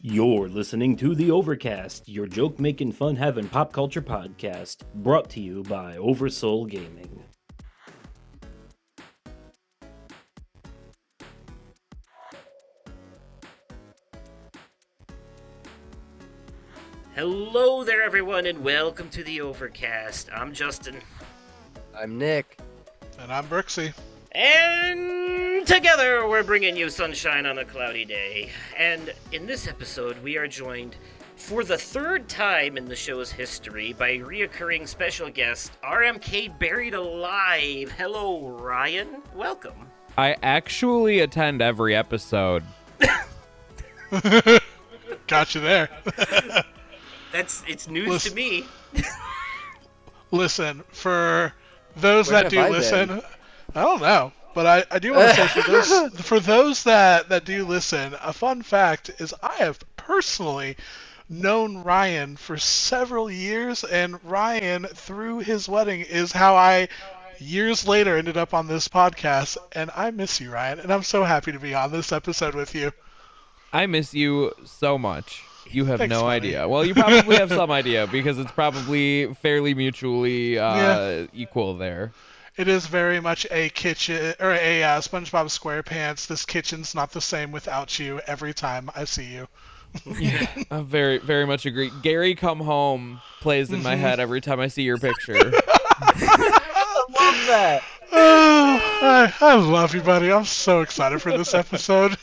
You're listening to the Overcast, your joke-making, fun-having pop culture podcast, brought to you by Oversoul Gaming. Hello there, everyone, and welcome to the Overcast. I'm Justin. I'm Nick. And I'm Brooksy. And together we're bringing you sunshine on a cloudy day. And in this episode, we are joined for the third time in the show's history by reoccurring special guest RMK Buried Alive. Hello, Ryan. Welcome. I actually attend every episode. Got you there. It's news to me. Listen, for those Where that do have I listen, been? I don't know, but I do want to say for those that do listen, a fun fact is I have personally known Ryan for several years, and Ryan, through his wedding, is how I years later ended up on this podcast, and I miss you, Ryan, and I'm so happy to be on this episode with you. I miss you so much. You have Thanks, no buddy. idea. Well, you probably have some idea because it's probably fairly mutually equal there. It is very much a kitchen or a SpongeBob SquarePants. This kitchen's not the same without you. Every time I see you. Yeah, I very, very much agree. Gary Come Home plays in my head every time I see your picture. I love that. Oh, I love you, buddy. I'm so excited for this episode.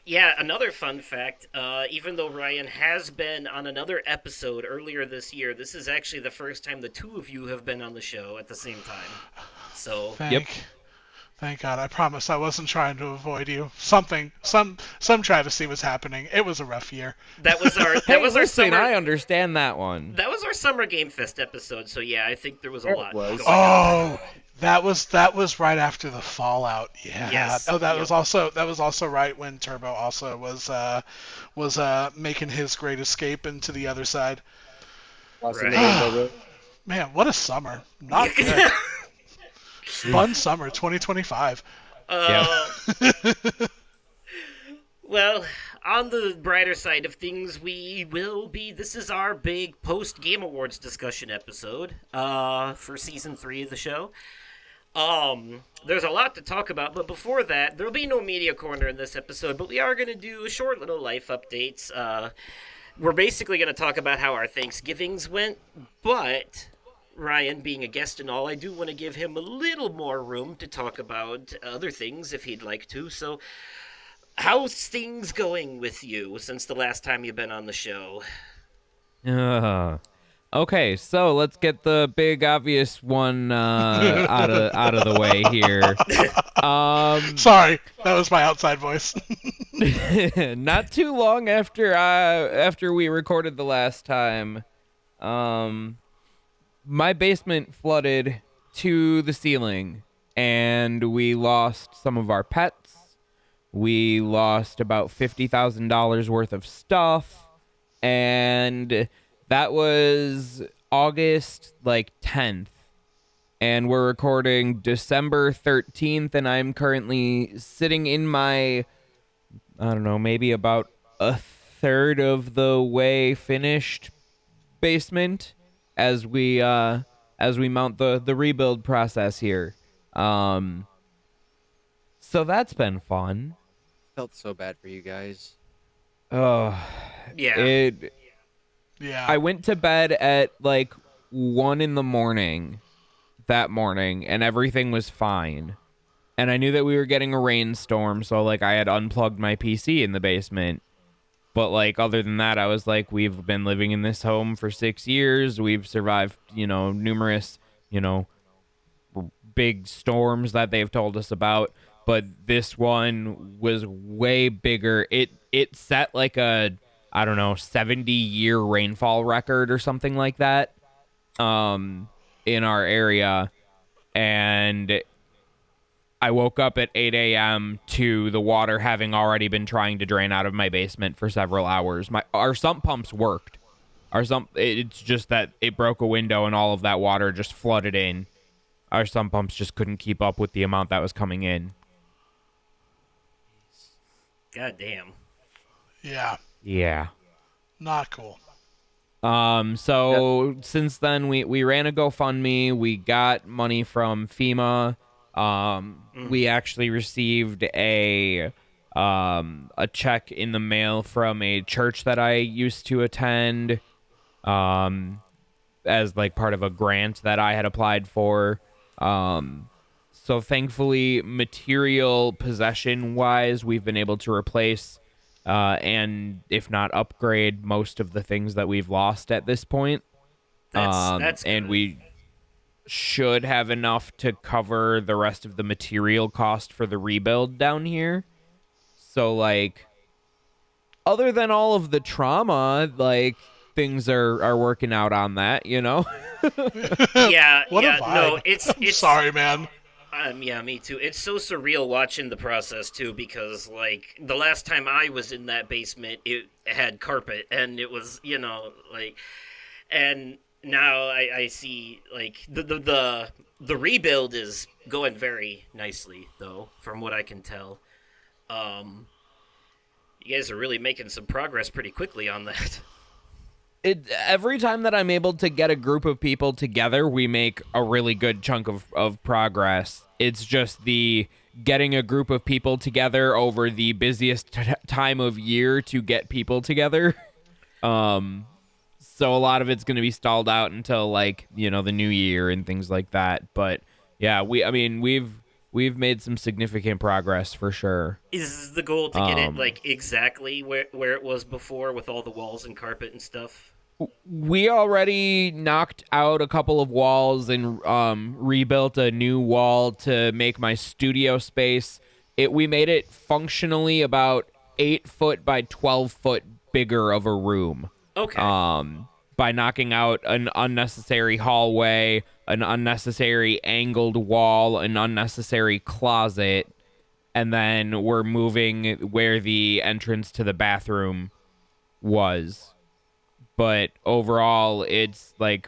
Yeah, another fun fact, even though Ryan has been on another episode earlier this year, this is actually the first time the two of you have been on the show at the same time. So, Thank God. I promise I wasn't trying to avoid you. Some travesty was happening. It was a rough year. that was our Listen, summer I understand that one. that was our Summer Game Fest episode. So yeah, I think there was a lot was. going on. Oh, that was right after the Fallout. Yeah. Yes. Oh, that Yep. was also right when Turbo also was making his great escape into the other side. Lost Right. the name of it. Man, what a summer. Not good. Fun summer 2025. Well, on the brighter side of things, this is our big post-Game Awards discussion episode for Season 3 of the show. There's a lot to talk about, but before that, there'll be no media corner in this episode, but we are going to do short little life updates. We're basically going to talk about how our Thanksgivings went, but Ryan, being a guest and all, I do want to give him a little more room to talk about other things if he'd like to. So, how's things going with you since the last time you've been on the show? Okay, so let's get the big obvious one out of the way here. Sorry, that was my outside voice. Not too long after we recorded the last time, my basement flooded to the ceiling, and we lost some of our pets. We lost about $50,000 worth of stuff, and that was August 10th. And we're recording December 13th, and I'm currently sitting in my, I don't know, maybe about a third of the way finished basement as we mount the rebuild process here. So that's been fun. Felt so bad for you guys. Yeah. Yeah. I went to bed at 1 a.m. that morning, and everything was fine. And I knew that we were getting a rainstorm, so I had unplugged my PC in the basement. But other than that, I was we've been living in this home for 6 years. We've survived, numerous, big storms that they've told us about. But this one was way bigger. It set a, I don't know, 70-year rainfall record or something like that in our area. And I woke up at 8 a.m. to the water having already been trying to drain out of my basement for several hours. Our sump pumps worked. It's just that it broke a window and all of that water just flooded in. Our sump pumps just couldn't keep up with the amount that was coming in. God damn. Yeah, Yeah. not cool. So since then we ran a GoFundMe, we got money from FEMA. We actually received a check in the mail from a church that I used to attend, um, as like part of a grant that I had applied for. So thankfully, material possession wise, we've been able to replace, and if not upgrade, most of the things that we've lost at this point. That's And good. we should have enough to cover the rest of the material cost for the rebuild down here. So like, other than all of the trauma, like things are working out on that, you know? Yeah, What a yeah, no, vibe. it's I'm sorry, man. yeah, me too. It's so surreal watching the process too, because like the last time I was in that basement, it had carpet, and it was, like, and now I see like the rebuild is going very nicely though, from what I can tell. Um, you guys are really making some progress pretty quickly on that. Every time that I'm able to get a group of people together, we make a really good chunk of progress. It's just the getting a group of people together over the busiest time of year to get people together. So a lot of it's going to be stalled out until like, the new year and things like that. But yeah, we've made some significant progress for sure. Is the goal to get it like exactly where it was before with all the walls and carpet and stuff? We already knocked out a couple of walls and rebuilt a new wall to make my studio space. We made it functionally about 8 foot by 12 foot bigger of a room. Okay. By knocking out an unnecessary hallway, an unnecessary angled wall, an unnecessary closet, and then we're moving where the entrance to the bathroom was. But overall, it's a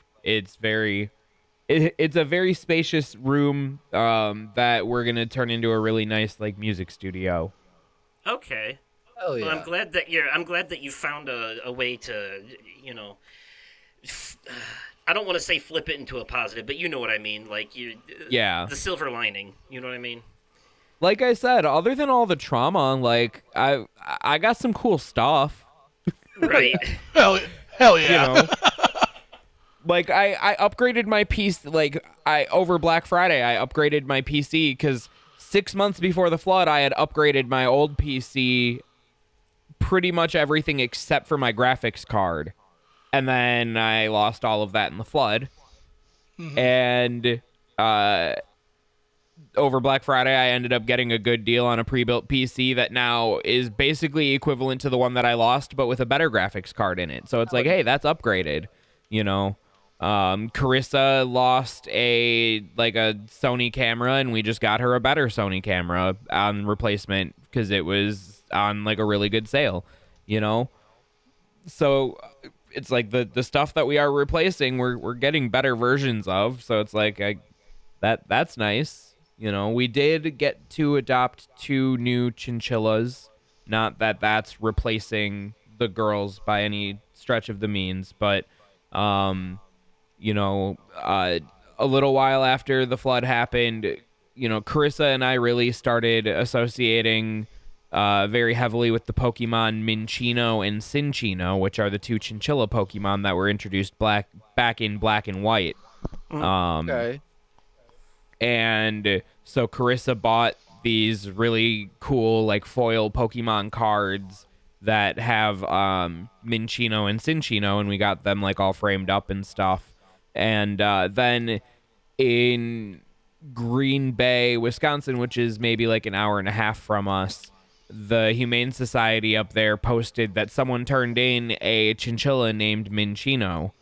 very spacious room that we're gonna turn into a really nice like music studio. Okay. Hell yeah. Well, I'm glad that you found a way to, you know, I don't want to say flip it into a positive, but you know what I mean. Like Yeah. the silver lining. You know what I mean? Like I said, other than all the trauma, like I got some cool stuff. Right. Hell yeah. Like I upgraded my PC. Like over Black Friday, I upgraded my PC because 6 months before the flood, I had upgraded my old PC, pretty much everything except for my graphics card, and then I lost all of that in the flood. And over Black Friday, I ended up getting a good deal on a pre-built PC that now is basically equivalent to the one that I lost, but with a better graphics card in it. So it's like, hey, that's upgraded, Carissa lost a Sony camera, and we just got her a better Sony camera on replacement because it was on like a really good sale, So it's like the stuff that we are replacing, we're getting better versions of. So it's like that's nice. We did get to adopt 2 new chinchillas. Not that that's replacing the girls by any stretch of the means, but a little while after the flood happened, Carissa and I really started associating very heavily with the Pokemon Minccino and Cinccino, which are the 2 chinchilla Pokemon that were introduced back in Black and White. Okay. And so Carissa bought these really cool like foil Pokemon cards that have Minccino and Cinccino, and we got them like all framed up and stuff. And then in Green Bay, Wisconsin, which is maybe like an hour and a half from us, the Humane Society up there posted that someone turned in a chinchilla named Minccino,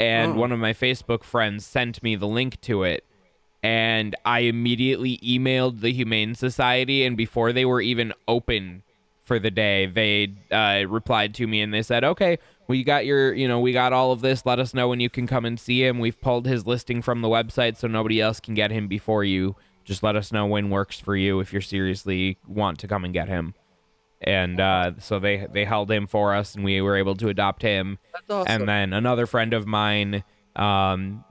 and one of my Facebook friends sent me the link to it. And I immediately emailed the Humane Society, and before they were even open for the day, they replied to me and they said, okay, we got we got all of this. Let us know when you can come and see him. We've pulled his listing from the website so nobody else can get him before you. Just let us know when works for you if you seriously want to come and get him. and so they held him for us, and we were able to adopt him. That's awesome. And then another friend of mine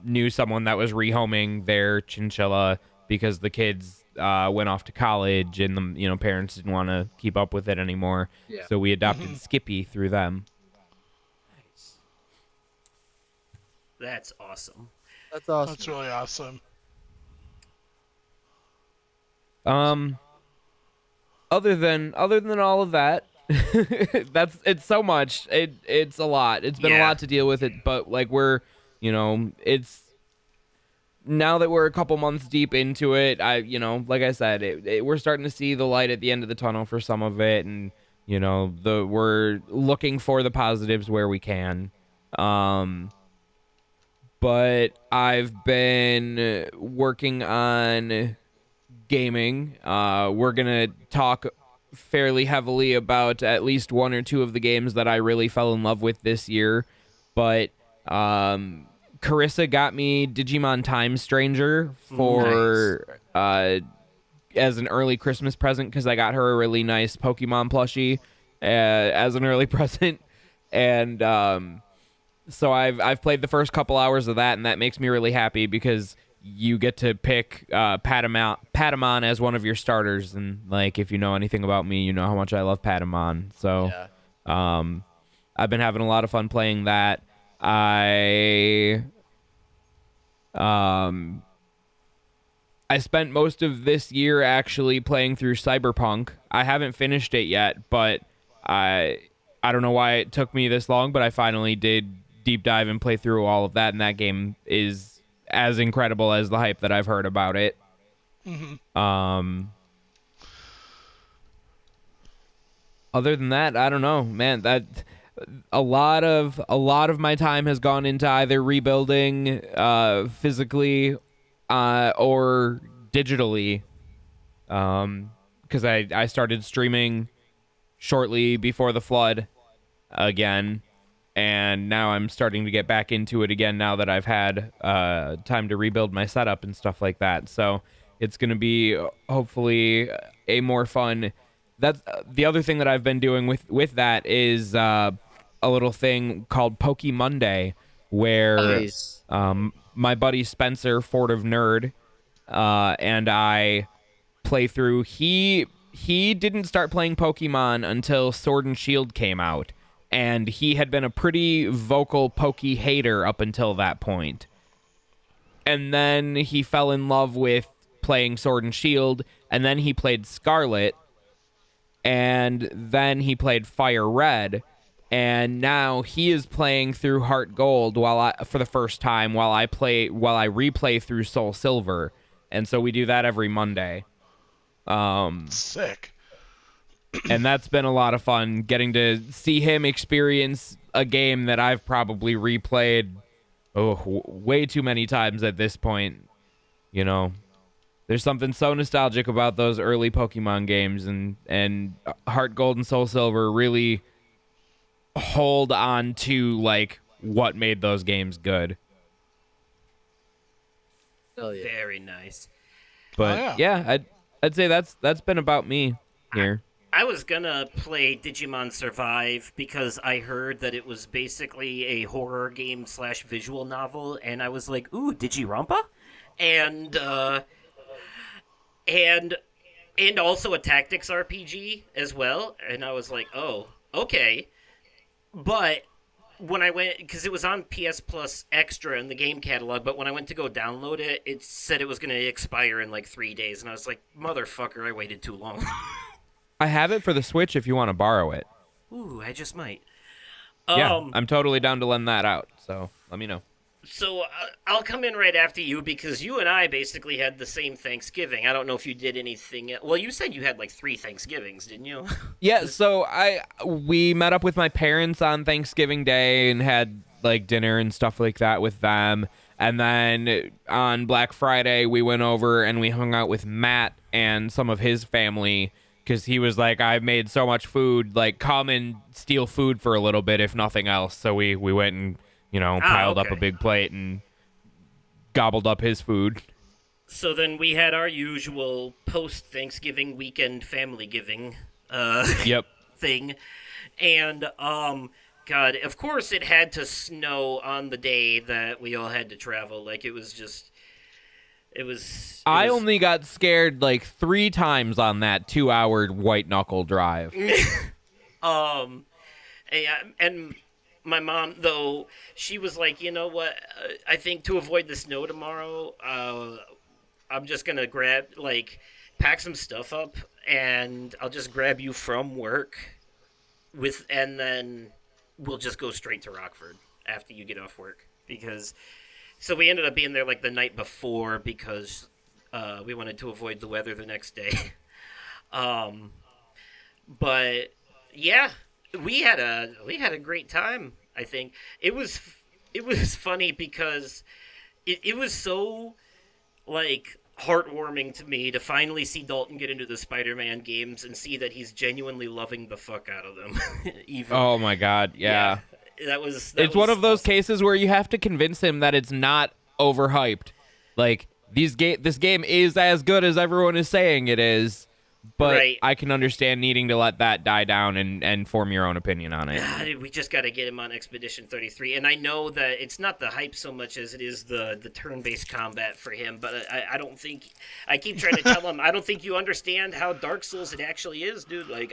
knew someone that was rehoming their chinchilla because the kids went off to college, and the parents didn't want to keep up with it anymore. Yeah. So we adopted Skippy through them. Nice. That's awesome. That's awesome. That's really awesome. Other than all of that, it's so much. It's a lot. It's been a lot to deal with it, but like it's now that we're a couple months deep into it, like I said, we're starting to see the light at the end of the tunnel for some of it, and we're looking for the positives where we can. But I've been working on gaming. We're gonna talk fairly heavily about at least one or two of the games that I really fell in love with this year, but Carissa got me Digimon Time Stranger for as an early Christmas present, because I got her a really nice Pokemon plushie as an early present, and so I've played the first couple hours of that, and that makes me really happy because you get to pick Patamon as one of your starters, and like if you know anything about me, you know how much I love Patamon. So I've been having a lot of fun playing that. I spent most of this year actually playing through Cyberpunk. I haven't finished it yet, but I don't know why it took me this long, but I finally did deep dive and play through all of that, and that game is as incredible as the hype that I've heard about it. Other than that, I don't know, man. That a lot of my time has gone into either rebuilding physically or digitally, because I started streaming shortly before the flood again, and now I'm starting to get back into it again now that I've had time to rebuild my setup and stuff like that. So it's going to be hopefully a more fun. That's the other thing that I've been doing with that is a little thing called Poke Monday, where my buddy Spencer, Fort of Nerd, and I play through. He didn't start playing Pokemon until Sword and Shield came out, and he had been a pretty vocal Poke hater up until that point. And then he fell in love with playing Sword and Shield, and then he played Scarlet, and then he played Fire Red, and now he is playing through Heart Gold for the first time while I replay through Soul Silver. And so we do that every Monday. Sick. And that's been a lot of fun, getting to see him experience a game that I've probably replayed way too many times at this point. There's something so nostalgic about those early Pokemon games, and Heart Gold and Soul Silver really hold on to like what made those games good. Hell yeah. Very nice. But I'd say that's been about me here. I was gonna play Digimon Survive because I heard that it was basically a horror game / visual novel, and I was like, ooh, Digirumpa? And also a tactics RPG as well, and I was like, oh, okay. But when I went, because it was on PS Plus Extra in the game catalog, but when I went to go download it, it said it was going to expire in like 3 days, and I was like, motherfucker, I waited too long. I have it for the Switch if you want to borrow it. Ooh, I just might. Yeah, I'm totally down to lend that out, so let me know. So I'll come in right after you because you and I basically had the same Thanksgiving. I don't know if you did anything. Well, you said you had like 3 Thanksgivings, didn't you? Yeah, so we met up with my parents on Thanksgiving Day and had like dinner and stuff like that with them. And then on Black Friday, we went over and we hung out with Matt and some of his family because he was like, I've made so much food, like come and steal food for a little bit, if nothing else. So we went and piled up a big plate and gobbled up his food. So then we had our usual post-Thanksgiving weekend family giving. Yep. thing. And God, of course it had to snow on the day that we all had to travel. Like it was just I only got scared like 3 times on that 2-hour white knuckle drive. And my mom, though, she was like, you know what? I think to avoid the snow tomorrow, I'm just gonna pack some stuff up, and I'll just grab you from work, and then we'll just go straight to Rockford after you get off work. So we ended up being there like the night before because we wanted to avoid the weather the next day. But yeah, we had a great time. I think it was funny because it was so like heartwarming to me to finally see Dalton get into the Spider-Man games and see that he's genuinely loving the fuck out of them. Oh my God, yeah. It's one of those cases where you have to convince him that it's not overhyped. Like this game is as good as everyone is saying it is. But right. I can understand needing to let that die down and form your own opinion on it. We just got to get him on Expedition 33. And I know that it's not the hype so much as it is the turn-based combat for him. But I don't think... I keep trying to tell him, I don't think you understand how Dark Souls it actually is, dude. Like,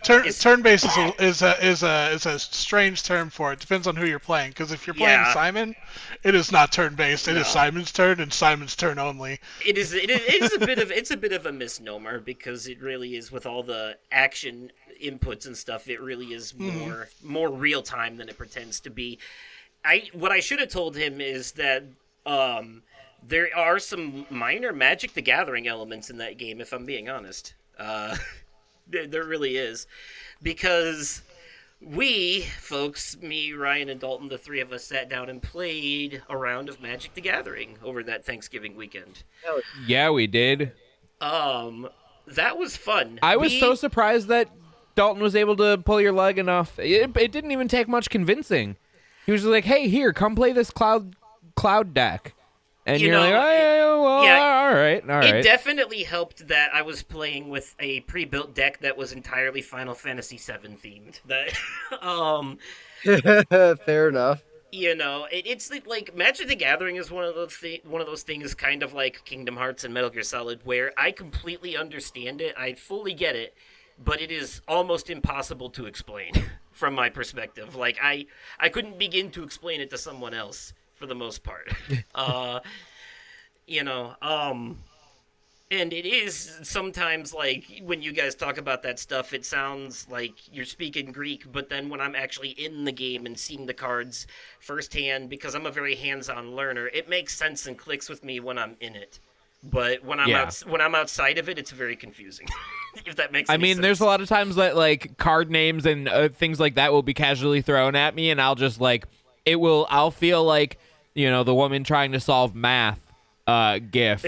turn-based is a strange term for it. Depends on who you're playing. Because if you're playing Simon, it is not turn-based. It is Simon's turn and Simon's turn only. It is a bit of a misnomer because it really is, with all the action inputs and stuff, it really is more real time than it pretends to be. What I should have told him is that there are some minor Magic the Gathering elements in that game, if I'm being honest. There really is. Because we, folks, me, Ryan, and Dalton, the three of us sat down and played a round of Magic the Gathering over that Thanksgiving weekend. Yeah, we did. That was fun. I was so surprised that Dalton was able to pull your leg enough. It didn't even take much convincing. He was just like, "Hey, here, come play this cloud deck," and you're like, "Oh, well, yeah, all right." It definitely helped that I was playing with a pre-built deck that was entirely Final Fantasy VII themed. Fair enough. You know, it's like Magic the Gathering is one of those things, kind of like Kingdom Hearts and Metal Gear Solid, where I completely understand it, I fully get it, but it is almost impossible to explain from my perspective. Like I couldn't begin to explain it to someone else for the most part. And it is sometimes like when you guys talk about that stuff, it sounds like you're speaking Greek, but then when I'm actually in the game and seeing the cards firsthand, because I'm a very hands-on learner, it makes sense and clicks with me when I'm in it. But when I'm outside of it, it's very confusing. If that makes any sense. There's a lot of times that like card names and things like that will be casually thrown at me, and I'll just like I'll feel like, the woman trying to solve math gif.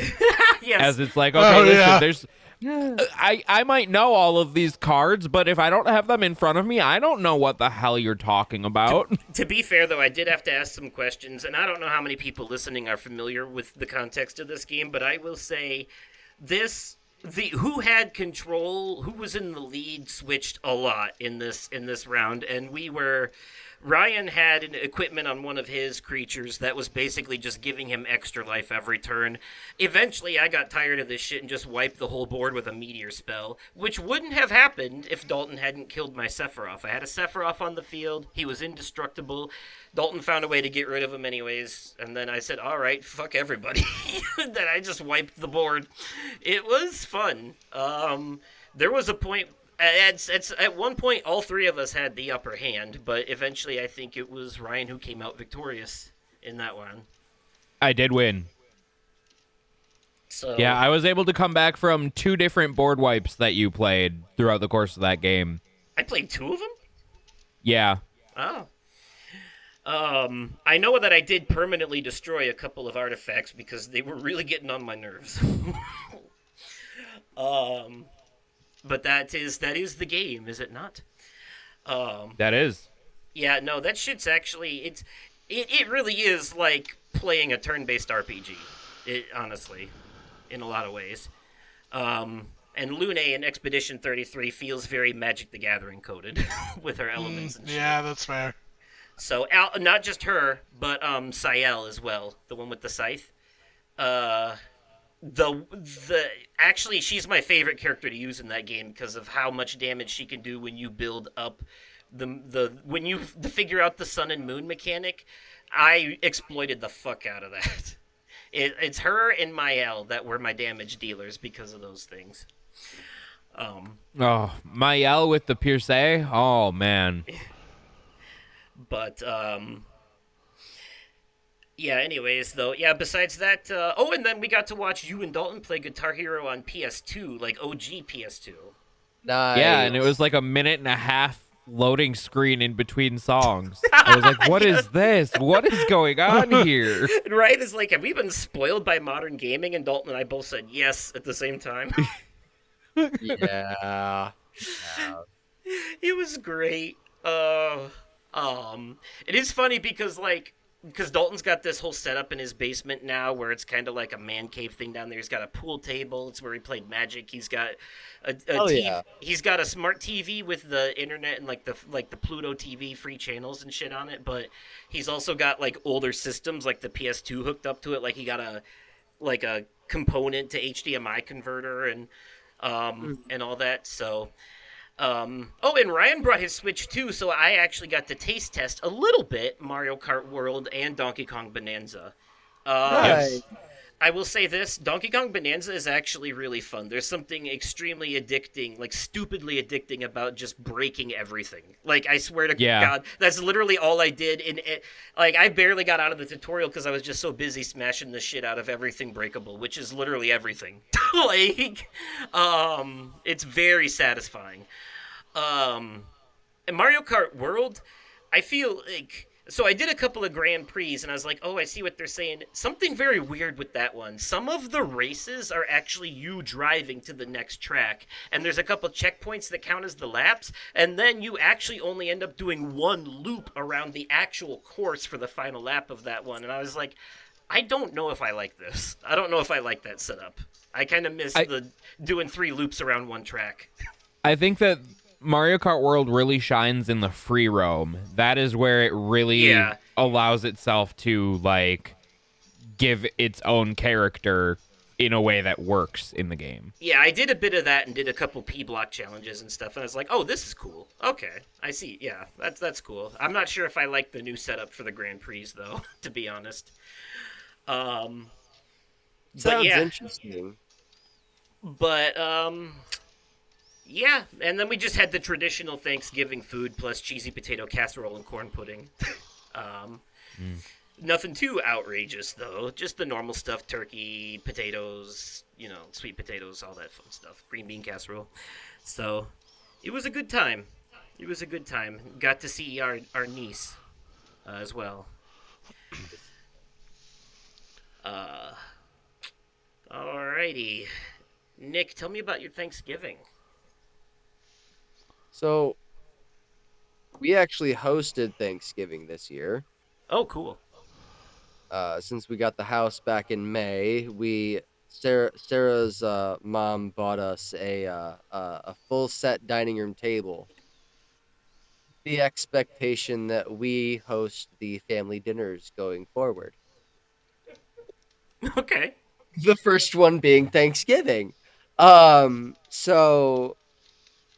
Yes. As it's like, okay, listen, I might know all of these cards, but if I don't have them in front of me, I don't know what the hell you're talking about. To be fair, though, I did have to ask some questions, and I don't know how many people listening are familiar with the context of this game, but I will say who had control, who was in the lead, switched a lot in this round, and Ryan had an equipment on one of his creatures that was basically just giving him extra life every turn. Eventually, I got tired of this shit and just wiped the whole board with a meteor spell, which wouldn't have happened if Dalton hadn't killed my Sephiroth. I had a Sephiroth on the field. He was indestructible. Dalton found a way to get rid of him anyways, and then I said, all right, fuck everybody. Then I just wiped the board. It was fun. There was a point... At one point, all three of us had the upper hand, but eventually I think it was Ryan who came out victorious in that one. I did win. So yeah, I was able to come back from 2 different board wipes that you played throughout the course of that game. I played 2 of them? Yeah. Oh. I know that I did permanently destroy a couple of artifacts because they were really getting on my nerves. But that is the game, is it not? That is. Yeah, no, that shit's actually it really is like playing a turn-based RPG. Honestly, in a lot of ways. And And Lune in Expedition 33 feels very Magic the Gathering coded with her elements and shit. Yeah, that's fair. So not just her, but Sayel as well, the one with the scythe. Uh, the actually she's my favorite character to use in that game because of how much damage she can do when you build up the when you figure out the sun and moon mechanic. I exploited the fuck out of that. It's her and Mael that were my damage dealers because of those things. Oh, Mael with the Pierce. Oh man. But yeah. Anyways, though, yeah. Besides that, and then we got to watch you and Dalton play Guitar Hero on PS2, like OG PS2. Nice. Yeah, and it was like a minute and a half loading screen in between songs. I was like, what is this? What is going on here? Right? It's like, have we been spoiled by modern gaming? And Dalton and I both said yes at the same time. Yeah. It was great. It is funny because Dalton's got this whole setup in his basement now where it's kind of like a man cave thing down there. He's got a pool table. It's where he played Magic. He's got a TV. Yeah. He's got a smart TV with the internet and like the Pluto TV free channels and shit on it. But he's also got like older systems like the PS2 hooked up to it. Like he got a component to HDMI converter and all that. So. And Ryan brought his Switch too, so I actually got to taste test a little bit Mario Kart World and Donkey Kong Bonanza. Nice. I will say this, Donkey Kong Bonanza is actually really fun. There's something extremely addicting, like stupidly addicting about just breaking everything. Like, I swear to God, that's literally all I did. I barely got out of the tutorial because I was just so busy smashing the shit out of everything breakable, which is literally everything. It's very satisfying. And Mario Kart World, I feel like... So I did a couple of Grand Prix, and I was like, oh, I see what they're saying. Something very weird with that one. Some of the races are actually you driving to the next track, and there's a couple checkpoints that count as the laps, and then you actually only end up doing one loop around the actual course for the final lap of that one. And I was like, I don't know if I like this. I don't know if I like that setup. I kind of miss the doing 3 loops around one track. I think that Mario Kart World really shines in the free roam. That is where it really allows itself to like give its own character in a way that works in the game. Yeah, I did a bit of that and did a couple P-block challenges and stuff, and I was like, oh, this is cool. Okay, I see. Yeah, that's cool. I'm not sure if I like the new setup for the Grand Prix, though, to be honest. Sounds interesting. But, yeah, and then we just had the traditional Thanksgiving food plus cheesy potato casserole and corn pudding. Nothing too outrageous, though. Just the normal stuff, turkey, potatoes, sweet potatoes, all that fun stuff. Green bean casserole. So, it was a good time. Got to see our niece as well. Alrighty. Nick, tell me about your Thanksgiving. So, we actually hosted Thanksgiving this year. Oh, cool. Since we got the house back in May, Sarah's mom bought us a full set dining room table. The expectation that we host the family dinners going forward. Okay. The first one being Thanksgiving. So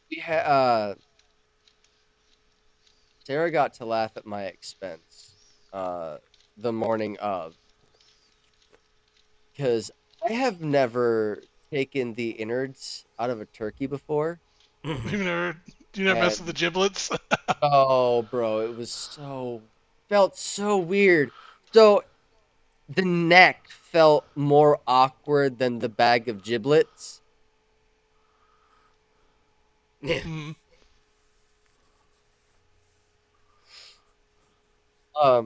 we Sarah got to laugh at my expense the morning of, because I have never taken the innards out of a turkey before. Do you never mess with the giblets? Oh, bro, felt so weird. So the neck felt more awkward than the bag of giblets. Yeah. I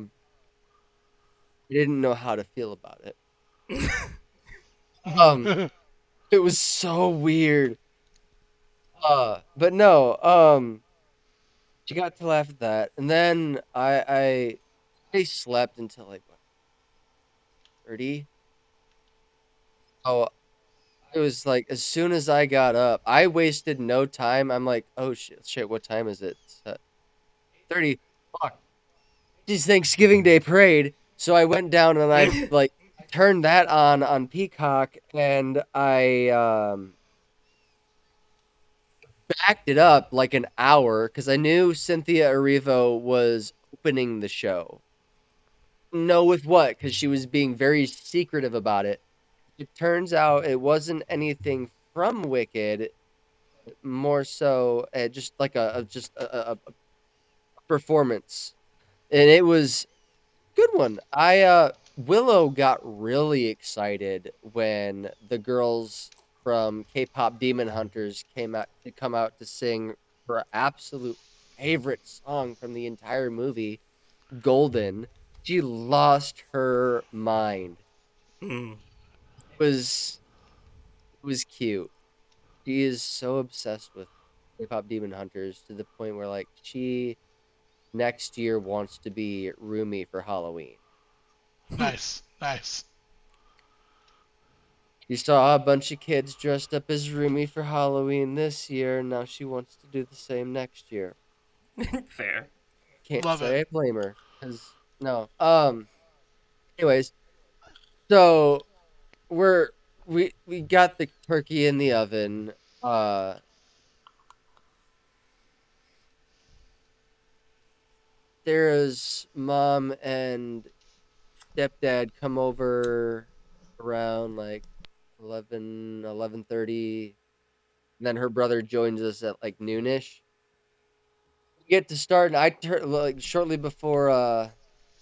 didn't know how to feel about it. It was so weird. But no, she got to laugh at that, and then I slept until like 30. Oh, it was like as soon as I got up, I wasted no time. I'm like, oh shit, what time is it? It's 30. Fuck. It's Thanksgiving Day parade. So I went down and I like turned that on Peacock and I backed it up like an hour because I knew Cynthia Erivo was opening the show. Know with what? Because she was being very secretive about it. It turns out it wasn't anything from Wicked, more so just like a performance, and it was a good one. Willow got really excited when the girls from K-pop Demon Hunters come out to sing her absolute favorite song from the entire movie, Golden. She lost her mind. Hmm. Was it was cute. She is so obsessed with K-pop Demon Hunters to the point where like she next year wants to be Rumi for Halloween. Nice, nice. You saw a bunch of kids dressed up as Rumi for Halloween this year, and now she wants to do the same next year. Fair. Can't Love it. say I blame her, cause no. Anyways, so we got the turkey in the oven. Uh, Sarah's mom and stepdad come over around like 11:30. And then her brother joins us at like noonish. We get to start, and like shortly before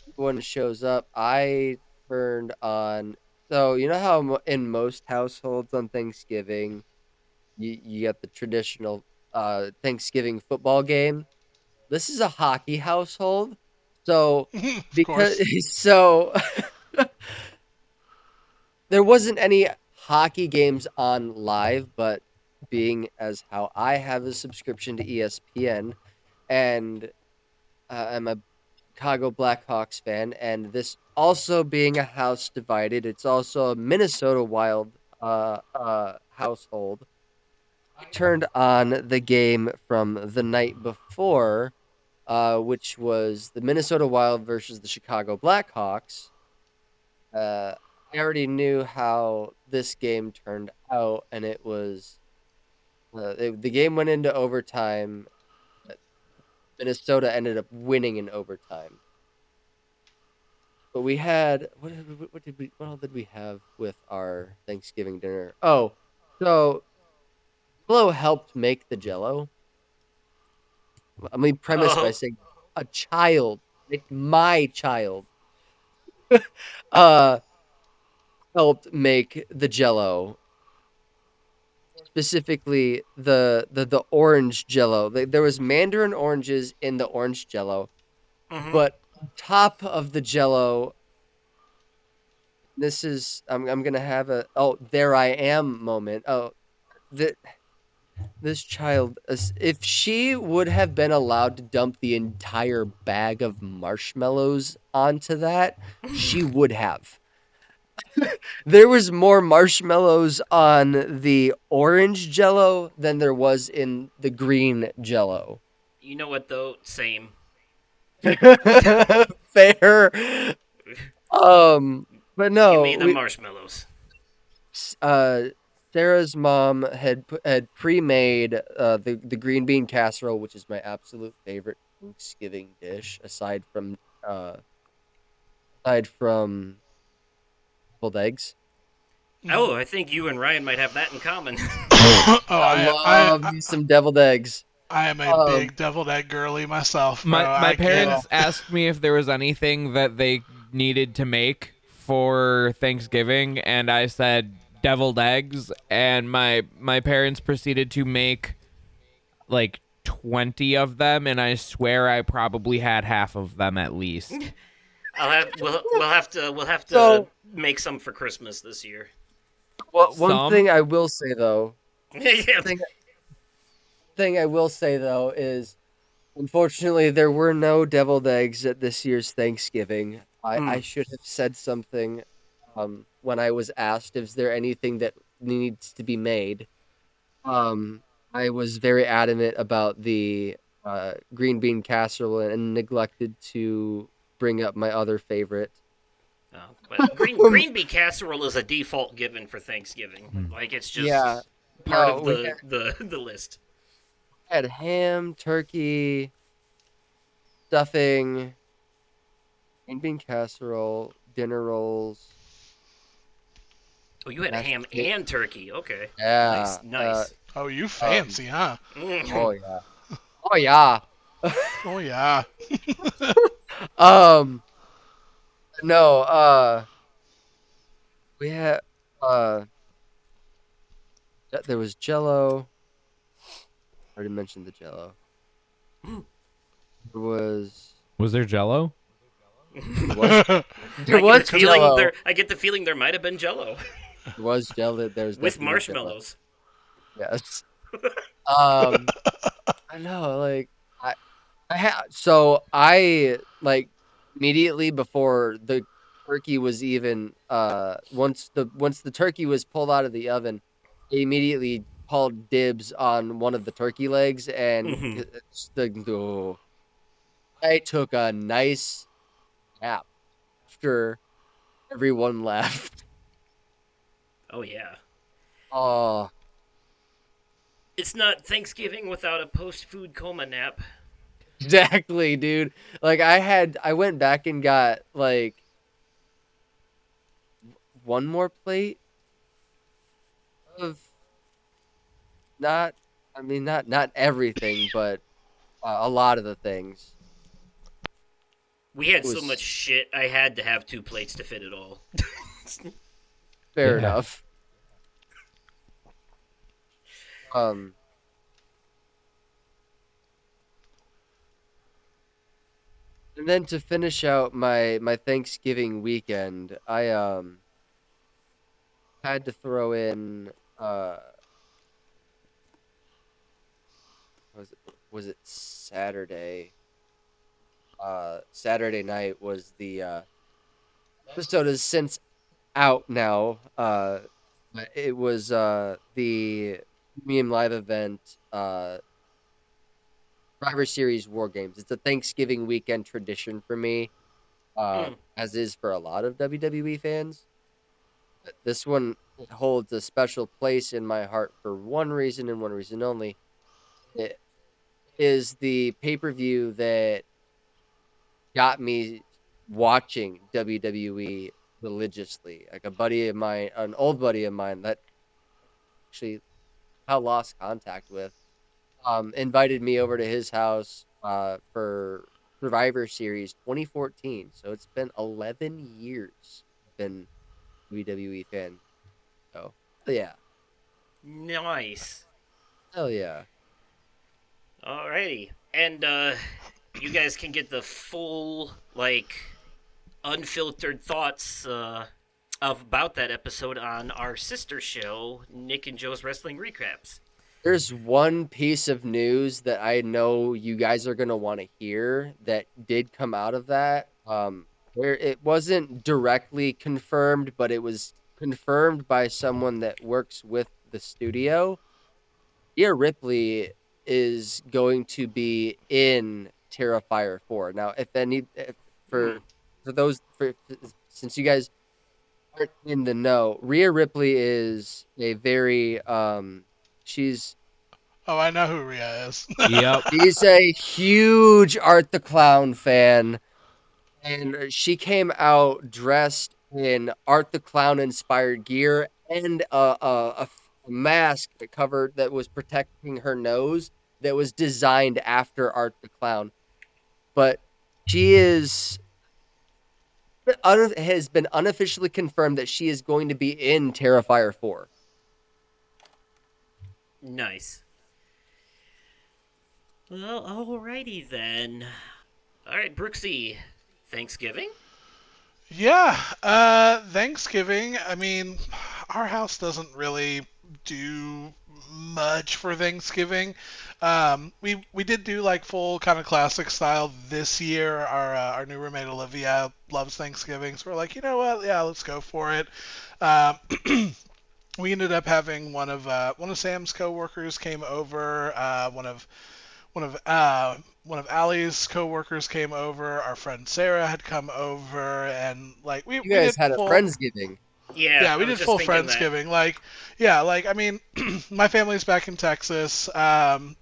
everyone shows up, I turned on. So you know how in most households on Thanksgiving, you get the traditional Thanksgiving football game. This is a hockey household, so Of because course. so there wasn't any hockey games on live, but being as how I have a subscription to ESPN, and I'm a Chicago Blackhawks fan, and this also being a house divided, it's also a Minnesota Wild household. I turned on the game from the night before, which was the Minnesota Wild versus the Chicago Blackhawks. Uh, I already knew how this game turned out, and it was the game went into overtime. Minnesota ended up winning in overtime. But we had what all did we have with our Thanksgiving dinner? Oh, so Willow helped make the Jello. Let me premise by Oh. saying a child, like my child, uh, helped make the Jello, specifically the orange Jello. There was mandarin oranges in the orange Jello, Mm-hmm. but on top of the Jello, this is I'm gonna have a oh there I am moment. Oh, the this child, if she would have been allowed to dump the entire bag of marshmallows onto that, she would have. There was more marshmallows on the orange Jello than there was in the green Jello. You know what though? Same. Fair. Um, but Give me no, the marshmallows. uh, Sarah's mom had pre-made the green bean casserole, which is my absolute favorite Thanksgiving dish, uh aside from deviled eggs. Mhm. Oh, I think you and Ryan might have that in common. Oh, I love me some deviled eggs. I am a Um, big deviled egg girly myself, bro. My I get yeah. it. parents asked me if there was anything that they needed to make for Thanksgiving, and I said deviled eggs, and my parents proceeded to make like 20 of them, and I swear I probably had half of them at least. We'll have to So, make some for Christmas this year. one Some thing I will say though, Yeah. thing thing I will say though is unfortunately, there were no deviled eggs at this year's Thanksgiving. I Mm. should have said something when I was asked, is there anything that needs to be made. I was very adamant about the green bean casserole and neglected to bring up my other favorite. But green bean casserole is a default given for Thanksgiving. Hmm. Like it's Yeah, just part no, of we the list. had ham, turkey, stuffing, green bean casserole, dinner rolls, Oh, you had mashed ham potatoes. and turkey. Okay, nice, Yeah. nice. Oh, you Um. fancy, huh? Oh yeah. Oh yeah. Oh yeah. um. No. We had. Uh. There was Jello. I already mentioned the Jello. There was. Was there Jello? There was. There was Jello. I get the feeling there might have been Jello There was Jello. There's with definitely Jello. marshmallows. Yes. Um. I know. Like. So I like immediately before the turkey was even once the turkey was pulled out of the oven, I immediately called dibs on one of the turkey legs and Hmm. oh, I took a nice nap after everyone left. Oh yeah, Oh, it's not Thanksgiving without a post-food coma nap. exactly, dude. Like I went back and got like one more plate of not I mean not everything, but a lot of the things. We had It so much was shit. I had to have two plates to fit it all. fair Yeah. enough. Um and then to finish out my Thanksgiving weekend, I had to throw in was it was it Saturday? Saturday night was the episode is since out now. But it was the premium live event Survivor Series War Games. It's a Thanksgiving weekend tradition for me, Mm. as is for a lot of WWE fans. But this one holds a special place in my heart for one reason and one reason only. It is the pay per view that got me watching WWE religiously. Like a buddy of mine, an old buddy of mine that actually I lost contact with, invited me over to his house for Survivor Series 2014. So it's been 11 years been WWE fan. So yeah, Nice. hell yeah. Alrighty. And you guys can get the full, like, unfiltered thoughts about that episode on our sister show, Nick and Joe's Wrestling Recaps. There's one piece of news that I know you guys are gonna want to hear that did come out of that. Where it wasn't directly confirmed, but it was confirmed by someone that works with the studio. Rhea Ripley is going to be in Terrifier 4. Now, if Hmm. for those since you guys aren't in the know, Rhea Ripley is a very she's Oh, I know who Rhea is. Yep. she's a huge Art the Clown fan, and she came out dressed in Art the Clown inspired gear and a mask that was protecting her nose that was designed after Art the Clown. But she has been unofficially confirmed that she is going to be in Terrifier 4. Nice. Well, alrighty then. Alright, Brooksy. Thanksgiving? Yeah, Thanksgiving. I mean, our house doesn't really do much for Thanksgiving. We did do like full kind of classic style this year. Our new roommate Olivia loves Thanksgiving, so we're like, you know what? Yeah, let's go for it. Um, we ended up having one of Sam's coworkers came over. One of Allie's coworkers came over. Our friend Sarah had come over, and like we You we guys did had a full. friendsgiving. Yeah, Yeah, I we was did just full thinking that. Friendsgiving. Like, yeah, like I mean, my family's back in Texas.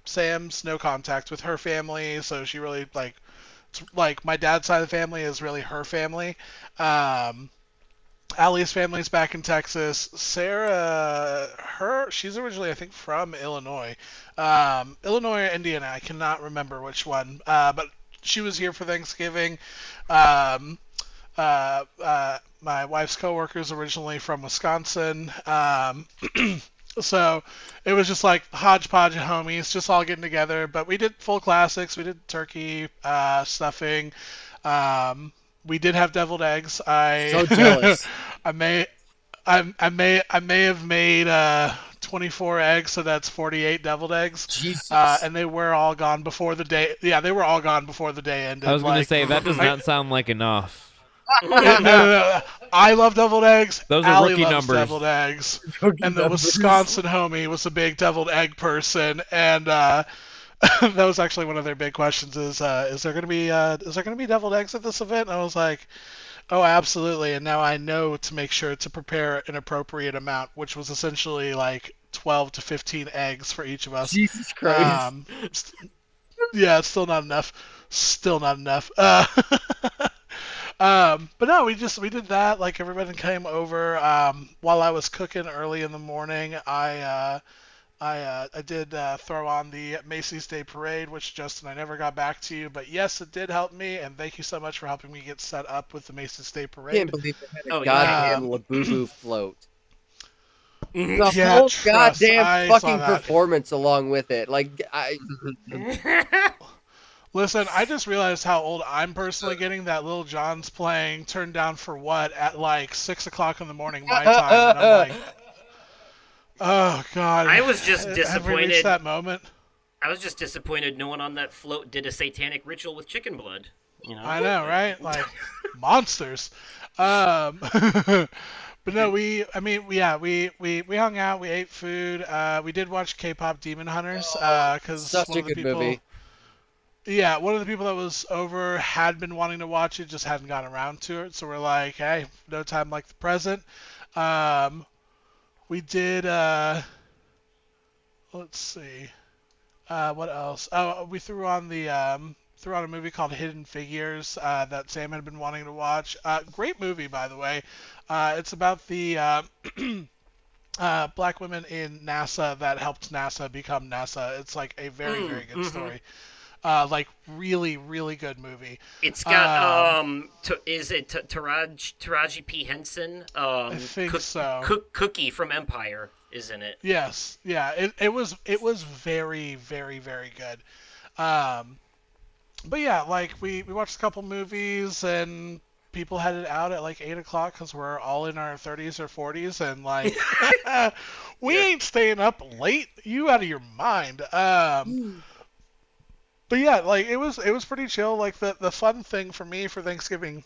Sam's no contact with her family, so she really like, like my dad's side of the family is really her family. Um, Allie's family's back in Texas. Sarah, she's originally I think from Illinois, Illinois or Indiana. I cannot remember which one. But she was here for Thanksgiving. Um, my wife's coworkers originally from Wisconsin. So it was just like hodgepodge of homies, just all getting together. But we did full classics. We did turkey, stuffing. Um, we did have deviled eggs. So jealous. I may, I may have made 24 eggs, so that's 48 deviled eggs. Jesus. And they were all gone before the day. Yeah, they were all gone before the day ended. I was gonna Like, say that does not sound like enough. no. I love deviled eggs. Those are Allie rookie loves numbers. deviled eggs. Rookie And the numbers. Wisconsin homie was a big deviled egg person, and that was actually one of their big questions: is there gonna be deviled eggs at this event? And I was like, oh, absolutely. And now I know to make sure to prepare an appropriate amount, which was essentially like 12 to 15 eggs for each of us. Jesus Christ. Yeah, it's still not enough. Still not enough. But no, we did that. Like everybody came over. While I was cooking early in the morning, I did throw on the Macy's Day Parade, which Justin, I never got back to you, but yes, it did help me, and thank you so much for helping me get set up with the Macy's Day I Parade. can't believe they had a Oh, goddamn yeah. Labubu float. Mhm. The Yeah, whole trust, goddamn I saw fucking that. performance along with it. Like, Listen, I just realized how old I'm personally getting. That Lil Jon's playing "Turn Down for What" at like 6 o'clock in the morning my time, and I'm like, oh god, I was just have we reached disappointed. that moment? I was just disappointed no one on that float did a satanic ritual with chicken blood. You know? I know, right? Like monsters. But no, we hung out, we ate food, we did watch K-pop Demon Hunters, because such one a of the good people, movie. yeah, one of the people that was over had been wanting to watch it, just hadn't gotten around to it. So we're like, hey, no time like the present. Um, we did, let's see, what else? Oh, we threw on a movie called Hidden Figures that Sam had been wanting to watch. Great movie, by the way. It's about the black women in NASA that helped NASA become NASA. It's like a very, very good story. Like really, really good movie. It's got Um, is it Taraji P Henson? I think so. Cookie from Empire is in it. Yes, yeah. It was very, very, very good. Um, but yeah, like we watched a couple movies and people headed out at like 8 o'clock because we're all in our 30s or 40s and like we ain't staying up late. You out of your mind. But yeah, like it was pretty chill. Like the fun thing for me for Thanksgiving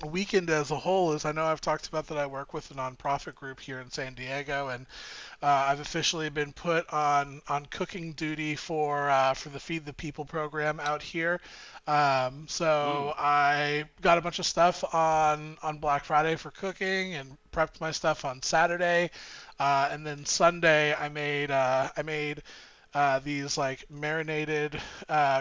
weekend as a whole is I know I've talked about that I work with a nonprofit group here in San Diego, and I've officially been put on cooking duty for the Feed the People program out here. So I got a bunch of stuff on Black Friday for cooking and prepped my stuff on Saturday, and then Sunday I made these like marinated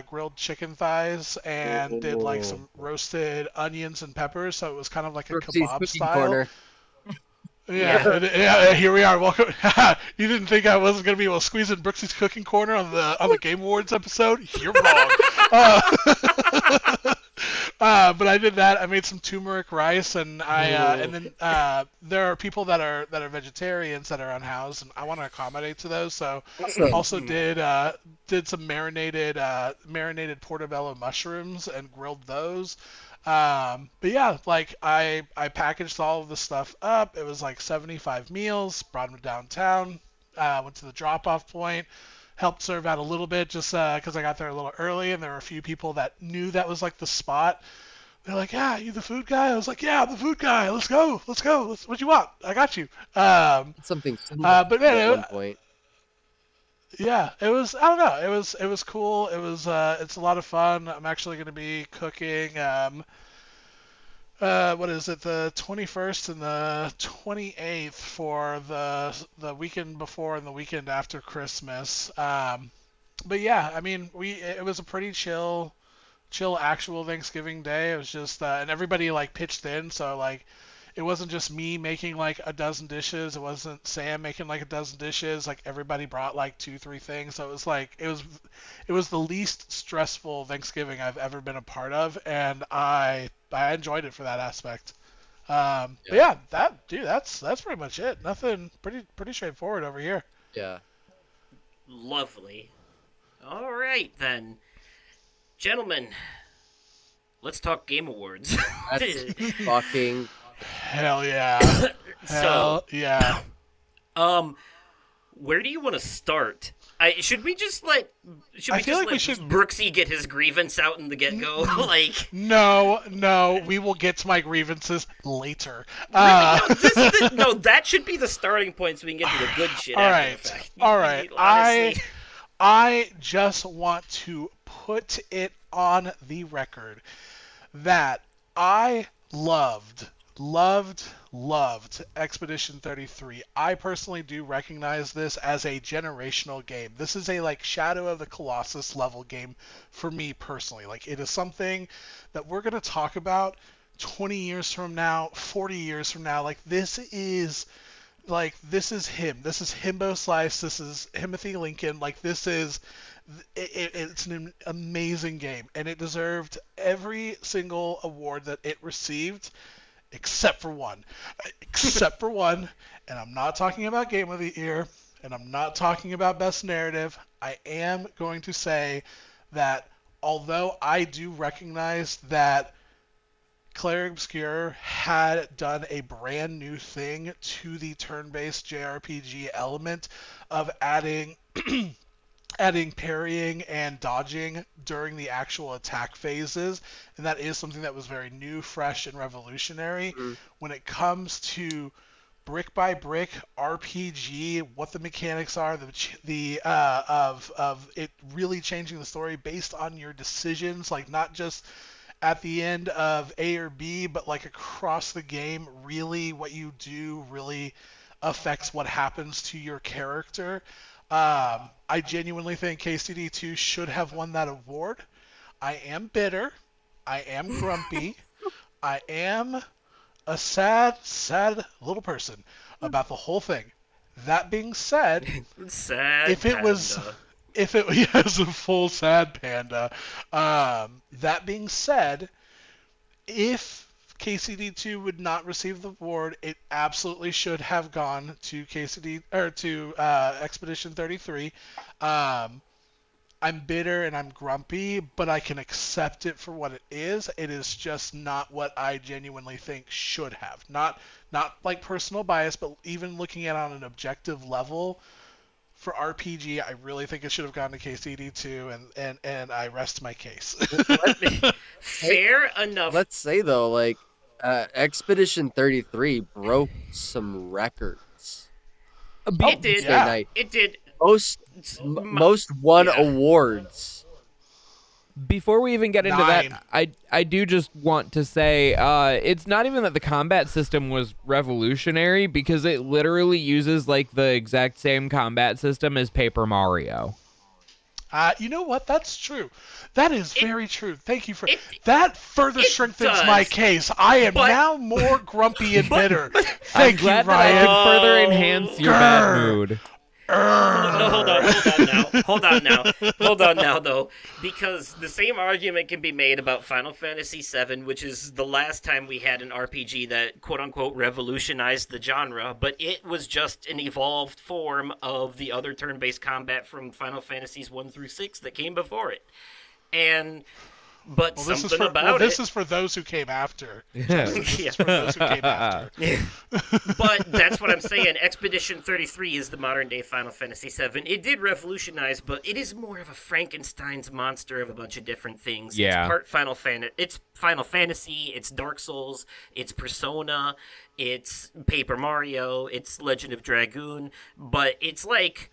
grilled chicken thighs and did like Oh. some roasted onions and peppers, so it was kind of like a Brooksie's kebab Cooking style. Corner. Yeah, here we are. Welcome. You didn't think I wasn't gonna be able to squeeze in Brooksy's Cooking Corner on the Game Awards episode? You're wrong. Uh, but I did that. I made some turmeric rice, and there are people that are vegetarians that are unhoused, and I want to accommodate to those. So Awesome. also did some marinated portobello mushrooms and grilled those. But yeah, like I packaged all of the stuff up. It was like 75 meals, brought them downtown, went to the drop-off point, helped serve out a little bit just because I got there a little early and there were a few people that knew that was like the spot. They're like, yeah, you the food guy? I was like, yeah, I'm the food guy. Let's go. What you want? I got you. Something similar But man, at one point. yeah, it was. I don't know. It was cool. It's a lot of fun. I'm actually going to be cooking. What is it? The 21st and the 28th for the weekend before and the weekend after Christmas. But yeah, I mean, it was a pretty chill actual Thanksgiving day. It was just and everybody like pitched in, so like it wasn't just me making like a dozen dishes. It wasn't Sam making like a dozen dishes. Like everybody brought like two, three things. So it was like it was the least stressful Thanksgiving I've ever been a part of, and I enjoyed it for that aspect. But Yeah. yeah, that's pretty much it. Nothing pretty straightforward over here. Yeah. Lovely. All right, then. Gentlemen, let's talk Game Awards. That's fucking. Hell yeah. So, Hell yeah. where do you want to start? Should we just let I feel like we should. Brooksy get his grievance out in the get go? Like, No, we will get to my grievances later. no, that should be the starting point so we can get to the good shit. All after right, the fact. all right. Honestly, I just want to put it on the record that I loved Expedition 33. I personally do recognize this as a generational game. This is a like Shadow of the Colossus level game for me personally. Like it is something that we're going to talk about 20 years from now, 40 years from now. This is him. This is Himbo Slice. This is Timothy Lincoln. Like it's an amazing game, and it deserved every single award that it received, except for one. Except for one, and I'm not talking about Game of the Year, and I'm not talking about Best Narrative. I am going to say that although I do recognize that Claire Obscure had done a brand new thing to the turn-based JRPG element of adding parrying and dodging during the actual attack phases, and that is something that was very new, fresh, and revolutionary. When it comes to brick by brick RPG, what the mechanics are, of it really changing the story based on your decisions, like not just at the end of A or B, but like across the game, really what you do really affects what happens to your character. I genuinely think KCD2 should have won that award. I am bitter. I am grumpy. I am a sad little person about the whole thing. That being said, sad. if it was, if it was a full sad panda. That being said, if KCD2 would not receive the award, it absolutely should have gone to Expedition 33. I'm bitter and I'm grumpy, but I can accept it for what it is. It is just not what I genuinely think should have. Not like personal bias, but even looking at it on an objective level, for RPG, I really think it should have gone to KCD2, and I rest my case. Fair enough. Let's say though, like Expedition 33 broke some records. It did. Yeah. It did. Most won awards. Before we even get into 9. that, I do just want to say it's not even that the combat system was revolutionary, because it literally uses like the exact same combat system as Paper Mario. You know what? That's true. That is very true. Thank you for that. Further strengthens my case. I am now more grumpy and bitter. Thank you, I'm glad that Ryan. I can further enhance your bad mood. No, hold on now, though, because the same argument can be made about Final Fantasy VII, which is the last time we had an RPG that quote-unquote revolutionized the genre, but it was just an evolved form of the other turn-based combat from Final Fantasies 1 through 6 that came before it. And but Well, something about this it. is for those who came after. Justin, this is for those who came after. But that's what I'm saying. Expedition 33 is the modern day Final Fantasy VII. It did revolutionize, but it is more of a Frankenstein's monster of a bunch of different things. Yeah. It's part It's Final Fantasy. It's Dark Souls. It's Persona. It's Paper Mario. It's Legend of Dragoon. But it's like,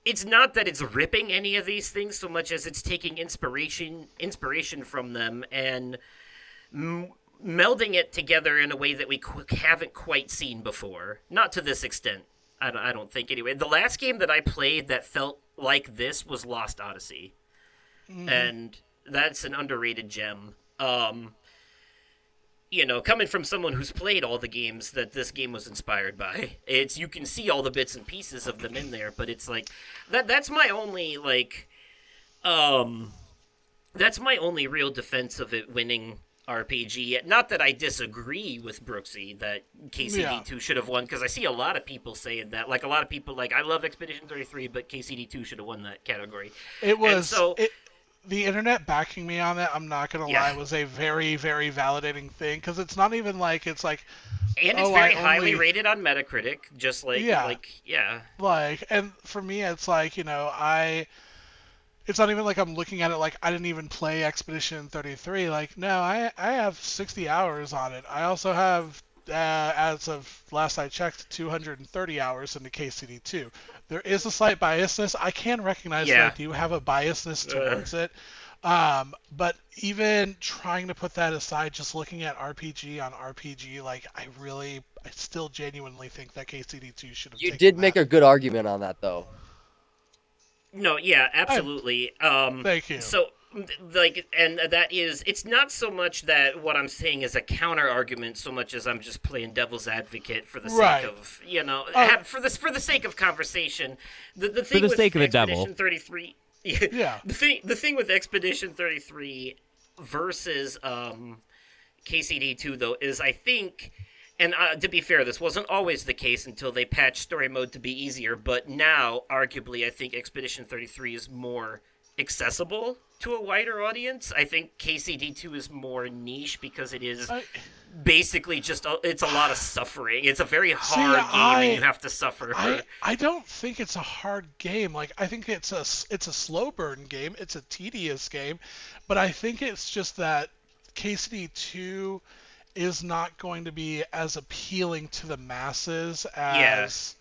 it's not that it's ripping any of these things so much as it's taking inspiration from them and melding it together in a way that we haven't quite seen before. Not to this extent, I don't think, anyway. The last game that I played that felt like this was Lost Odyssey. And that's an underrated gem. Coming from someone who's played all the games that this game was inspired by, you can see all the bits and pieces of them in there, but it's like, that's my only, that's my only real defense of it winning RPG. Not that I disagree with Brooksy that KCD2 should have won, because I see a lot of people saying that. Like, a lot of people, I love Expedition 33, but KCD2 should have won that category. It was... the internet backing me on that, I'm not going to lie, was a very, very validating thing, because it's not even like, it's like... And it's very highly rated on Metacritic, just and for me, it's like, it's not even like I'm looking at it like I didn't even play Expedition 33. Like, no, I have 60 hours on it. I also have, as of last I checked, 230 hours into KCD2. There is a slight biasness. I can recognize that I do have a biasness towards it. But even trying to put that aside, just looking at RPG on RPG, I still genuinely think that KCD2 should have taken that. You did make a good argument on that, though. No, yeah, absolutely. Thank you. So, and that is, it's not so much that what I'm saying is a counter argument, so much as I'm just playing devil's advocate for the sake of, for the sake of conversation. The thing for the with sake of the Expedition devil. 33, the thing with Expedition 33 versus KCD2 though is, I think. And to be fair, this wasn't always the case until they patched story mode to be easier, but now, arguably, I think Expedition 33 is more accessible to a wider audience. I think KCD2 is more niche because it is basically just, it's a lot of suffering. It's a very hard game and you have to suffer. I don't think it's a hard game. I think it's a slow burn game. It's a tedious game, but I think it's just that KCD2 is not going to be as appealing to the masses as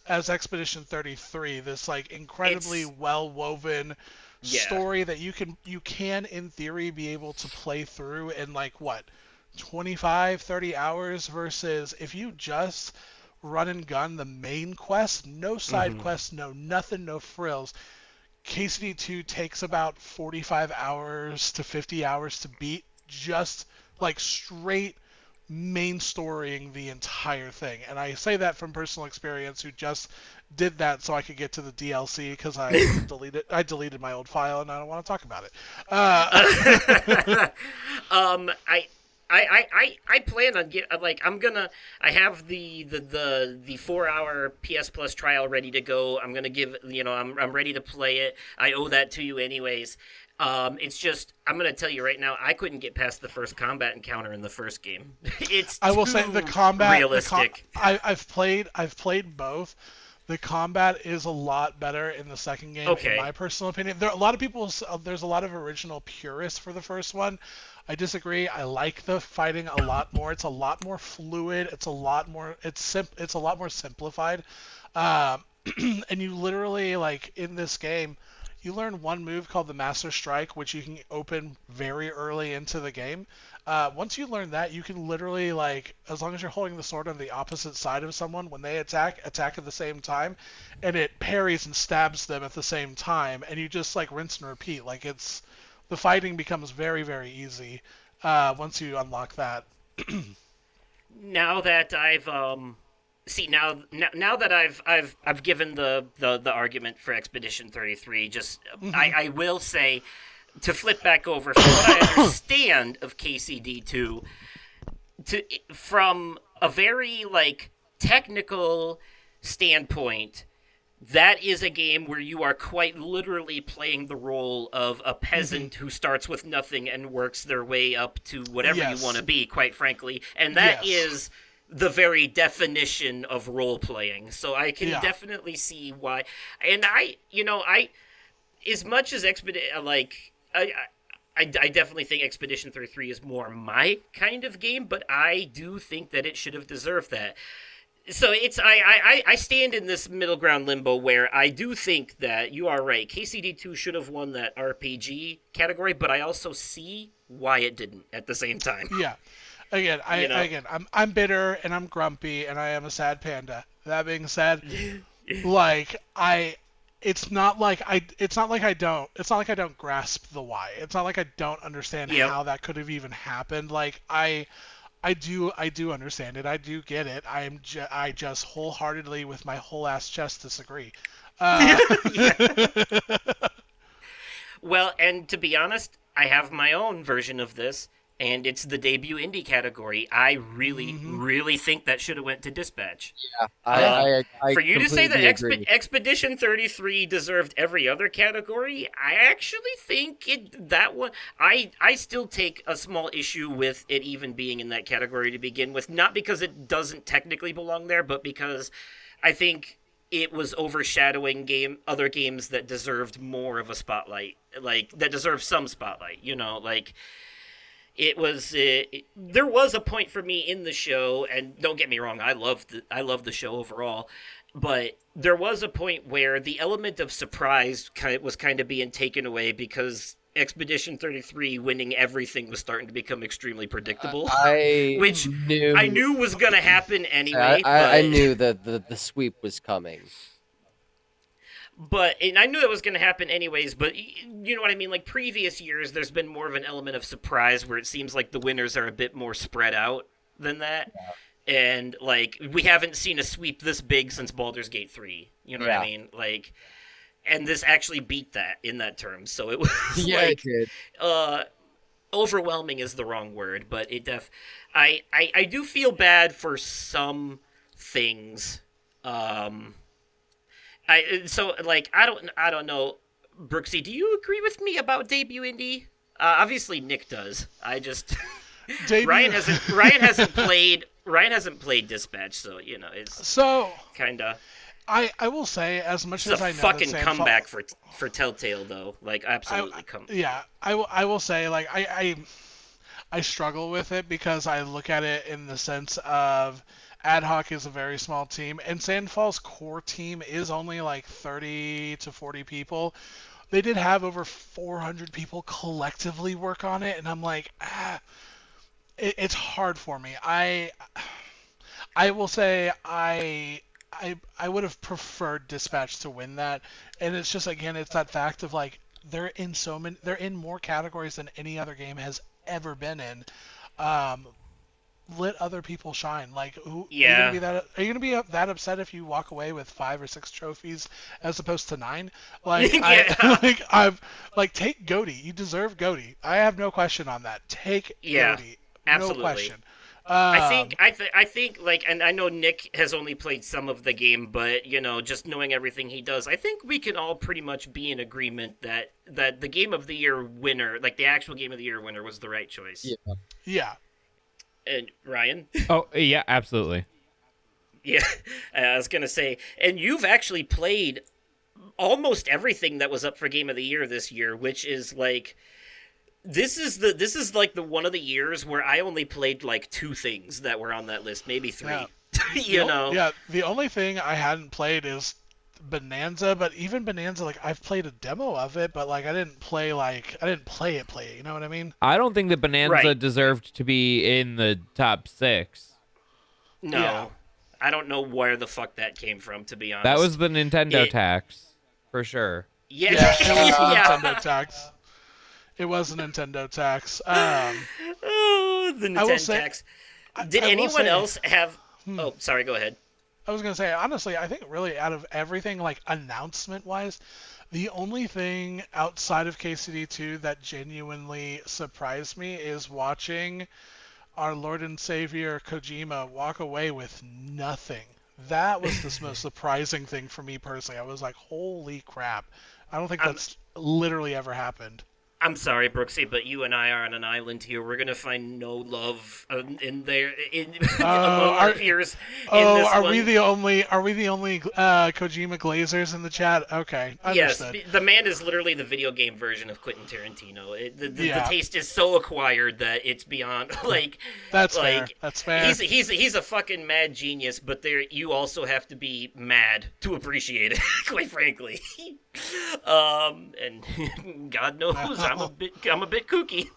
Expedition 33. This incredibly well-woven story that you can in theory be able to play through in 25-30 hours, versus if you just run and gun the main quest, no side quests, no nothing, no frills. KCD2 takes about 45 hours to 50 hours to beat, just straight main storying the entire thing. And I say that from personal experience, who just did that so I could get to the DLC, because I deleted my old file and I don't want to talk about it. I plan on I have the 4-hour PS Plus trial ready to go. I'm gonna give, I'm ready to play it. I owe that to you anyways. It's just, I'm gonna tell you right now, I couldn't get past the first combat encounter in the first game. I will say the combat realistic. I've played both. The combat is a lot better in the second game, in my personal opinion. There's a lot of original purists for the first one. I disagree. I like the fighting a lot more. It's a lot more fluid. It's a lot more simplified. And you literally, in this game, you learn one move called the Master Strike, which you can open very early into the game. Once you learn that, you can literally, as long as you're holding the sword on the opposite side of someone, when they attack at the same time, and it parries and stabs them at the same time, and you just, rinse and repeat. The fighting becomes very, very easy once you unlock that. Now that I've now that I've given the argument for Expedition 33, I will say, to flip back over, from what I understand of KCD2, from a very technical standpoint, that is a game where you are quite literally playing the role of a peasant who starts with nothing and works their way up to whatever you want Yes. to be, quite frankly. And that Yes. is the very definition of role playing. So I can Yeah. definitely see why. And as much as I definitely think Expedition 33 is more my kind of game, but I do think that it should have deserved that. So I stand in this middle ground limbo where I do think that you are right. KCD2 should have won that RPG category, but I also see why it didn't at the same time. Yeah. Again, You know? I'm bitter and I'm grumpy and I am a sad panda. That being said, like it's not like I don't grasp the why. It's not like I don't understand Yep. how that could have even happened. Like I do understand it. I do get it. I just wholeheartedly with my whole ass chest disagree. Uh, Well, and to be honest, I have my own version of this, and it's the debut indie category. I really, really think that should have went to Dispatch. I For you to say that completely agree. Expedition 33 deserved every other category, I actually think that one. I still take a small issue with it even being in that category to begin with, not because it doesn't technically belong there, but because I think it was overshadowing other games that deserved more of a spotlight, like that deserved some spotlight. Like there was a point for me in the show, and don't get me wrong, I love the show overall, but there was a point where the element of surprise was kind of being taken away because Expedition 33 winning everything was starting to become extremely predictable, I which knew I knew was gonna happen I, anyway. I, I but knew that the sweep was coming. and I knew that was going to happen anyways, but you know what I mean? Like previous years, there's been more of an element of surprise where it seems like the winners are a bit more spread out than that. And, like, we haven't seen a sweep this big since Baldur's Gate 3. You know what I Yeah. mean? Like, and this actually beat that in that term. So it was, Yeah, it like, did. overwhelming is the wrong word, but I do feel bad for some things. I don't know, Brooksy. Do you agree with me about debut indie? Obviously Nick does. I just debut. Ryan hasn't played Dispatch, so it's So kind of I will say as much it's as a I know fucking that comeback for Telltale though. Like absolutely come. yeah, I will say like I struggle with it because I look at it in the sense of Ad Hoc is a very small team, and Sandfall's core team is only like 30 to 40 people. They did have over 400 people collectively work on it, and I'm like, it's hard for me. I will say I would have preferred Dispatch to win that, and it's just again it's that fact of like they're in more categories than any other game has ever been in. Let other people shine. Like, Yeah. are you gonna be that upset if you walk away with 5 or 6 trophies as opposed to 9? Like, Yeah. take Goaty. You deserve Goaty. I have no question on that. Take Yeah. Goaty. No Absolutely. question. I think like, and I know Nick has only played some of the game, but just knowing everything he does, I think we can all pretty much be in agreement that the game of the year winner, like the actual game of the year winner, was the right choice. Yeah. Yeah. And Ryan, Oh, yeah, absolutely. yeah, I was gonna say, and you've actually played almost everything that was up for game of the year this year, which is like. This is like the one of the years where I only played like 2 things that were on that list, maybe 3. Yeah. Yeah. The only thing I hadn't played is Bonanza, but even Bonanza, like I've played a demo of it, but like I didn't play it. You know what I mean? I don't think that Bonanza Right. deserved to be in the top 6. No. Yeah. I don't know where the fuck that came from, to be honest. That was the Nintendo It- tax, for sure. Yeah. Yeah, it was Yeah. Nintendo tax. It was a Nintendo tax. Oh, the I will Nintendo say- tax. Did I will anyone say- else have? Oh, sorry. Go ahead. I was gonna say honestly, I think really out of everything like announcement wise, the only thing outside of KCD2 that genuinely surprised me is watching our Lord and Savior Kojima walk away with nothing. That was the most surprising thing for me personally. I was like, holy crap. I don't think I'm that's literally ever happened. I'm sorry, Brooksy, but you and I are on an island here. We're gonna find no love in there Oh, among our peers in oh, this one. are we the only Kojima Glazers in the chat? Okay, Yes, understood. the man is literally the video game version of Quentin Tarantino. The Yeah, taste is so acquired that it's beyond that's fair. like That's fair. he's a fucking mad genius. But there, you also have to be mad to appreciate it. Quite frankly, and God knows I'm a bit kooky.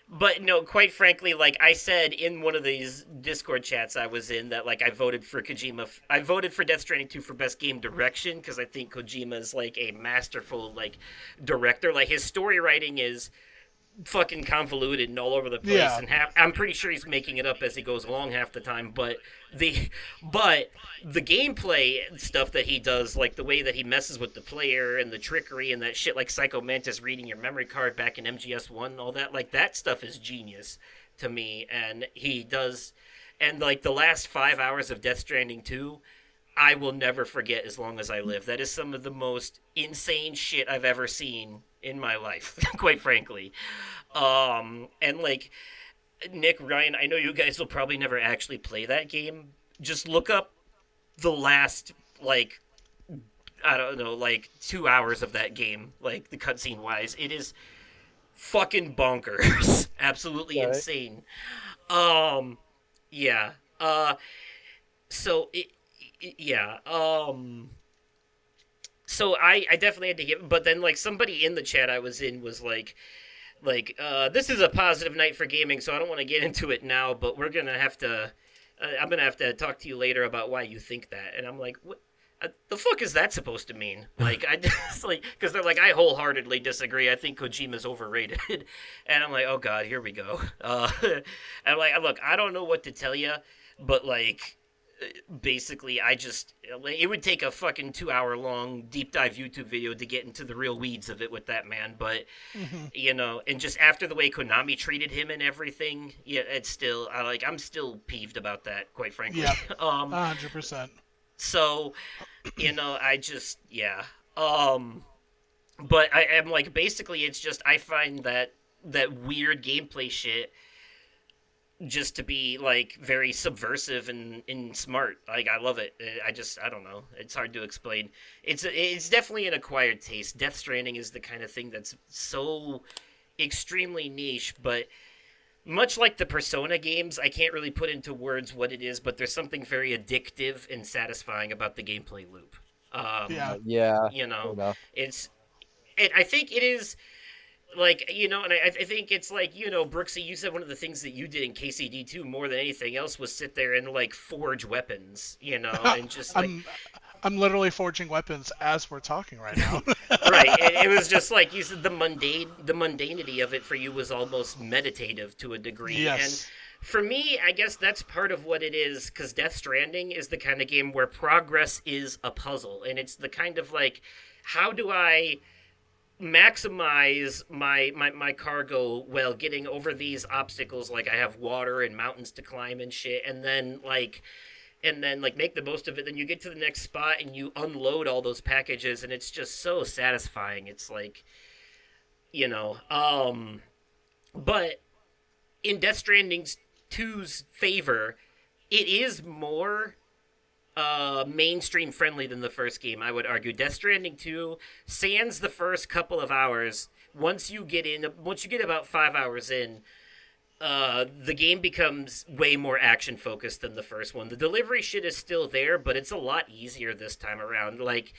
But no, quite frankly, like I said in one of these Discord chats I was in, that like I voted for Kojima. I voted for Death Stranding 2 for best game direction because I think Kojima is like a masterful like director. Like his story writing is fucking convoluted and all over the place, Yeah, and I'm pretty sure he's making it up as he goes along half the time. The but the gameplay stuff that he does, like the way that he messes with the player and the trickery and that shit, like Psycho Mantis reading your memory card back in MGS1 and all that, like that stuff is genius to me. And he does, and like the last 5 hours of Death Stranding 2, I will never forget as long as I live. That is some of the most insane shit I've ever seen in my life, quite frankly. And like Nick, Ryan, I know you guys will probably never actually play that game. Just look up the last like I don't know, like 2 hours of that game, like the cutscene wise. It is fucking bonkers. Absolutely Right. insane. Um yeah. So yeah. So I definitely had to give, but then like somebody in the chat I was in was this is a positive night for gaming, so I don't want to get into it now, but we're gonna have to I'm gonna have to talk to you later about why you think that. And I'm like, what the fuck is that supposed to mean? Like, I just like, because they're like, I wholeheartedly disagree. I think Kojima's overrated, and I'm like, oh god, here we go. I'm like, look, I don't know what to tell you, but like, basically, I just it would take a fucking 2 hour long deep dive YouTube video to get into the real weeds of it with that man. But hmm and just after the way Konami treated him and everything, yeah, it's still I'm still peeved about that, quite frankly. Yep, 100%. So I just but I am like, basically it's just I find that weird gameplay shit just to be like very subversive and smart. Like, I love it. I don't know. It's hard to explain. It's definitely an acquired taste. Death Stranding is the kind of thing that's so extremely niche, but much like the Persona games, I can't really put into words what it is, but there's something very addictive and satisfying about the gameplay loop. Yeah, Yeah, You fair know, enough. it's I think it is like, and I think it's like, Brooksy, you said one of the things that you did in KCD2 more than anything else was sit there and like forge weapons, and just like, I'm I'm literally forging weapons as we're talking right now. right. It was just like you said, the mundanity of it for you was almost meditative to a degree. And Yes. for me, I guess that's part of what it is, because Death Stranding is the kind of game where progress is a puzzle, and it's the kind of like, how do I maximize my cargo while getting over these obstacles? Like, I have water and mountains to climb and shit, and then make the most of it. Then you get to the next spot and you unload all those packages, and it's just so satisfying. It's like, you know but in Death Stranding 2's favor, it is more mainstream friendly than the first game, I would argue. Death Stranding 2, sans the first couple of hours, once you get about 5 hours in, the game becomes way more action focused than the first one. The delivery shit is still there, but it's a lot easier this time around. Like,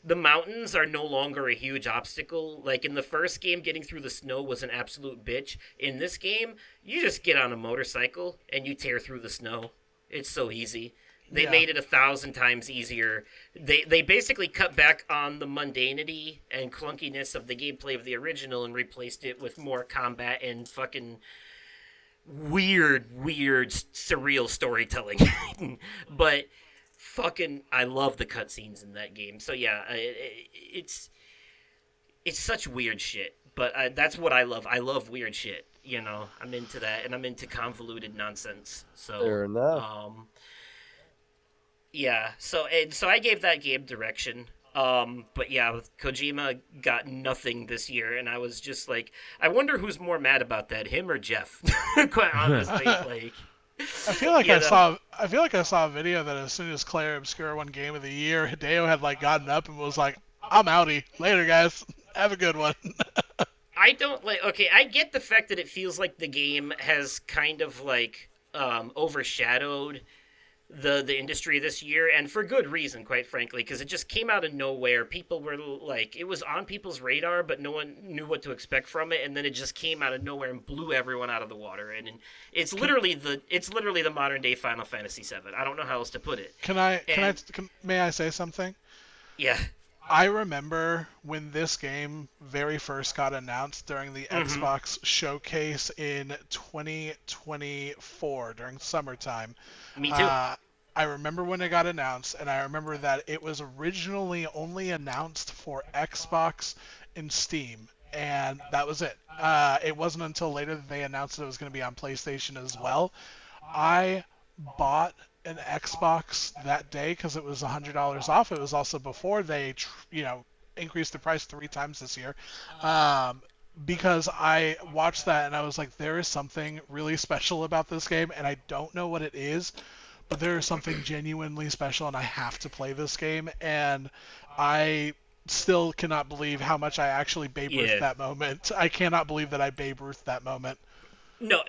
the mountains are no longer a huge obstacle. Like, in the first game, getting through the snow was an absolute bitch. In this game, you just get on a motorcycle and you tear through the snow. It's so easy. They Yeah. made it 1,000 times easier. They basically cut back on the mundanity and clunkiness of the gameplay of the original and replaced it with more combat and fucking weird, surreal storytelling. But fucking, I love the cutscenes in that game. So yeah, it's such weird shit. But that's what I love. I love weird shit. I'm into that, and I'm into convoluted nonsense. So Fair enough. Yeah, so I gave that game direction. But yeah, with Kojima got nothing this year, and I was just like, I wonder who's more mad about that, him or Jeff? Quite honestly, like, you know, I feel like I saw a video that as soon as Claire Obscure won Game of the Year, Hideo had like gotten up and was like, "I'm outie. Later, guys. Have a good one." I don't like. Okay, I get the fact that it feels like the game has kind of like overshadowed the industry this year, and for good reason, quite frankly, because it just came out of nowhere. People were like, it was on people's radar, but no one knew what to expect from it, and then it just came out of nowhere and blew everyone out of the water. And it's literally the modern day Final Fantasy VII. I don't know how else to put it. May I say something? Yeah. I remember when this game very first got announced during the Xbox showcase in 2024 during summertime. Me too. I remember when it got announced, and I remember that it was originally only announced for Xbox and Steam, and that was it. It wasn't until later that they announced that it was going to be on PlayStation as well. I bought an Xbox that day because it was $100 off. It was also before they, increased the price 3 times this year. Because I watched that and I was like, there is something really special about this game, and I don't know what it is, but there is something genuinely special, and I have to play this game. And I still cannot believe how much I actually Babe Ruthed that moment. I cannot believe that I Babe Ruthed that moment. No,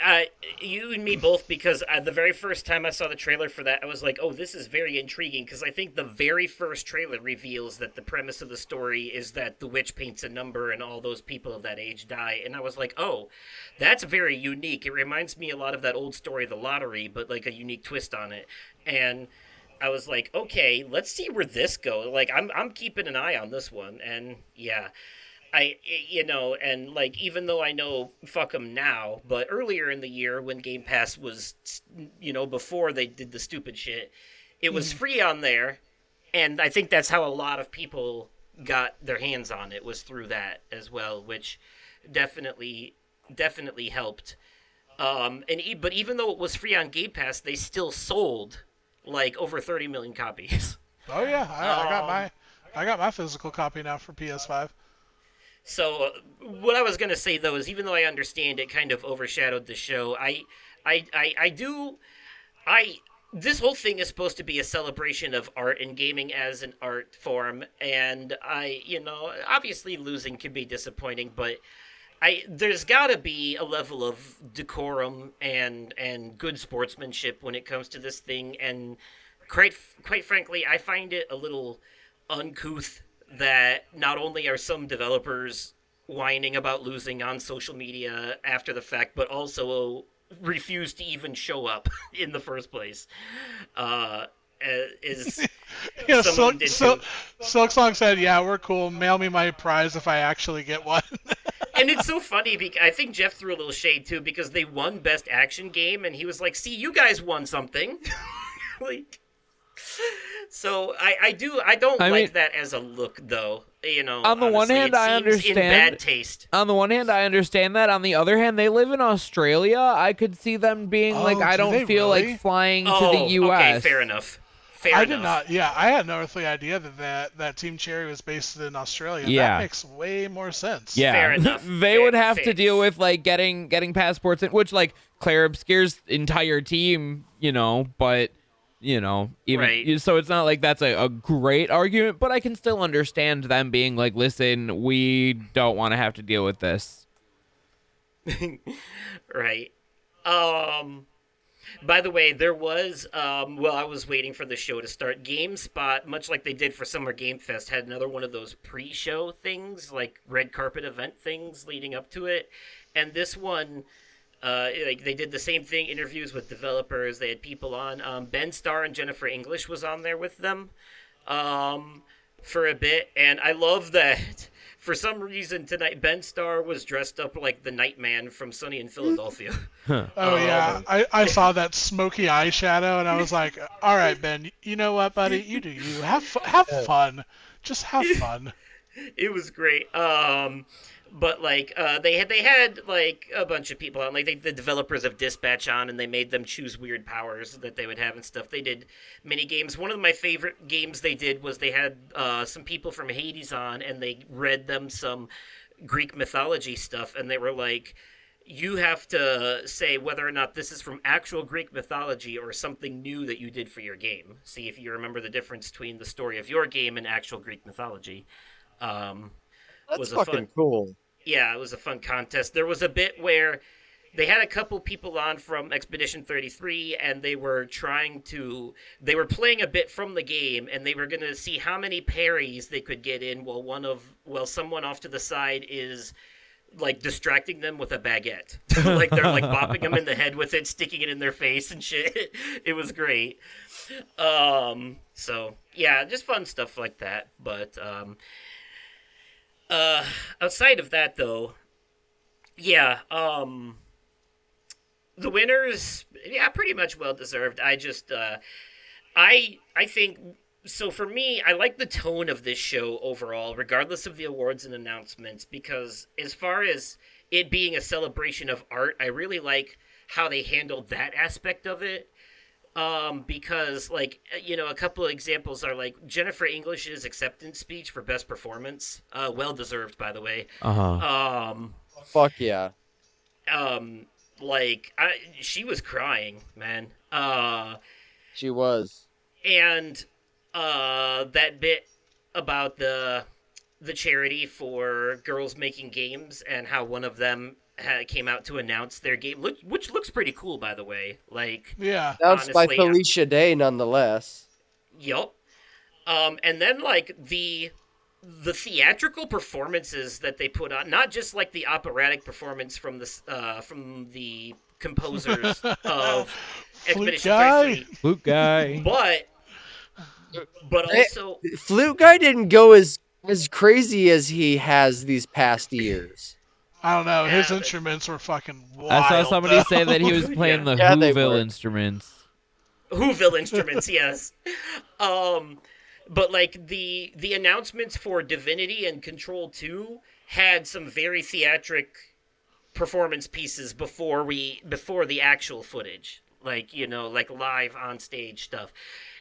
you and me both, because the very first time I saw the trailer for that, I was like, oh, this is very intriguing, because I think the very first trailer reveals that the premise of the story is that the witch paints a number and all those people of that age die, and I was like, oh, that's very unique. It reminds me a lot of that old story, The Lottery, but like a unique twist on it, and I was like, okay, let's see where this goes. Like, I'm keeping an eye on this one, and yeah. And like, even though I know fuck them now, but earlier in the year when Game Pass was, before they did the stupid shit, it was free on there, and I think that's how a lot of people got their hands on it, was through that as well, which definitely helped. But even though it was free on Game Pass, they still sold like over 30 million copies. Oh yeah, I got my physical copy now for PS5. So what I was gonna say though is, even though I understand it kind of overshadowed the show, this whole thing is supposed to be a celebration of art and gaming as an art form, and obviously losing can be disappointing, but there's gotta be a level of decorum and good sportsmanship when it comes to this thing, and quite frankly, I find it a little uncouth that not only are some developers whining about losing on social media after the fact, but also refuse to even show up in the first place. Silksong said, "Yeah, we're cool. Mail me my prize if I actually get one." And it's so funny because I think Jeff threw a little shade too, because they won Best Action Game, and he was like, "See, you guys won something." Like. So I don't like that as a look, though. On the one hand, I understand. In bad taste. On the one hand, I understand that. On the other hand, they live in Australia. I could see them being like, I don't feel like flying to the U.S. Okay, fair enough. I did not. Yeah, I had no earthly idea that Team Cherry was based in Australia. Yeah, that makes way more sense. Yeah, fair enough. They would have to deal with like getting passports, which like Claire Obscure's entire team, but. Even right. So it's not like that's a great argument, but I can still understand them being like, listen, we don't want to have to deal with this. Right. By the way, there was, while I was waiting for the show to start, GameSpot, much like they did for Summer Game Fest, had another one of those pre-show things, like red carpet event things leading up to it. And this one... they did the same thing, interviews with developers. They had people on. Ben Starr and Jennifer English was on there with them for a bit. And I love that for some reason tonight, Ben Starr was dressed up like the Nightman from Sunny in Philadelphia. Oh, yeah. I saw that smoky eyeshadow, and I was like, all right, Ben, you know what, buddy? You do you. Have fun. Just have fun. It was great. But like they had like a bunch of people on, like the developers of Dispatch on, and they made them choose weird powers that they would have and stuff. They did mini games. One of my favorite games they did was they had some people from Hades on, and they read them some Greek mythology stuff, and they were like, you have to say whether or not this is from actual Greek mythology or something new that you did for your game. See if you remember the difference between the story of your game and actual Greek mythology. Um, That's was a fun, fucking cool. yeah, it was a fun contest. There was a bit where they had a couple people on from Expedition 33, and they were playing a bit from the game, and they were going to see how many parries they could get in while someone off to the side is like distracting them with a baguette. Like they're like bopping them in the head with it, sticking it in their face and shit. It was great. So yeah, just fun stuff like that. But uh outside of that though, yeah, the winners, yeah, pretty much well deserved. I think so. For me, I like the tone of this show overall, regardless of the awards and announcements, because as far as it being a celebration of art, I really like how they handled that aspect of it. Because like a couple of examples are like Jennifer English's acceptance speech for best performance, well deserved by the way. Uh-huh. Fuck yeah. Um, she was crying, man. She was. And that bit about the charity for girls making games and how one of them came out to announce their game, which looks pretty cool, by the way. Like, Yeah. Announced by honestly, Felicia Day, nonetheless. yup. And then like the theatrical performances that they put on, not just like the operatic performance from the composers of Flute Expedition guy? 33, Luke guy. but also Flute Guy didn't go as crazy as he has these past years. I don't know. His Yeah, instruments were fucking wild. I saw somebody though. say that he was playing the Yeah, they Whoville were. instruments. Whoville instruments, yes. But like the announcements for Divinity and Control 2 had some very theatric performance pieces before the actual footage. Like, like live on stage stuff.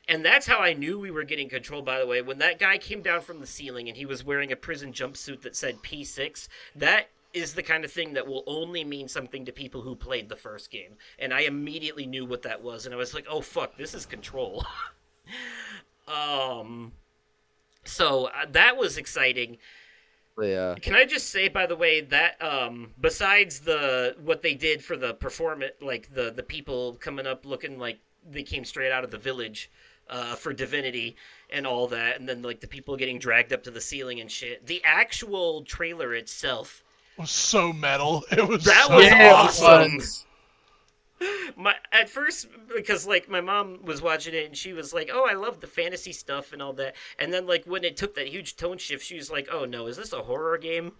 And that's how I knew we were getting Control, by the way. When that guy came down from the ceiling and he was wearing a prison jumpsuit that said P6, that is the kind of thing that will only mean something to people who played the first game. And I immediately knew what that was, and I was like, oh fuck, this is Control. um so that was exciting. Yeah. Can I just say, by the way, that besides what they did for the performance, like the people coming up looking like they came straight out of the village, for Divinity and all that, and then like the people getting dragged up to the ceiling and shit. The actual trailer itself, Was so metal. It was that so was Yeah, awesome. it was. At first, because like my mom was watching it and she was like, "Oh, I love the fantasy stuff and all that," and then like when it took that huge tone shift, she was like, "Oh no, is this a horror game?"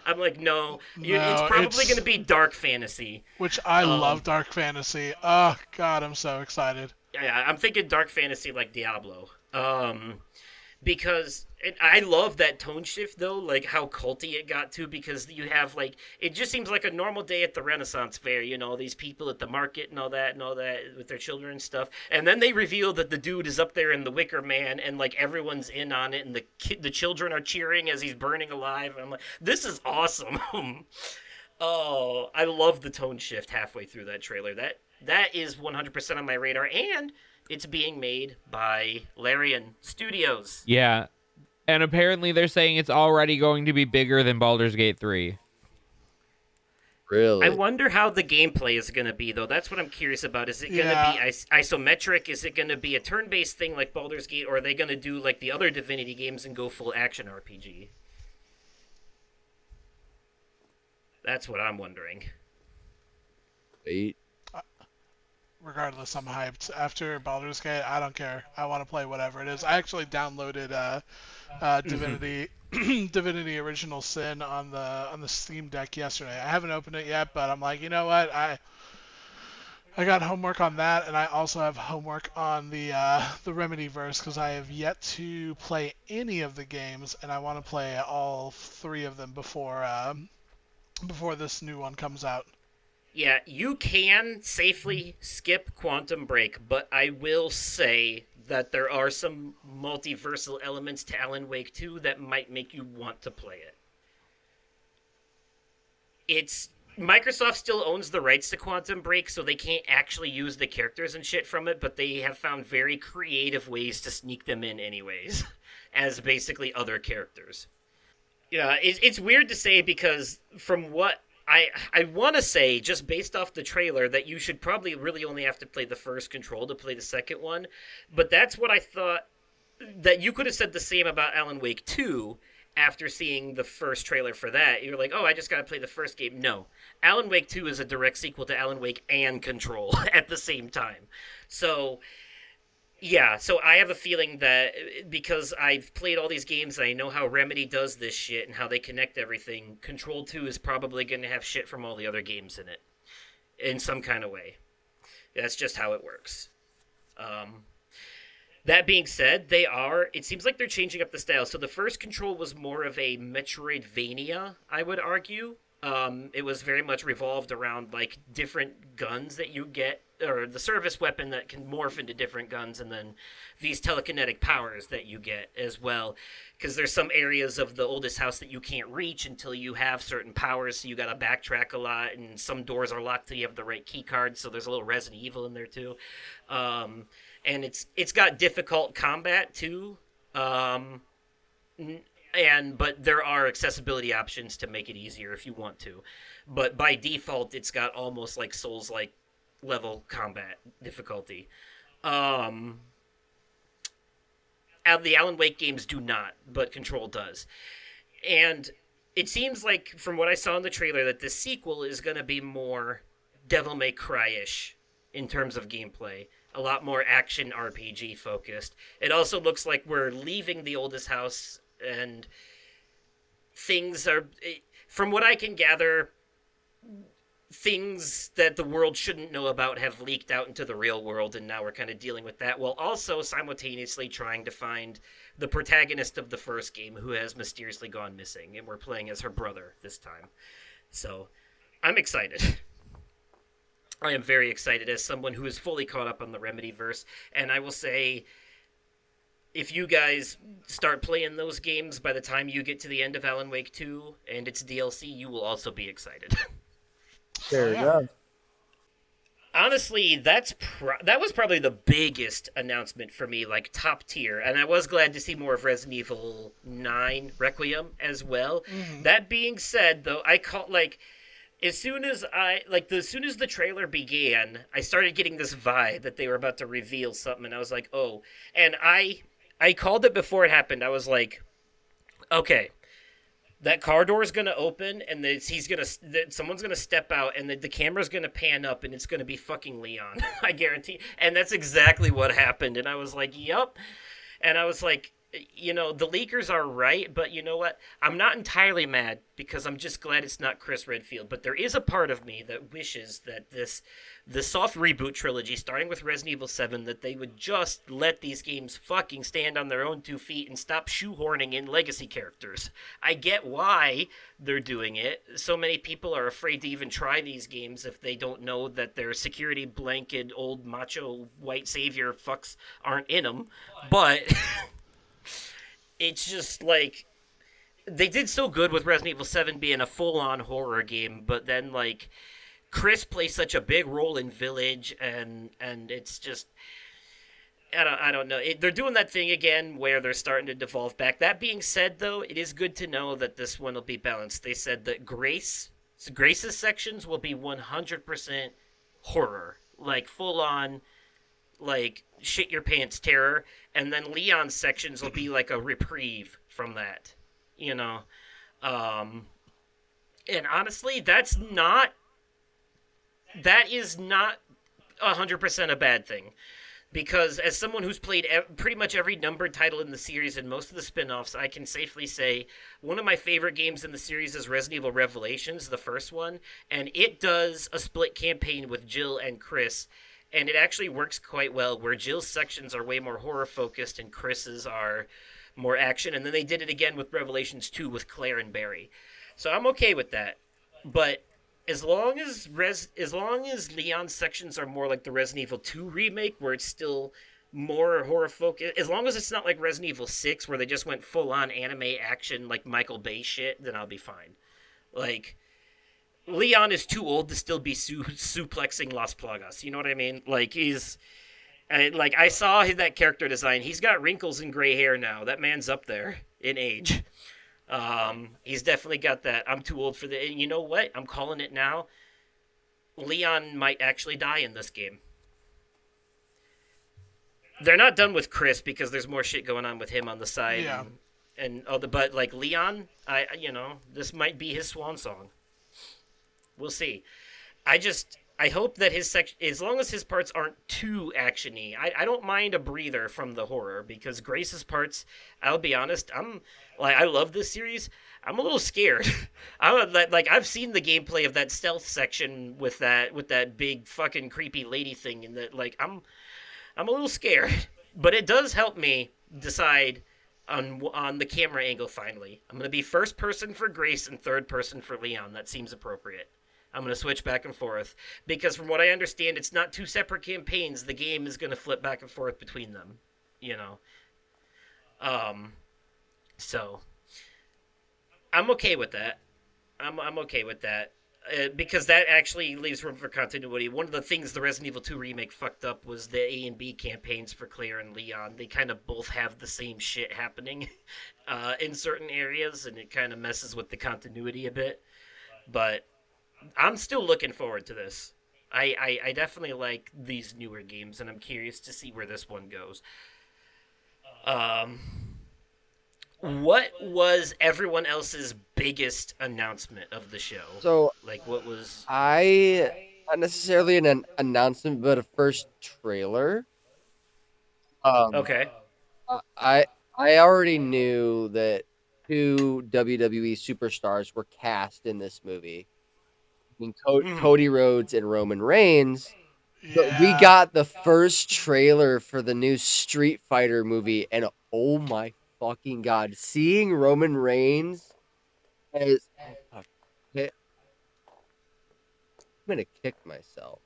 I'm like, "No, it's No, probably it's- going to be dark fantasy." Which I love dark fantasy. Oh god, I'm so excited. Yeah, I'm thinking dark fantasy like Diablo. Because I love that tone shift though, like how culty it got to. Because you have like it just seems like a normal day at the Renaissance fair, these people at the market and all that with their children and stuff. And then they reveal that the dude is up there in the Wicker Man, and like everyone's in on it, and the children are cheering as he's burning alive. And I'm like, this is awesome. Oh, I love the tone shift halfway through that trailer. That is 100% on my radar, and it's being made by Larian Studios. Yeah. And apparently they're saying it's already going to be bigger than Baldur's Gate 3. Really? I wonder how the gameplay is going to be, though. That's what I'm curious about. Is it going to Yeah. be isometric? Is it going to be a turn-based thing like Baldur's Gate, or are they going to do like the other Divinity games and go full action RPG? That's what I'm wondering. Wait. Regardless, I'm hyped. After Baldur's Gate, I don't care. I want to play whatever it is. I actually downloaded Divinity Divinity Original Sin on the Steam Deck yesterday. I haven't opened it yet, but I'm like, you know what? I got homework on that, and I also have homework on the Remedy verse because I have yet to play any of the games, and I want to play all three of them before this new one comes out. Yeah, you can safely skip Quantum Break, but I will say that there are some multiversal elements to Alan Wake 2 that might make you want to play it. It's Microsoft still owns the rights to Quantum Break, so they can't actually use the characters and shit from it, but they have found very creative ways to sneak them in anyways, as basically other characters. Yeah, it's weird to say because from what I want to say, just based off the trailer, that you should probably really only have to play the first Control to play the second one, but that's what I thought. That you could have said the same about Alan Wake 2 after seeing the first trailer for that. You're like, oh, I just got to play the first game. No. Alan Wake 2 is a direct sequel to Alan Wake and Control at the same time. So, yeah, so I have a feeling that because I've played all these games and I know how Remedy does this shit and how they connect everything, Control 2 is probably going to have shit from all the other games in it in some kind of way. That's just how it works. Um, that being said, it seems like they're changing up the style. So the first Control was more of a Metroidvania, I would argue. It was very much revolved around like different guns that you get, or the service weapon that can morph into different guns, and then these telekinetic powers that you get as well. Because there's some areas of the oldest house that you can't reach until you have certain powers, so you got to backtrack a lot, and some doors are locked till you have the right key card. So there's a little Resident Evil in there too. And it's got difficult combat too. But there are accessibility options to make it easier if you want to. But by default, it's got almost like Souls-like level combat difficulty. Um, the Alan Wake games do not, but Control does. And it seems like, from what I saw in the trailer, that this sequel is going to be more Devil May Cry-ish in terms of gameplay. A lot more action RPG focused. It also looks like we're leaving the oldest house, and things are, from what I can gather, things that the world shouldn't know about have leaked out into the real world, and now we're kind of dealing with that, while also simultaneously trying to find the protagonist of the first game who has mysteriously gone missing, and we're playing as her brother this time. So, I'm excited. I am very excited as someone who is fully caught up on the Remedyverse, and I will say, if you guys start playing those games by the time you get to the end of Alan Wake 2 and its DLC, you will also be excited. Fair yeah. enough. Honestly, that was probably the biggest announcement for me, like top tier, and I was glad to see more of Resident Evil 9 Requiem as well. Mm-hmm. That being said, though, as soon as the trailer began, I started getting this vibe that they were about to reveal something, and I was like, oh. And I called it before it happened. I was like, okay, that car door is gonna open, and someone's gonna step out, and the camera's gonna pan up, and it's gonna be fucking Leon. I guarantee. And that's exactly what happened. And I was like, yup. And I was like, the leakers are right, but you know what? I'm not entirely mad because I'm just glad it's not Chris Redfield. But there is a part of me that wishes that the soft reboot trilogy, starting with Resident Evil 7, that they would just let these games fucking stand on their own 2 feet and stop shoehorning in legacy characters. I get why they're doing it. So many people are afraid to even try these games if they don't know that their security blanket old macho white savior fucks aren't in them. But it's just like they did so good with Resident Evil 7 being a full-on horror game, but then like Chris plays such a big role in Village, and it's just I don't know. They're doing that thing again where they're starting to devolve back. That being said, though, it is good to know that this one will be balanced. They said that Grace's sections will be 100% horror, like full-on, like shit your pants terror, and then Leon's sections will be like a reprieve from that, and honestly, that is not 100% a bad thing. because as someone who's played pretty much every numbered title in the series and most of the spin-offs, I can safely say one of my favorite games in the series is Resident Evil Revelations, the first one, and it does a split campaign with Jill and Chris, and it actually works quite well where Jill's sections are way more horror focused and Chris's are more action, and then they did it again with Revelations 2 with Claire and Barry. So I'm okay with that. But as long as Leon's sections are more like the Resident Evil 2 remake, where it's still more horror focused, as long as it's not like Resident Evil 6 where they just went full on anime action like Michael Bay shit, then I'll be fine. Like Leon is too old to still be suplexing Las Plagas. You know what I mean? Like I saw that character design. He's got wrinkles and gray hair now. That man's up there in age. He's definitely got that. I'm too old for the. And you know what? I'm calling it now. Leon might actually die in this game. They're not done with Chris because there's more shit going on with him on the side. Yeah. But like Leon, this might be his swan song. We'll see. I hope that his section, as long as his parts aren't too actiony, I don't mind a breather from the horror because Grace's parts, I'll be honest, I love this series. I'm a little scared. I've seen the gameplay of that stealth section with that big fucking creepy lady thing, and that I'm a little scared. But it does help me decide on the camera angle. Finally, I'm gonna be first person for Grace and third person for Leon. That seems appropriate. I'm going to switch back and forth because from what I understand, it's not two separate campaigns. The game is going to flip back and forth between them, you know. So I'm okay with that. I'm okay with that because that actually leaves room for continuity. One of the things the Resident Evil 2 remake fucked up was the A and B campaigns for Claire and Leon. They kind of both have the same shit happening in certain areas, and it kind of messes with the continuity a bit. But I'm still looking forward to this. I definitely like these newer games, and I'm curious to see where this one goes. What was everyone else's biggest announcement of the show? So Like, what was... not necessarily an announcement, but a first trailer. Okay. I already knew that two WWE superstars were cast in this movie. Cody Rhodes and Roman Reigns. But we Yeah. got the first trailer for the new Street Fighter movie, and oh my fucking god, seeing Roman Reigns as I'm gonna kick myself.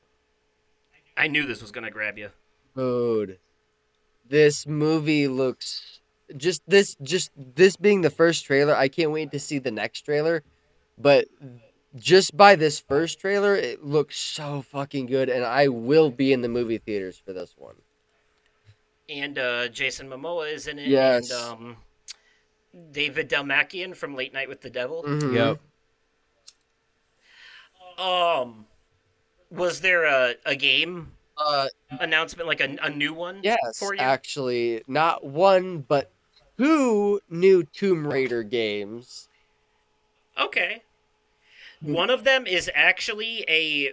I knew this was going to grab you. Dude, this movie looks just this being the first trailer. I can't wait to see the next trailer, but just by this first trailer, it looks so fucking good, and I will be in the movie theaters for this one. And Jason Momoa is in it. Yes. And David Dalmakian from Late Night with the Devil. Mhm. Yep. Was there a game announcement, like a new one? Yes, for you? actually, not one but two new Tomb Raider games. Okay. One of them is actually I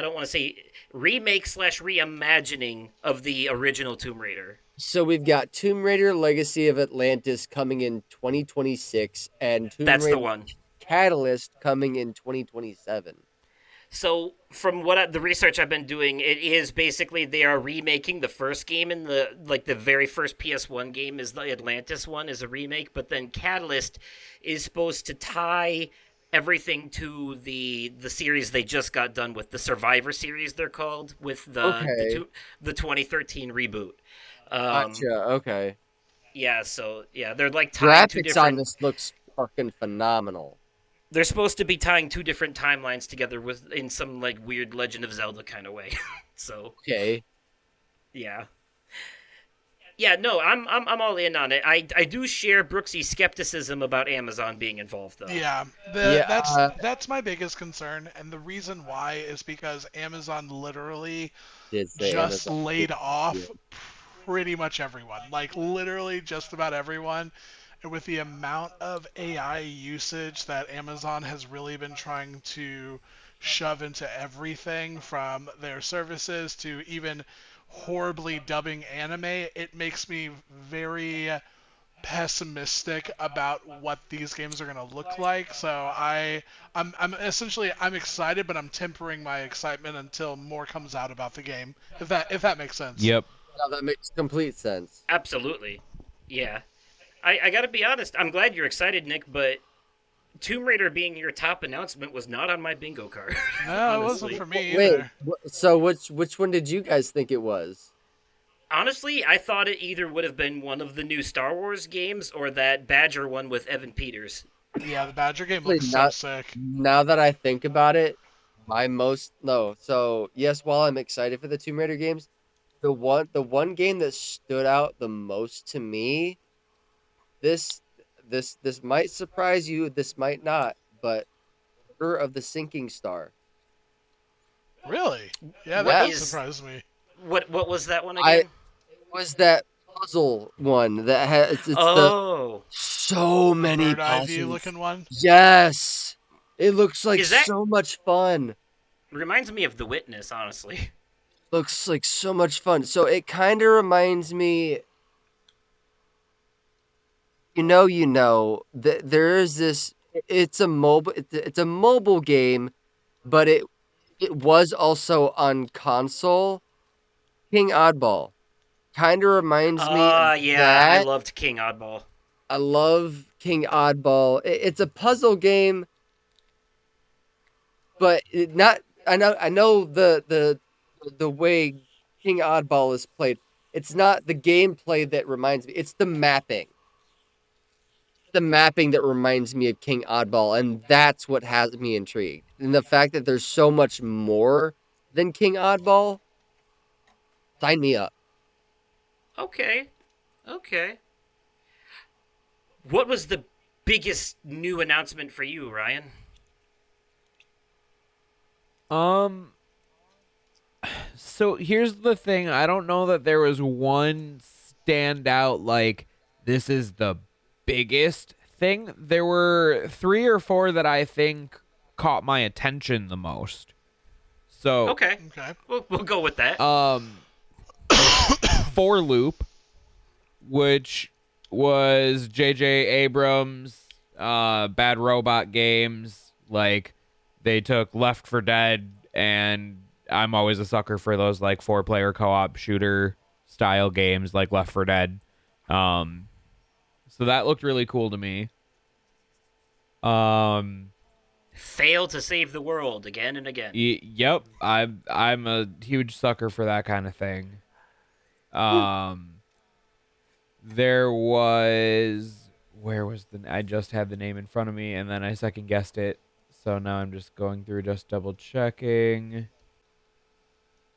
don't want to say remake / reimagining of the original Tomb Raider. So we've got Tomb Raider Legacy of Atlantis coming in 2026 and Tomb That's Raider the one. Catalyst coming in 2027. So, from the research I've been doing, it is basically they are remaking the first game in the very first PS1 game is the Atlantis one is a remake, but then Catalyst is supposed to tie everything to the series they just got done with, the Survivor series they're called, with the 2013 reboot. Gotcha. Okay. Yeah, so they're like tying two Graphics different. on this looks fucking phenomenal. They're supposed to be tying two different timelines together in some like weird Legend of Zelda kind of way. So Okay. yeah. Yeah, no, I'm all in on it. I do share Brooksy's skepticism about Amazon being involved, though. Yeah, Yeah, that's my biggest concern, and the reason why is because Amazon literally Did say just Amazon. laid off pretty much everyone, like literally just about everyone. And with the amount of AI usage that Amazon has really been trying to shove into everything from their services to even horribly dubbing anime, it makes me very pessimistic about what these games are going to look like. So I'm essentially I'm excited, but I'm tempering my excitement until more comes out about the game. If that makes sense. Yep. Now that makes complete sense. Absolutely. Yeah. I gotta be honest, I'm glad you're excited, Nick, but Tomb Raider being your top announcement was not on my bingo card. No, it wasn't honestly. for me Wait, either. so which one did you guys think it was? Honestly, I thought it either would have been one of the new Star Wars games or that Badger one with Evan Peters. Yeah, the Badger game Actually, looks so not sick. now that I think about it, my most no. So yes, while I'm excited for the Tomb Raider games, the one game that stood out the most to me, this this might surprise you, this might not, but Order of the Sinking Star. Really? Yeah, What that does is Yes, surprise me. what was that one I again? was that puzzle one that has it's the Oh, so The many bird eye view puzzles. looking one. Yes, it looks like is that so much fun. reminds me of The Witness, honestly. Looks like so much fun. So it kind of reminds me, that there is this. It's a mobile game, but it was also on console. King Oddball kind of reminds me of Yeah, I that. loved King Oddball. I love King Oddball. It's a puzzle game, but it not. I know the way King Oddball is played. It's not the gameplay that reminds me. It's the mapping. The mapping that reminds me of King Oddball, and that's what has me intrigued. And the fact that there's so much more than King Oddball, sign me up. Okay, okay. What was the biggest new announcement for you, Ryan? Um. So here's the thing. I don't know that there was one standout like this is the biggest thing. There were 3 or 4 that I think caught my attention the most. So, Okay, Okay. we'll go with that. For Loop, which was J.J. Abrams, Bad Robot Games. Like, they took Left 4 Dead, and I'm always a sucker for those, like, 4-player co-op shooter style games like Left 4 Dead. So that looked really cool to me. Fail to save the world again and again. Yep, I'm a huge sucker for that kind of thing. There was where was the I just had the name in front of me and then I second guessed it. So now I'm just going through just double checking.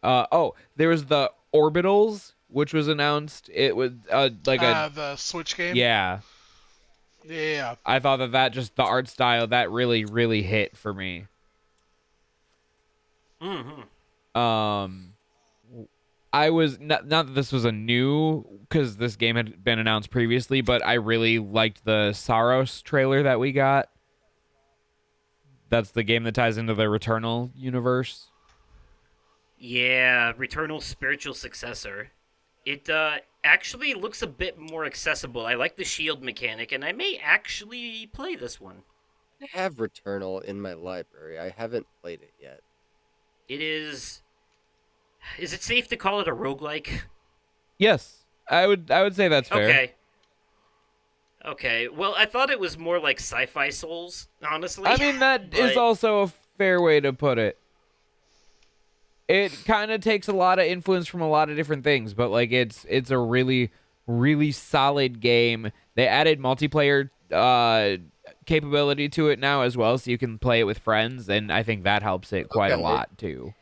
There was the Orbitals, which was announced. It was like a The Switch game. yeah. Yeah. I thought that just the art style that really hit for me. Mm-hmm. I was not that this was a new because this game had been announced previously, but I really liked the Saros trailer that we got. That's the game that ties into the Returnal universe. Yeah, Returnal spiritual successor. It actually looks a bit more accessible. I like the shield mechanic, and I may actually play this one. I have Returnal in my library. I haven't played it yet. It is. Is it safe to call it a roguelike? Yes, I would say that's fair. Okay. Okay. Well, I thought it was more like Sci-Fi Souls, honestly. I mean that is But- also a fair way to put it. It kind of takes a lot of influence from a lot of different things, but like it's a really solid game. They added multiplayer capability to it now as well, so you can play it with friends, and I think that helps it quite a Okay. lot too.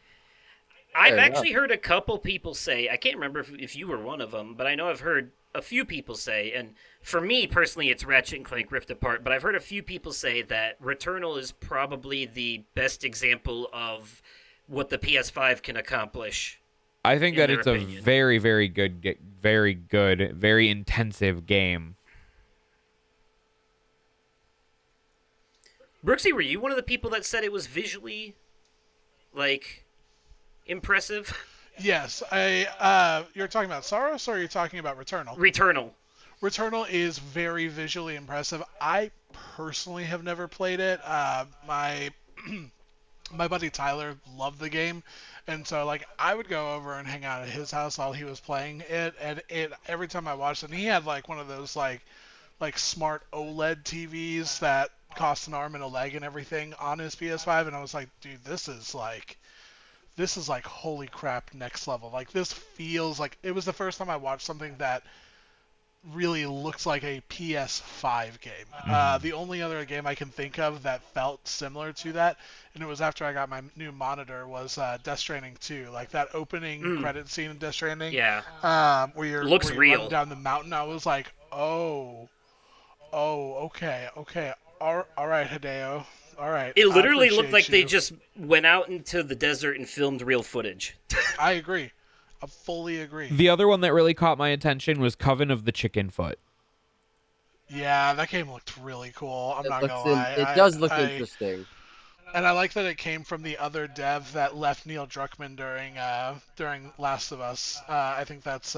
I've Fair actually heard a couple people say, I can't remember if you were one of them, but I know I've heard a few people say, and for me personally, it's Ratchet and Clank Rift Apart, but I've heard a few people say that Returnal is probably the best example of what the PS5 can accomplish. I think In that their it's opinion. a very good, very intensive game. Brooksy, were you one of the people that said it was visually, like, impressive? Yes, you're talking about Saros, or are you talking about Returnal? Returnal. Returnal is very visually impressive. I personally have never played it. My my buddy Tyler loved the game, and so like I would go over and hang out at his house while he was playing it, and it every time I watched it, and he had like one of those like smart OLED TVs that cost an arm and a leg and everything on his PS5, and I was like, dude, this is like holy crap next level. Like this feels like it was the first time I watched something that really looks like a PS5 game. The only other game I can think of that felt similar to that, and it was after I got my new monitor, was Death Stranding 2. Like that opening Mm, credit scene in Death Stranding, yeah. where Looks you're running real. down the mountain. I was like, okay, okay, all right, Hideo, all right, It I literally looked appreciate like they you. just went out into the desert and filmed real footage. I agree. I fully agree. The other one that really caught my attention was Coven of the Chicken Foot. Yeah, that game looked really cool. I'm It not gonna looks in. lie. It does look interesting. And I like that it came from the other dev that left Neil Druckmann during Last of Us. I think that's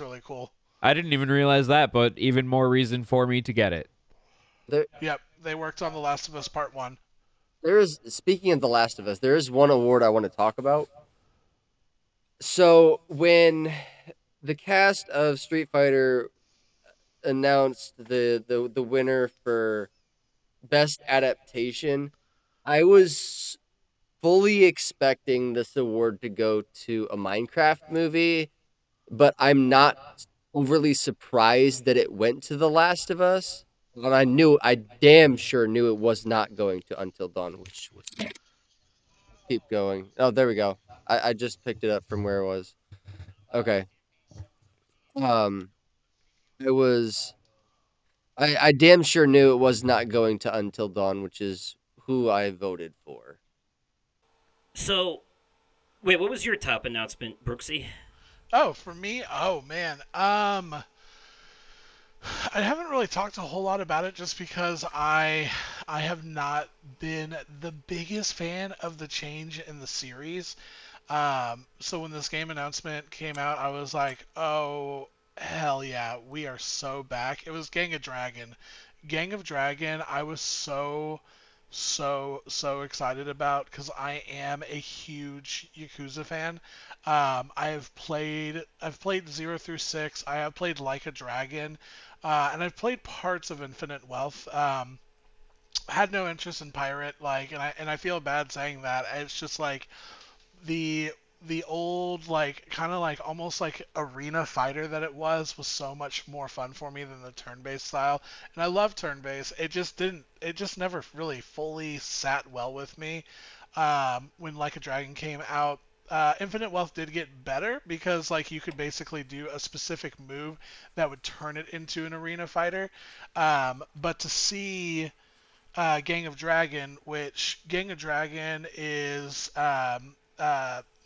really cool. I didn't even realize that, but even more reason for me to get it. There, Yep, they worked on The Last of Us Part One. there is. Speaking of The Last of Us, there is one award I want to talk about. So when the cast of Street Fighter announced the winner for best adaptation, I was fully expecting this award to go to a Minecraft movie, but I'm not overly surprised that it went to The Last of Us. And I damn sure knew it was not going to Until Dawn, which was keep going. Oh, there we go. I just picked it up from where it was. Okay. Um, it was. I damn sure knew it was not going to Until Dawn, which is who I voted for. So, wait, what was your top announcement, Brooksy? Oh, for me, oh man, I haven't really talked a whole lot about it just because I have not been the biggest fan of the change in the series. So when this game announcement came out, I was like, oh, hell yeah, we are so back. It was Gang of Dragon. Gang of Dragon, I was so excited about because I am a huge Yakuza fan. I've played 0 through 6. I have played Like a Dragon, and I've played parts of Infinite Wealth. Had no interest in Pirate, like, and I feel bad saying that. It's just like the the old like kind of like almost like arena fighter that it was so much more fun for me than the turn-based style, and I love turn-based. It just never really fully sat well with me. When Like a Dragon came out, Infinite Wealth did get better because like you could basically do a specific move that would turn it into an arena fighter. But to see Gang of Dragon, which Gang of Dragon is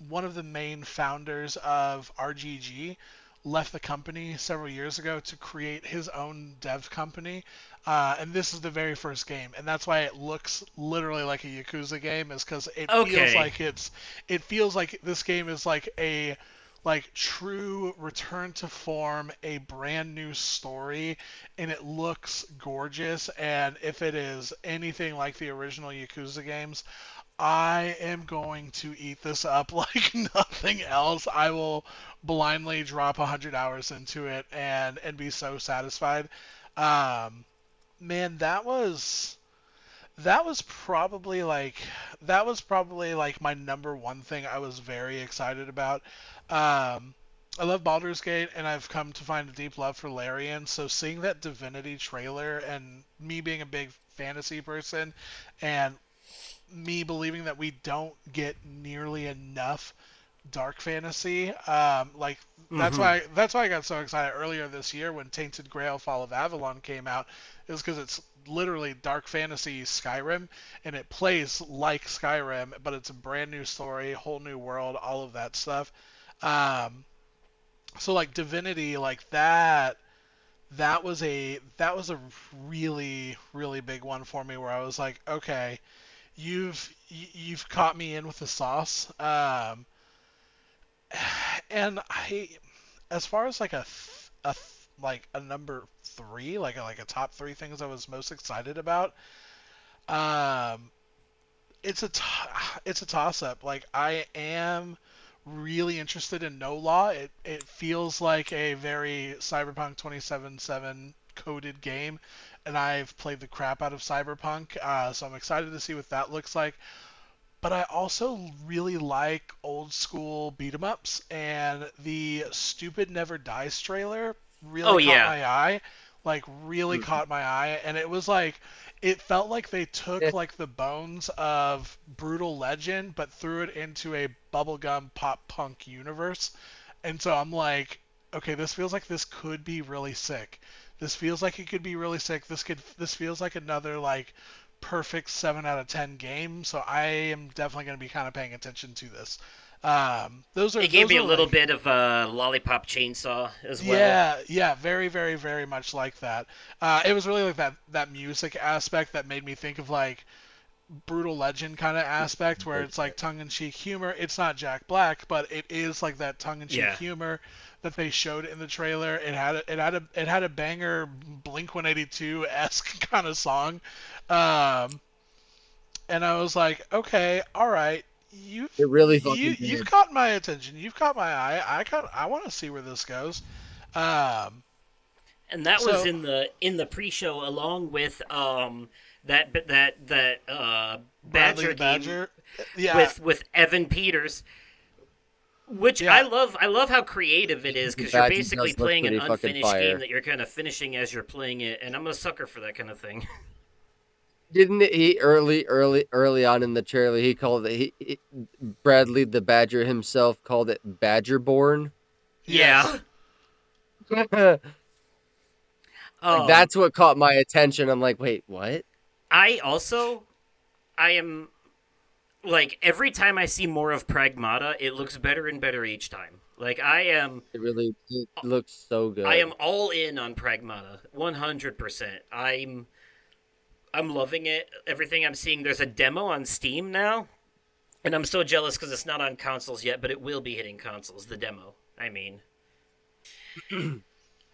one of the main founders of RGG, left the company several years ago to create his own dev company. And this is the very first game, and that's why it looks literally like a Yakuza game, is because Okay. it feels like this game is like a like true return to form, a brand new story, and it looks gorgeous. And if it is anything like the original Yakuza games, I am going to eat this up like nothing else. I will blindly drop 100 hours into it and be so satisfied. Um, Man, that was probably like my number one thing I was very excited about. Um, I love Baldur's Gate, and I've come to find a deep love for Larian. So seeing that Divinity trailer, and me being a big fantasy person, and me believing that we don't get nearly enough dark fantasy. Like Mm-hmm. that's why I got so excited earlier this year when Tainted Grail: Fall of Avalon came out. It was because it's literally dark fantasy Skyrim, and it plays like Skyrim, but it's a brand new story, whole new world, all of that stuff. Um, so like Divinity, like that was a really big one for me where I was like, okay, you've caught me in with the sauce. and as far as like like a number three, like a top three things I was most excited about, um, it's it's a toss up. Like I am really interested in No Law. It feels like a very Cyberpunk 2077 coded game, and I've played the crap out of Cyberpunk, so I'm excited to see what that looks like. But I also really like old school beat 'em ups, and the stupid Never Dies trailer really Oh caught yeah, my eye. Like really Mm. caught my eye, and it was like it felt like they took Eh, like the bones of Brutal Legend but threw it into a bubblegum pop punk universe. And so I'm like, okay, this feels like this could be really sick. This feels like it could be really sick. This feels like another like perfect 7 out of 10 game. So I am definitely going to be kind of paying attention to this. it gave Those me a are little like bit of a lollipop chainsaw as well. yeah, yeah, very, very, very much like that. It was really like that music aspect that made me think of like Brutal Legend kind of aspect where it's like tongue-in-cheek humor. It's not Jack Black, but it is like that tongue-in-cheek Yeah. humor that they showed in the trailer. It had a banger Blink 182 esque kind of song, um, and I was like, okay, all right, it really fucking you've did. caught my attention. You've caught my eye. I want to see where this goes. Um, And that was so in the pre-show along with that Bradley Badger the game Badger, yeah, with Evan Peters, which yeah, I love how creative it is The because you're badge basically does look playing an pretty fucking unfinished game fire. that you're kind of finishing as you're playing it, and I'm a sucker for that kind of thing. Didn't he early on in the trailer? He called it. Bradley the Badger himself called it Badgerborn. Yeah. yes. Like Um, that's what caught my attention. I'm like, wait, what? I also I am like every time I see more of Pragmata, it looks better and better each time. Like It looks so I good. am all in on Pragmata, 100%. I'm loving it. Everything I'm seeing. There's a demo on Steam now, and I'm so jealous because it's not on consoles yet, but it will be hitting consoles. The demo. I mean,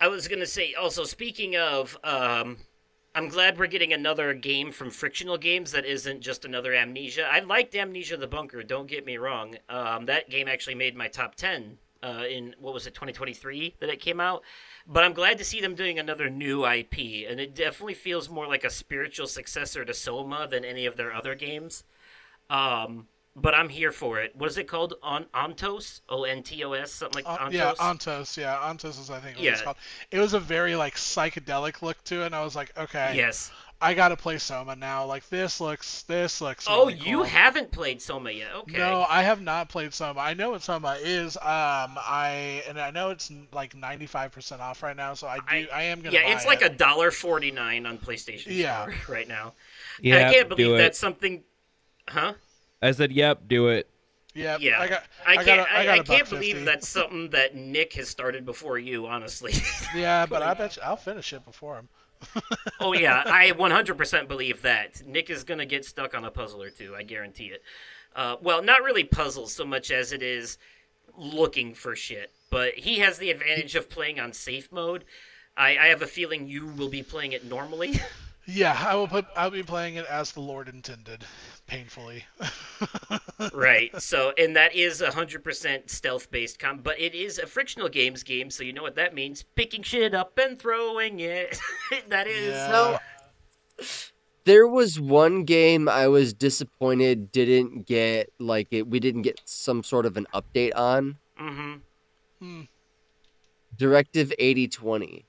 I was gonna say also. Speaking of, I'm glad we're getting another game from Frictional Games that isn't just another Amnesia. I liked Amnesia: The Bunker. Don't get me wrong. That game actually made my top 10 in what was it 2023 that it came out. But I'm glad to see them doing another new IP, and it definitely feels more like a spiritual successor to Soma than any of their other games. But I'm here for it. What is it called? Ontos? Ontos? Something like Yeah, Ontos? Antos. Yeah, Antos is I think what it's Yeah. called. It was a very like psychedelic look to it, and I was like, okay, Yes. I gotta play Soma now. Like this looks Oh, really you cool. haven't played Soma yet. Okay. No, I have not played Soma. I know what Soma is. I know it's like 95% off right now, so I I am gonna yeah, buy it's like it. $1.49 on PlayStation Yeah, Store right now. I Yep, can't do believe it. that's something. Huh? I said, yep, do it. yeah. Yeah. I got I a buck can't believe 50. that's something that Nick has started before you. Honestly. Yeah, but I Like, bet I'll finish it before him. oh yeah, I 100% believe that Nick is gonna get stuck on a puzzle or two. I guarantee it. Well, not really puzzles so much as it is looking for shit. But he has the advantage of playing on safe mode. I have a feeling you will be playing it normally. Yeah, I'll be playing it as the Lord intended, painfully. Right. So, and that is 100% stealth based but it is a frictional games game, so you know what that means. Picking shit up and throwing it. That is. Yeah. So there was one game I was disappointed didn't get like it. We didn't get some sort of an update on Mm-hmm. Hmm. Directive 8020.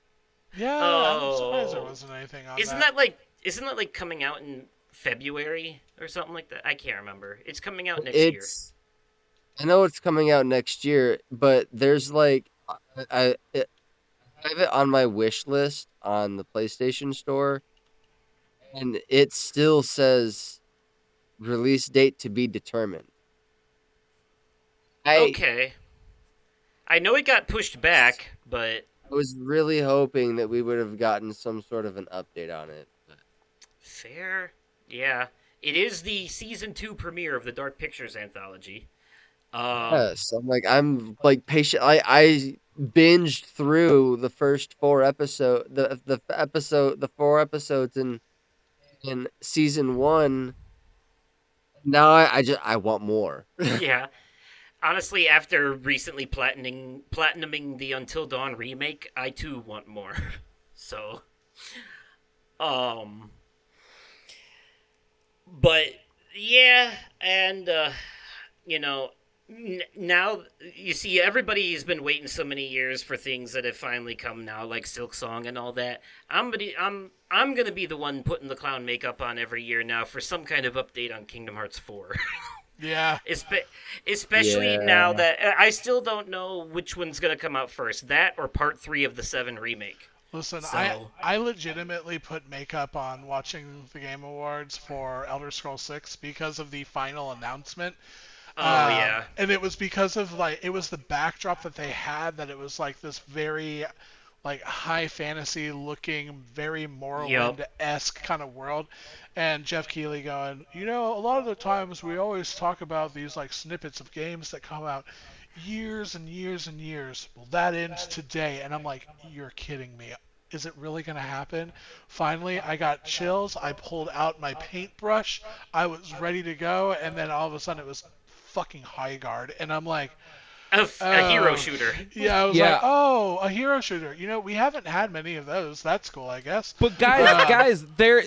Yeah, I'm surprised there Oh. wasn't anything on Isn't that. that like. Isn't that like coming out in February or something like that? I can't remember. It's coming out next year. It's I know it's coming out next year, but there's like I have it on my wish list on the PlayStation Store, and it still says release date to be determined. I Okay. I know it got pushed back, but I was really hoping that we would have gotten some sort of an update on it. fair. Yeah. It is the season 2 premiere of the Dark Pictures anthology. Um, Yes, I'm like patient. I binged through the first 4 episode, the 4 episodes in season one. Now I want more. yeah. Honestly, after recently platinuming the Until Dawn remake, I too want more. So, um, but yeah, and you know, now you see everybody's been waiting so many years for things that have finally come now, like Silk Song and all that. I'm gonna be the one putting the clown makeup on every year now for some kind of update on Kingdom Hearts 4. Yeah. Especially now Yeah. that I still don't know which one's gonna come out first, that or Part 3 of the 7 remake. Listen, I So, I legitimately put makeup on watching the Game Awards for Elder Scrolls 6 because of the final announcement. oh yeah, And it was because of like it was the backdrop that they had that it was like this very like high fantasy looking, very yep. Morrowind esque kind of world. And Jeff Keighley going, a lot of the times we always talk about these like snippets of games that come out years and years and years. Well, that ends today, and I'm like, you're kidding me. Is it really going to happen? Finally, I got chills. I pulled out my paintbrush. I was ready to go, and then all of a sudden it was fucking High Guard, and I'm like, A hero oh, shooter. yeah, I was like, Yeah, oh, a hero shooter. We haven't had many of those. That's cool, I guess. but guys, Um, guys, they're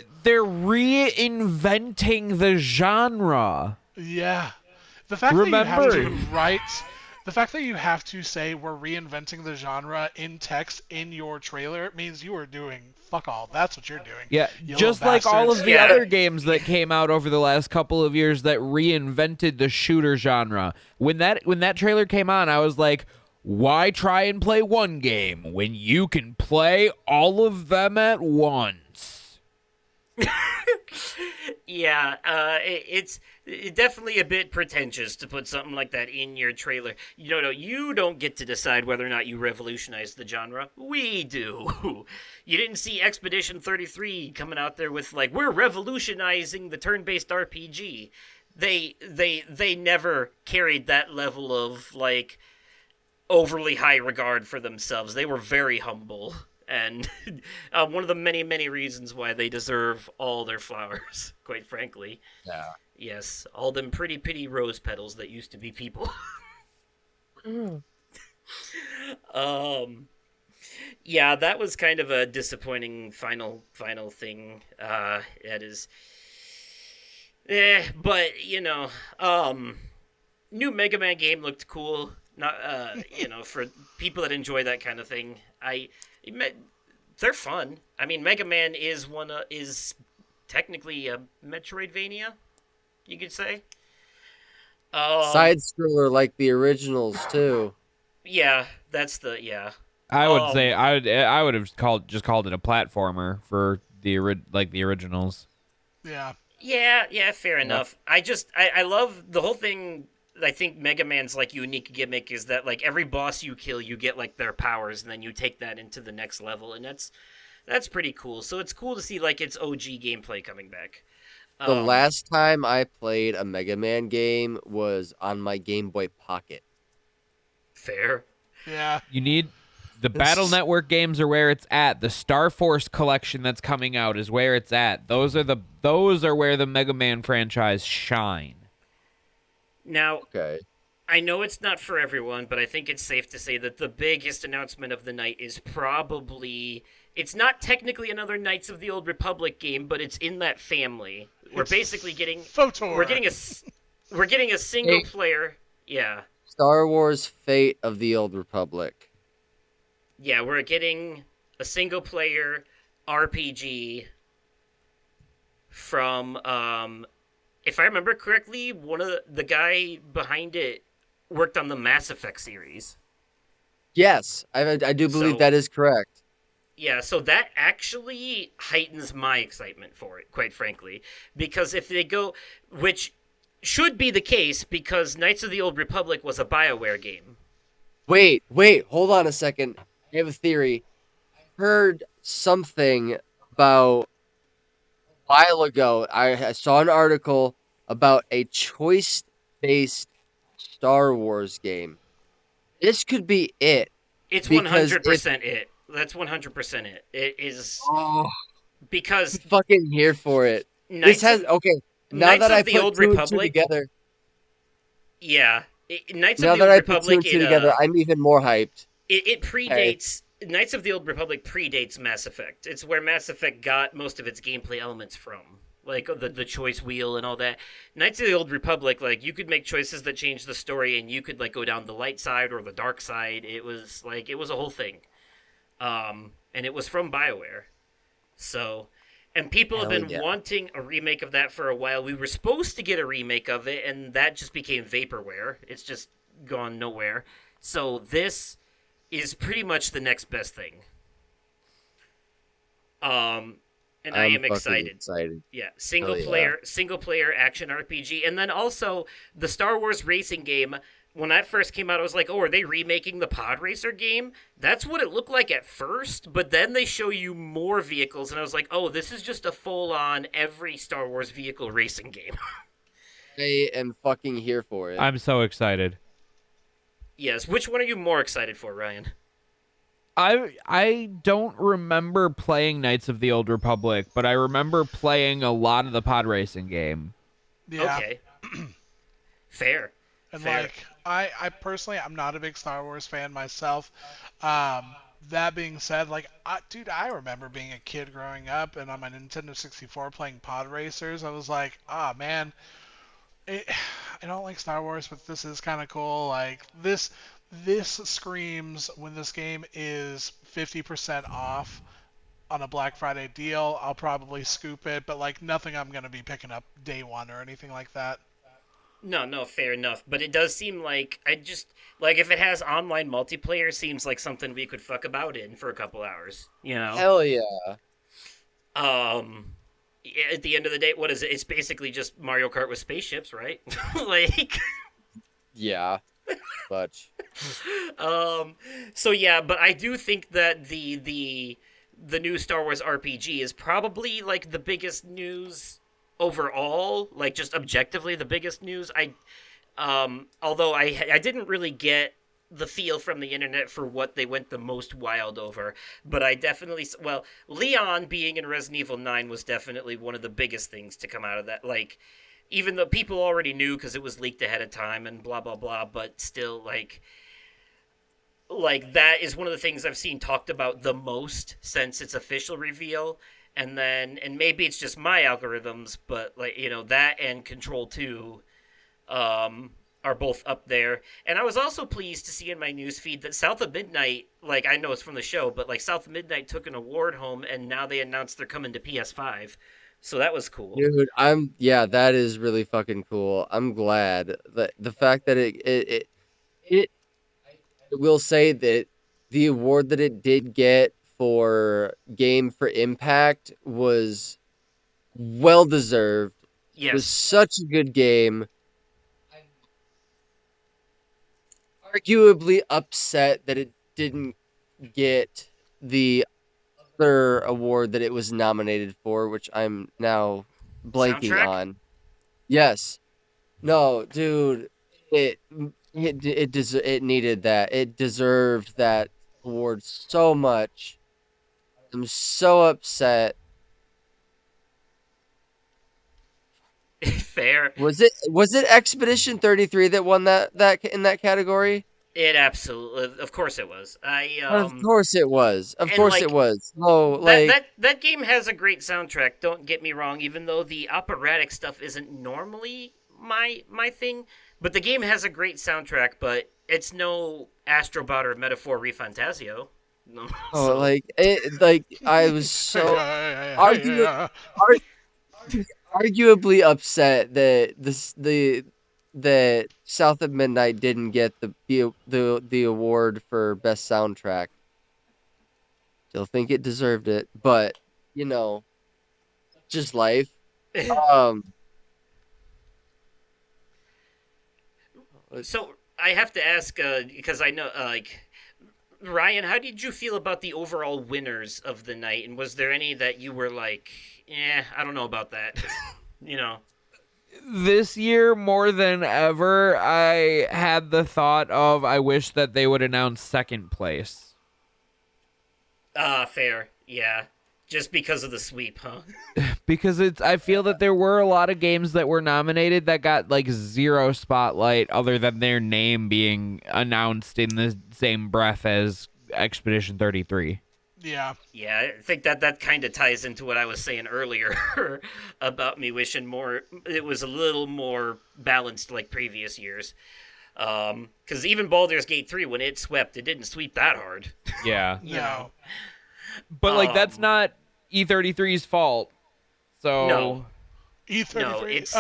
reinventing the genre. yeah. The fact that you have Remember, to write, the fact that you have to say we're reinventing the genre in text in your trailer means you are doing fuck all. That's what you're doing, yeah, you little just like all bastards. of the Yeah. other games that came out over the last couple of years that reinvented the shooter genre. When that trailer came on, I was like, why try and play one game when you can play all of them at once? Yeah, it's definitely a bit pretentious to put something like that in your trailer. No, you don't get to decide whether or not you revolutionize the genre. We do. You didn't see Expedition 33 coming out there with like we're revolutionizing the turn-based RPG. They never carried that level of like overly high regard for themselves. They were very humble. And one of the many reasons why they deserve all their flowers, quite frankly. Yeah. Yes, all them pretty rose petals that used to be people. um, yeah, that was kind of a disappointing final thing. That is, but new Mega Man game looked cool. Not for people that enjoy that kind of thing. They're fun. I mean, Mega Man is technically a Metroidvania, you could say. Um, Side scroller like the originals too. yeah, that's the yeah. I would say Um, I would have called it a platformer for the originals. Yeah. yeah, fair Yeah. enough. I love the whole thing. I think Mega Man's like unique gimmick is that like every boss you kill, you get like their powers, and then you take that into the next level, and that's pretty cool. So it's cool to see like its OG gameplay coming back. The Um, last time I played a Mega Man game was on my Game Boy Pocket. fair. Yeah. You need the Battle Network games are where it's at. The Star Force collection that's coming out is where it's at. Those are where the Mega Man franchise shine. Now, Okay. I know it's not for everyone, but I think it's safe to say that the biggest announcement of the night is probably it's not technically another Knights of the Old Republic game, but it's in that family. We're It's basically getting Photor. we're getting a single Hey, player. Yeah. Star Wars Fate of the Old Republic. Yeah, we're getting a single player RPG from if I remember correctly, one of the guy behind it worked on the Mass Effect series. Yes, I do believe So that is correct. yeah, so that actually heightens my excitement for it, quite frankly. Because if they go, which should be the case, because Knights of the Old Republic was a BioWare game. Wait, hold on a second. I have a theory. Heard something about a while ago. I saw an article about a choice-based Star Wars game. This could be it. It's Because if 100% it. That's 100% it. It is oh, because I'm fucking here for it. This Knights has of okay. Now Knights that I of the put Old two and two Republic. together, Yeah, Knights of now the that Old I put two Republic. and two together, I'm even more hyped. It Okay. predates Knights of the Old Republic predates Mass Effect. It's where Mass Effect got most of its gameplay elements from, like the choice wheel and all that. Knights of the Old Republic, like you could make choices that changed the story, and you could like go down the light side or the dark side. It was a whole thing, and it was from Bioware. So, and people have Hell been yeah. wanting a remake of that for a while. We were supposed to get a remake of it, and that just became vaporware. It's just gone nowhere. So this is pretty much the next best thing. And I I'm am fucking excited. excited. Yeah, Hell yeah. single player action RPG, and then also the Star Wars racing game. When that first came out, I was like, "Oh, are they remaking the Pod Racer game?" That's what it looked like at first, but then they show you more vehicles, and I was like, "Oh, this is just a full-on every Star Wars vehicle racing game." I am fucking here for it. I'm so excited. Yes, which one are you more excited for, Ryan? I don't remember playing Knights of the Old Republic, but I remember playing a lot of the pod racing game. Yeah. Okay, fair. And Fair. like I personally I'm not a big Star Wars fan myself. That being said, like dude, I remember being a kid growing up and on my Nintendo 64 playing pod racers. I was like, ah man, it, I don't like Star Wars, but this is kind of cool. Like this screams when this game is 50% off on a Black Friday deal, I'll probably scoop it, but like nothing I'm gonna be picking up day one or anything like that. No, fair enough. But it does seem like I just like if it has online multiplayer, seems like something we could fuck about in for a couple hours. You know. Hell yeah. Yeah, at the end of the day, what is it? It's basically just Mario Kart with spaceships, right? like, Yeah. Much. so yeah, but I do think that the new Star Wars RPG is probably like the biggest news overall, like just objectively the biggest news. Although I didn't really get the feel from the internet for what they went the most wild over, but I definitely Leon being in Resident Evil 9 was definitely one of the biggest things to come out of that. Like, even though people already knew because it was leaked ahead of time and blah blah blah, but still like that is one of the things I've seen talked about the most since its official reveal. And maybe it's just my algorithms, but like that and Control 2 are both up there. And I was also pleased to see in my newsfeed that South of Midnight, like I know it's from the show, but like South of Midnight took an award home and now they announced they're coming to PS5. So that was cool. Dude, that is really fucking cool. I'm glad that the fact that it I will say that the award that it did get for Game for Impact was well deserved. It was Yes. such a good game. Arguably upset that it didn't get the other award that it was nominated for, which I'm now blanking Soundtrack? on. Yes. No, dude. It it needed that. It deserved that award so much. I'm so upset. Fair. Was it Expedition 33 that won that in that category? It absolutely, of course it was. Of course it was. Of and, course like, it was. Oh, that like that game has a great soundtrack. Don't get me wrong. Even though the operatic stuff isn't normally my thing, but the game has a great soundtrack. But it's no Astrobot or Metaphor Refantasio. No, oh, so like it like I was so argu- Yeah. arguably upset that that South of Midnight didn't get the award for best soundtrack. Still think it deserved it, but you know, just life. Um, so I have to ask because I know like Ryan, how did you feel about the overall winners of the night? And was there any that you were like, I don't know about that? you know. this year more than ever, I had the thought of I wish that they would announce second place. Fair. Yeah. Just because of the sweep, huh? Because I feel that there were a lot of games that were nominated that got like zero spotlight other than their name being announced in the same breath as Expedition 33. Yeah. Yeah, I think that kind of ties into what I was saying earlier about me wishing it was a little more balanced like previous years. Because even Baldur's Gate 3, when it swept, it didn't sweep that hard. Yeah. You know? But like that's not E33's fault. So No. E33. No, it's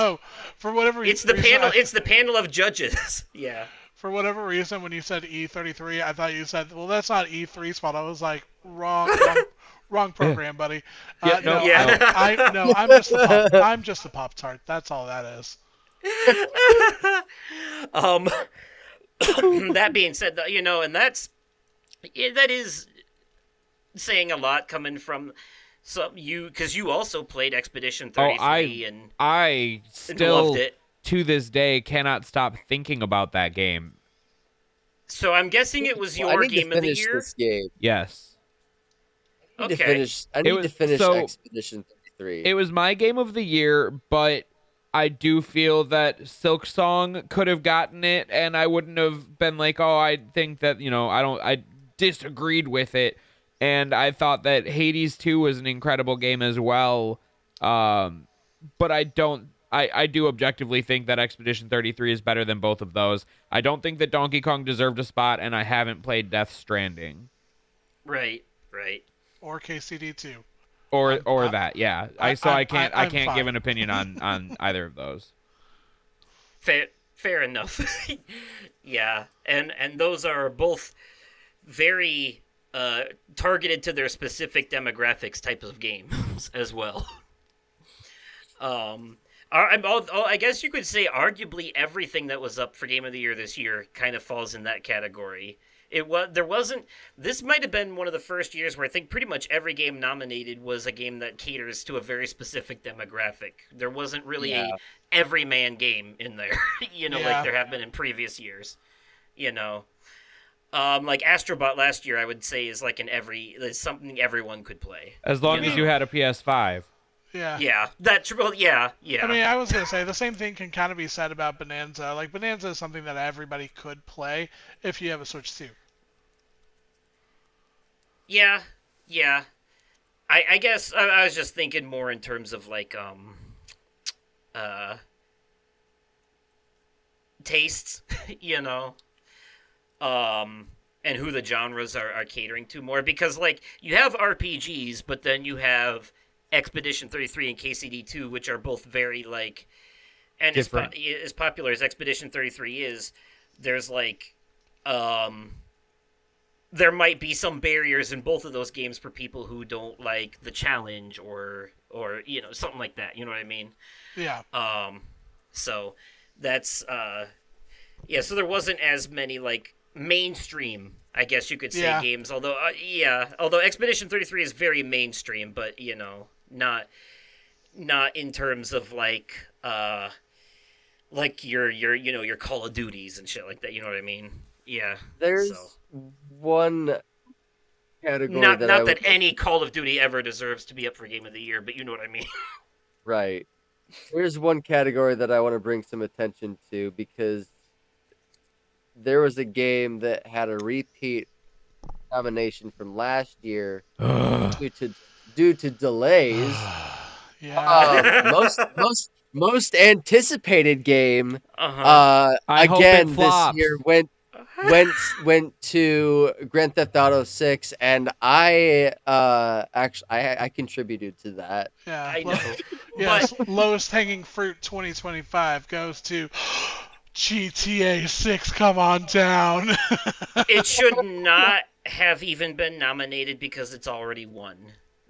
for whatever it's the reason, panel. It's the panel of judges. Yeah. For whatever reason, when you said E33, I thought you said, "Well, that's not E3's fault." I was like, wrong program, buddy. Yeah, no, yeah. I'm just the Pop Tart. That's all that is. That being said, and that is saying a lot coming from because you also played Expedition 33 I and still loved it. to this day cannot stop thinking about that game. So I'm guessing it was Well, I your need to game of the finish year. this game. Yes. I need Okay. to finish Expedition 33. It was my game of the year, but I do feel that Silk Song could have gotten it, and I wouldn't have been like, oh, I think that, I disagreed with it. And I thought that Hades 2 was an incredible game as well. But I do objectively think that Expedition 33 is better than both of those. I don't think that Donkey Kong deserved a spot, and I haven't played Death Stranding. Right. Or KCD2. Or that, yeah. I can't fine. give an opinion on either of those. Fair enough. Yeah, and those are both very targeted to their specific demographics types of games as well. I guess you could say arguably everything that was up for Game of the Year this year kind of falls in that category. This might have been one of the first years where I think pretty much every game nominated was a game that caters to a very specific demographic. There wasn't really a everyman game in there, like there have been in previous years, like Astrobot last year, I would say is like it's something everyone could play. As long as you had a PS5. Yeah. Yeah, that's real. Yeah. I mean, I was gonna say the same thing can kind of be said about Bonanza. Like Bonanza is something that everybody could play if you have a Switch 2. Yeah. I guess I was just thinking more in terms of like tastes, and who the genres are catering to more, because like you have RPGs, but then you have Expedition 33 and KCD2, which are both very like, and as popular as Expedition 33 is, there's like there might be some barriers in both of those games for people who don't like the challenge or something like that, you know what I mean? Yeah. So that's so there wasn't as many like mainstream, I guess you could say, games, although Expedition 33 is very mainstream, but not in terms of like your Call of Duties and shit like that, you know what I mean? Yeah. There's one category not that any Call of Duty ever deserves to be up for Game of the Year, but you know what I mean. Right. There's one category that I want to bring some attention to, because there was a game that had a repeat nomination from last year due to delays. Most anticipated game again this year went to Grand Theft Auto 6, and I contributed to that. Yeah, I know. Yes, lowest hanging fruit 2025 goes to GTA 6. Come on down. It should not have even been nominated because it's already won.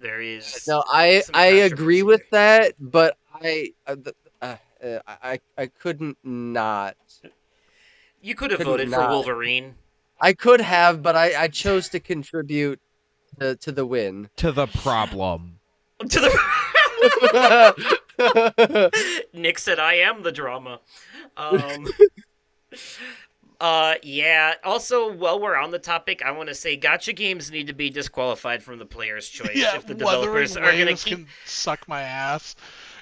There is I agree with that, but I couldn't not. You could have voted for Wolverine. I could have, but I chose to contribute to the win. To the problem. To the Nick said, "I am the drama." Um, yeah. Also, while we're on the topic, I want to say gotcha games need to be disqualified from the player's choice Yeah, if the developers Wuthering are gonna Waves keep can suck my ass.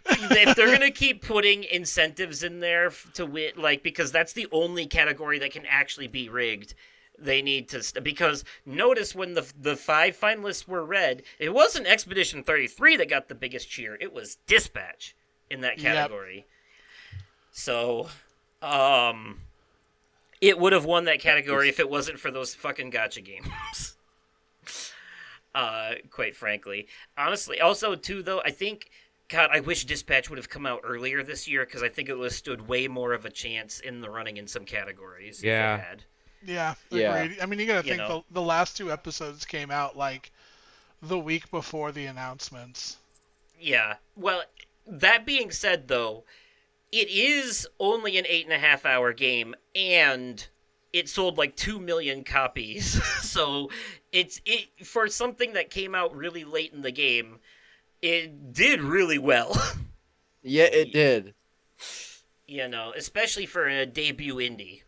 if they're gonna keep putting incentives in there to win, like because that's the only category that can actually be rigged. They need to because notice when the five finalists were read, it wasn't Expedition 33 that got the biggest cheer. It was Dispatch in that Yep. category. So, it would have won that category if it wasn't for those fucking gotcha games. Quite frankly. Honestly, also, too, though, I think, God, I wish Dispatch would have come out earlier this year because I think it would have stood way more of a chance in the running in some categories Yeah. if it had. Yeah, Yeah. agreed. I mean, you gotta You think know. the last two episodes came out like the week before the announcements. Yeah. Well, that being said, though, it is only an 8.5 hour game, and it sold like 2 million copies. So it for something that came out really late in the game, it did really well. Yeah, it did. Especially for a debut indie.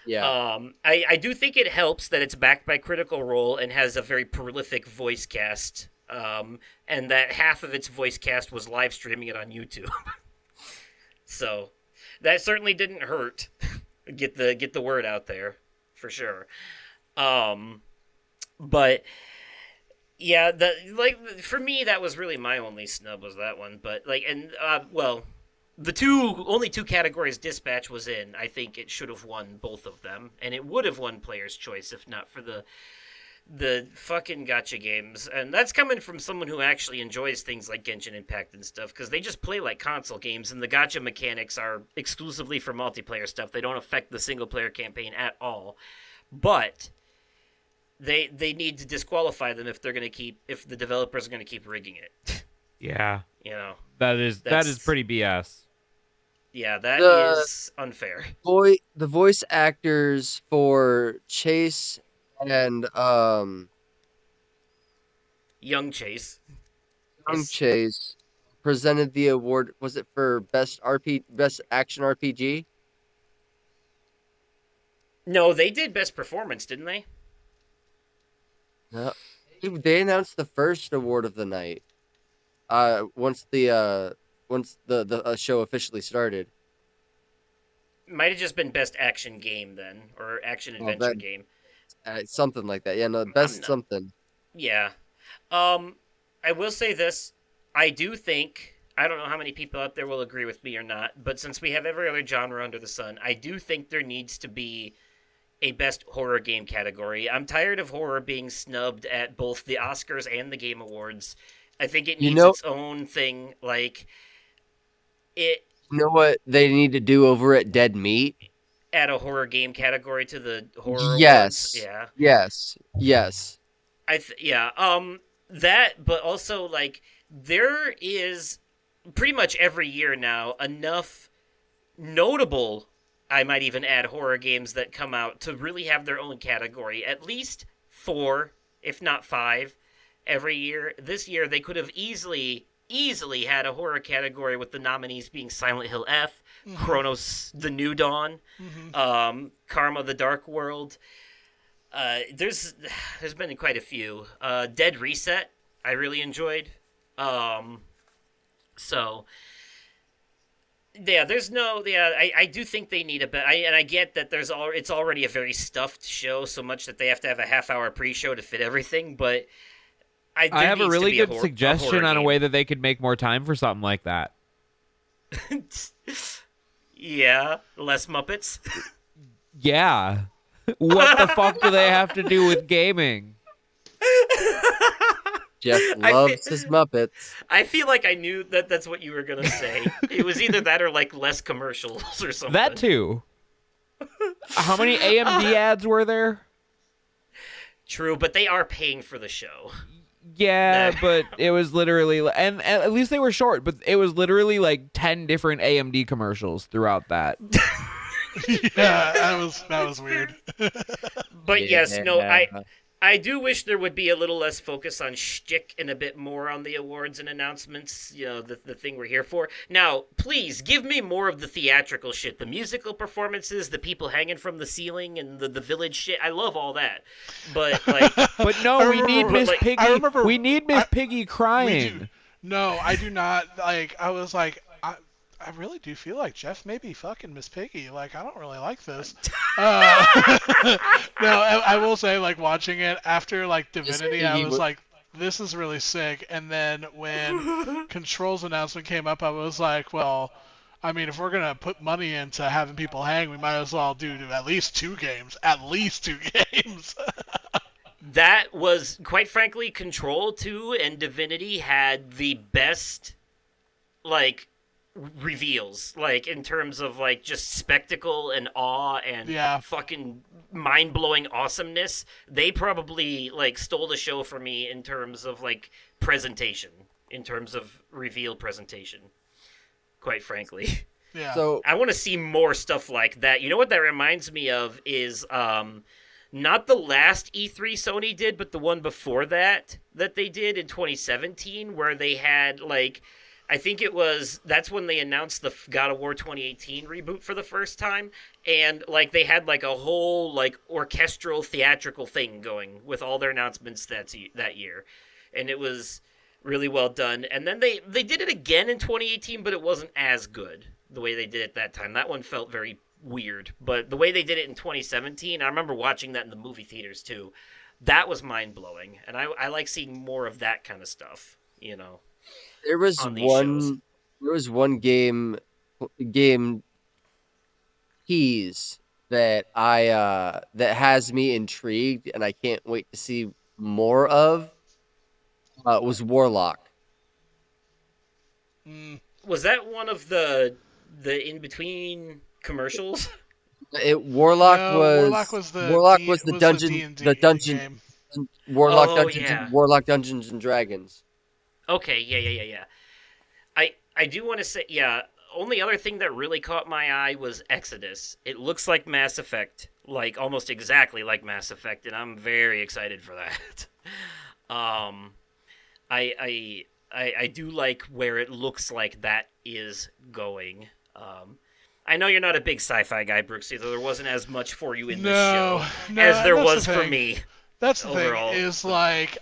Yeah. I do think it helps that it's backed by Critical Role and has a very prolific voice cast. And that half of its voice cast was live streaming it on YouTube. So that certainly didn't hurt. Get the word out there, for sure. But yeah, for me that was really my only snub was that one. But the only two categories Dispatch was in, I think it should have won both of them, and it would have won Player's Choice if not for the fucking gotcha games. And that's coming from someone who actually enjoys things like Genshin Impact and stuff, because they just play like console games, and the gotcha mechanics are exclusively for multiplayer stuff. They don't affect the single player campaign at all. But they need to disqualify them if the developers are gonna keep rigging it. Yeah. That's that is pretty BS. Yeah, that The- is unfair. The voice actors for Chase and Young Chase. Young Chase presented the award. Was it for best action RPG? No, they did best performance, didn't they? No, they announced the first award of the night. Once the show officially started. Might have just been best action game then, or action adventure game. Something like that. Yeah, no, best something. Yeah. I will say this. I do think, I don't know how many people out there will agree with me or not, but since we have every other genre under the sun, I do think there needs to be a best horror game category. I'm tired of horror being snubbed at both the Oscars and the Game Awards. I think it needs its own thing. Like, it... You know what they need to do over at Dead Meat? Add a horror game category to the horror Yes. awards. Yeah. Yes. That, but also, like, there is pretty much every year now enough notable, I might even add, horror games that come out to really have their own category. At least 4, if not 5, every year. This year, they could have easily had a horror category with the nominees being Silent Hill F, Chronos The New Dawn, Karma The Dark World. There's been quite a few. Dead Reset, I really enjoyed. So yeah, I do think they need a bit. And I get that it's already a very stuffed show, so much that they have to have a half-hour pre-show to fit everything. But I have a really good suggestion on a way that they could make more time for something like that. Yeah, less Muppets. Yeah. What the fuck do they have to do with gaming? Jeff loves his Muppets. I feel like I knew that's what you were going to say. It was either that or, like, less commercials or something. That too. How many AMD ads were there? True, but they are paying for the show. Yeah, but it was literally... And at least they were short, but it was literally like 10 different AMD commercials throughout that. Yeah, that was weird. But yes, no, I do wish there would be a little less focus on shtick and a bit more on the awards and announcements. You know, the thing we're here for. Now, please give me more of the theatrical shit, the musical performances, the people hanging from the ceiling, and the village shit. I love all that, but like, But no, we need but Miss like, I Piggy. remember. We need Miss Piggy We do. crying. No, I do not. Like, I was like, I really do feel like Jeff may be fucking Miss Piggy. Like, I don't really like this. Uh, no, I will say, like, watching it after, like, Miss Divinity, I Piggy was like, this is really sick. And then when Control's announcement came up, I was like, well, I mean, if we're going to put money into having people hang, we might as well do at least 2 games. At least 2 games. that was quite frankly, Control 2 and Divinity had the best like reveals, like in terms of like just spectacle and awe and Yeah. fucking mind-blowing awesomeness. They probably like stole the show for me in terms of like presentation, in terms of reveal presentation, quite frankly. Yeah. so I want to see more stuff like that. You know what that reminds me of is not the last E3 Sony did, but the one before that they did in 2017, where they had like, I think it was, that's when they announced the God of War 2018 reboot for the first time, and like they had like a whole like orchestral theatrical thing going with all their announcements that year, and it was really well done. And then they did it again in 2018, but it wasn't as good the way they did it that time. That one felt very weird, but the way they did it in 2017, I remember watching that in the movie theaters too. That was mind blowing, and I like seeing more of that kind of stuff. You know, there was on these shows. one game tease that that has me intrigued and I can't wait to see more of. Was Warlock. Mm, Was that one of the in between commercials? Warlock no, Warlock was was the D and D the dungeon game. Warlock Oh Dungeons yeah. Warlock Dungeons and Dragons. Okay. Yeah. I do want to say, yeah. Only other thing that really caught my eye was Exodus. It looks like Mass Effect, like almost exactly like Mass Effect, and I'm very excited for that. um, I do like where it looks like that is going. I know you're not a big sci-fi guy, Brooks, either. There wasn't as much for you in this show No, as there that's the was for thing. me That's the overall. thing is like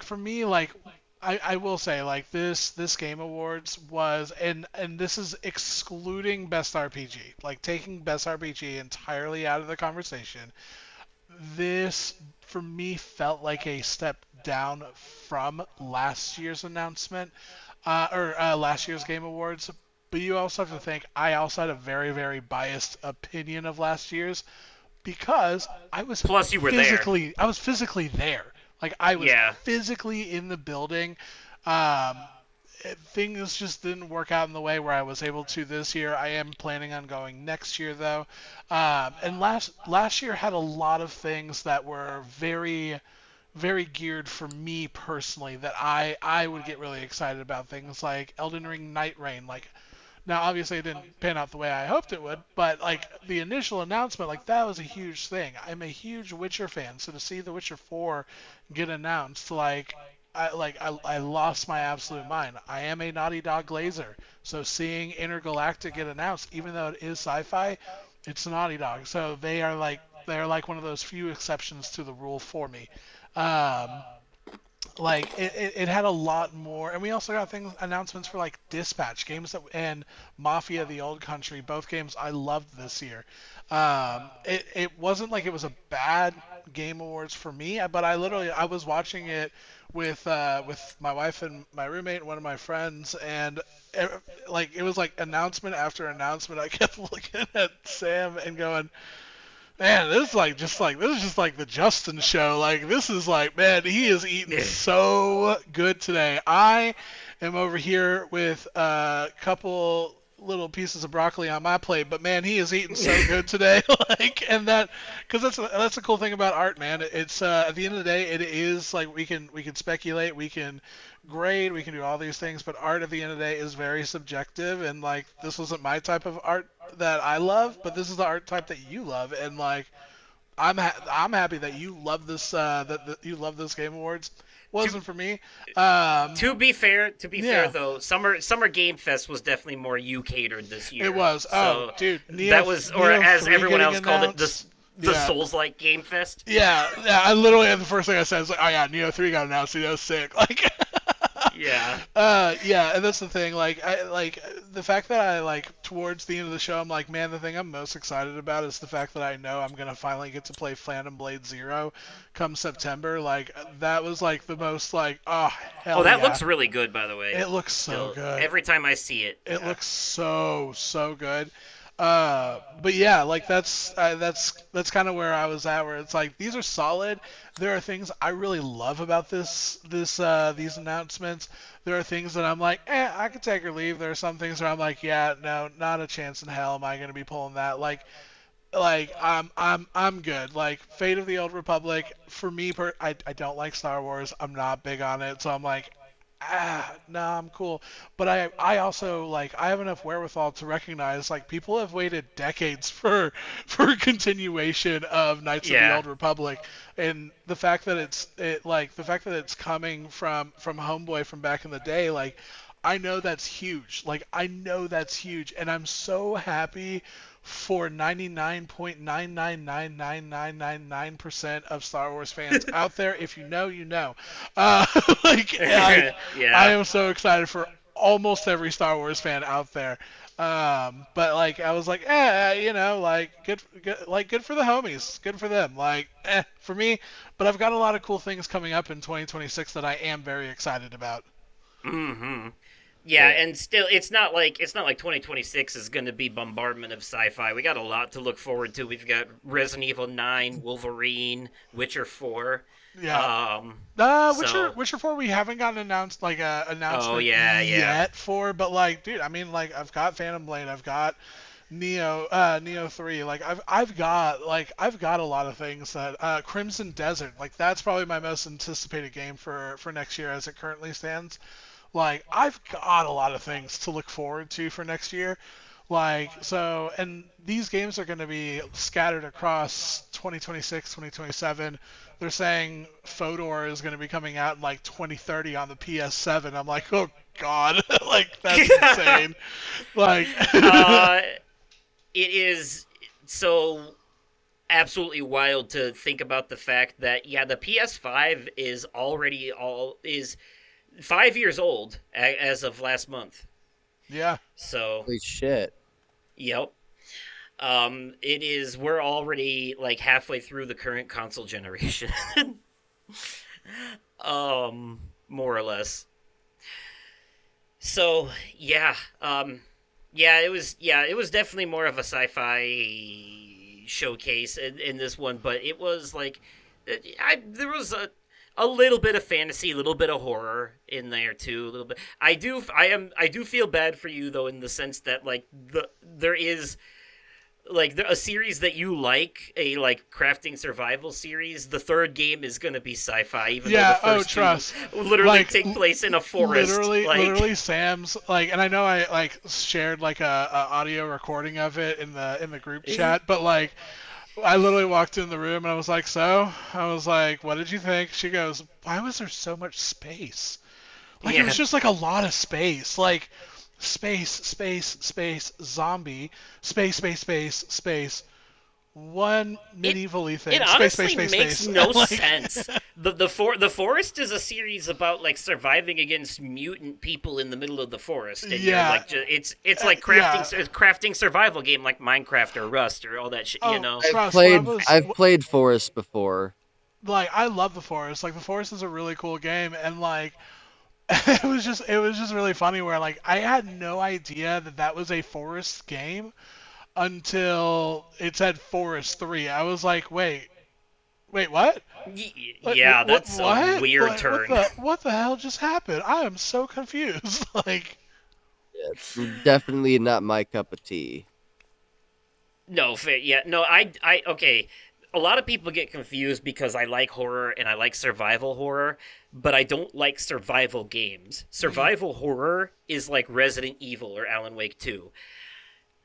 for me like I will say like this Game Awards was and this is excluding Best RPG, like taking Best RPG entirely out of the conversation. This for me felt like a step down from last year's announcement, or last year's Game Awards. But you also have to think I also had a very biased opinion of last year's because Plus, you were there. I was physically there. Like I was Yeah. physically in the building. Um, things just didn't work out in the way where I was able to this year. I am planning on going next year though. And last year had a lot of things that were very geared for me personally that I would get really excited about, things like Elden Ring Night Rain. Like now, obviously, it didn't pan out the way I hoped it would, but like the initial announcement, like that was a huge thing. I'm a huge Witcher fan, so to see The Witcher 4 get announced, I lost my absolute mind. I am a Naughty Dog glazer, so seeing Intergalactic get announced, even though it is sci-fi, it's Naughty Dog, so they're like one of those few exceptions to the rule for me. Um, like it had a lot more, and we also got things announcements for like Dispatch games and Mafia: The Old Country, both games I loved this year. It wasn't like it was a bad Game Awards for me, but I was watching it with my wife and my roommate and one of my friends, and like it was like announcement after announcement. I kept looking at Sam and going, man, this is just like the Justin show. Like this is like, man, he is eating so good today. I am over here with a couple little pieces of broccoli on my plate, but man, he is eating so good today. Like, and that, because that's the cool thing about art, man. It's at the end of the day, it is like we can speculate, we can grade, we can do all these things, but art at the end of the day is very subjective, and like this wasn't my type of art that I love, but this is the art type that you love, and like I'm happy that you love this that you love this Game Awards. To, Wasn't for me. to be fair, Yeah. though, Summer Game Fest was definitely more you catered this It year. was. Oh, So dude, that was, or Neo as 3 everyone getting else called it, announced. the Yeah. Souls-like Game Fest. Yeah, yeah. I literally the first thing I said was like, "Oh yeah, Neo 3 got announced. Neo's sick." Like, Yeah. yeah, and that's the thing. Like, I like the fact that I like towards the end of the show, I'm like, man, the thing I'm most excited about is the fact that I know I'm gonna finally get to play Phantom Blade Zero, come September. Like, that was like the most like, oh Oh, hell that yeah. looks really good, by the way. It looks so Still, good. every time I see it. It Yeah. looks so good. But yeah, like that's kind of where I was at, where it's like these are solid. There are things I really love about these announcements. There are things that I'm like, I could take or leave. There are some things where I'm like, yeah, no, not a chance in hell am I gonna be pulling that. Like I'm good. Like Fate of the Old Republic, for me, I don't like Star Wars. I'm not big on it, so I'm like, no, I'm cool. But I also like I have enough wherewithal to recognize like people have waited decades for continuation of Knights of the Yeah. Old Republic, and the fact that it's coming from Homeboy from back in the day, like I know that's huge. Like I know that's huge, and I'm so happy for 99.9999999% of Star Wars fans out there. If you know, you know. Like I Yeah. am so excited for almost every Star Wars fan out there. But like I was like, like good for the homies, good for them. Like, for me. But I've got a lot of cool things coming up in 2026 that I am very excited about. Mm-hmm. Yeah, Yeah. and still, it's not like 2026 is going to be bombardment of sci-fi. We got a lot to look forward to. We've got Resident Evil 9, Wolverine, Witcher 4. Yeah. So, Witcher 4 we haven't gotten like a oh announcement yeah, yeah, yet for, but like, dude, I mean, like, I've got Phantom Blade, I've got Neo 3, like, I've got a lot of things that Crimson Desert, like, that's probably my most anticipated game for next year as it currently stands. Like, I've got a lot of things to look forward to for next year. Like, so, and these games are going to be scattered across 2026, 2027. They're saying Fodor is going to be coming out in like 2030 on the PS7. I'm like, oh God, like that's insane. Like, uh, it is so absolutely wild to think about the fact that yeah, the PS5 is 5 years old as of last month. yeah, So, Holy shit. yep. It is. We're already like halfway through the current console generation. More or less. So yeah, yeah, it was. Yeah, it was definitely more of a sci-fi showcase in this one, but it was like, there was a little bit of fantasy, a little bit of horror in there too, a little bit. I do feel bad for you though, in the sense that like there is like a series that you like, a like crafting survival series. The third game is gonna be sci-fi, even though the yeah. Oh, first two trust. literally Like, take place in a forest. literally Sam's like, and I know I like shared like a audio recording of it in the group chat, but like I literally walked in the room and I was like, so? I was like, what did you think? She goes, why was there so much space? Like, it Yeah. was just like a lot of space. Like, space, zombie, space, one It medievally thing. it honestly makes Space. no Like, sense. The forest is a series about like surviving against mutant people in the middle of the forest, and you're yeah. like it's like Yeah. crafting survival game like Minecraft or Rust or all that shit. You Oh, know. trust. When I was I've played Forest before. like, I love the forest. Like, the forest is a really cool game, and like, it was just really funny where like I had no idea that that was a forest game until it said Forest 3. I was like, wait, what? Yeah, that's a What? weird Like, turn. what the hell just happened? I am so confused. Like, Definitely not my cup of tea. No, fair. Yeah, no, okay. A lot of people get confused because I like horror and I like survival horror, but I don't like survival games. Survival horror is like Resident Evil or Alan Wake 2.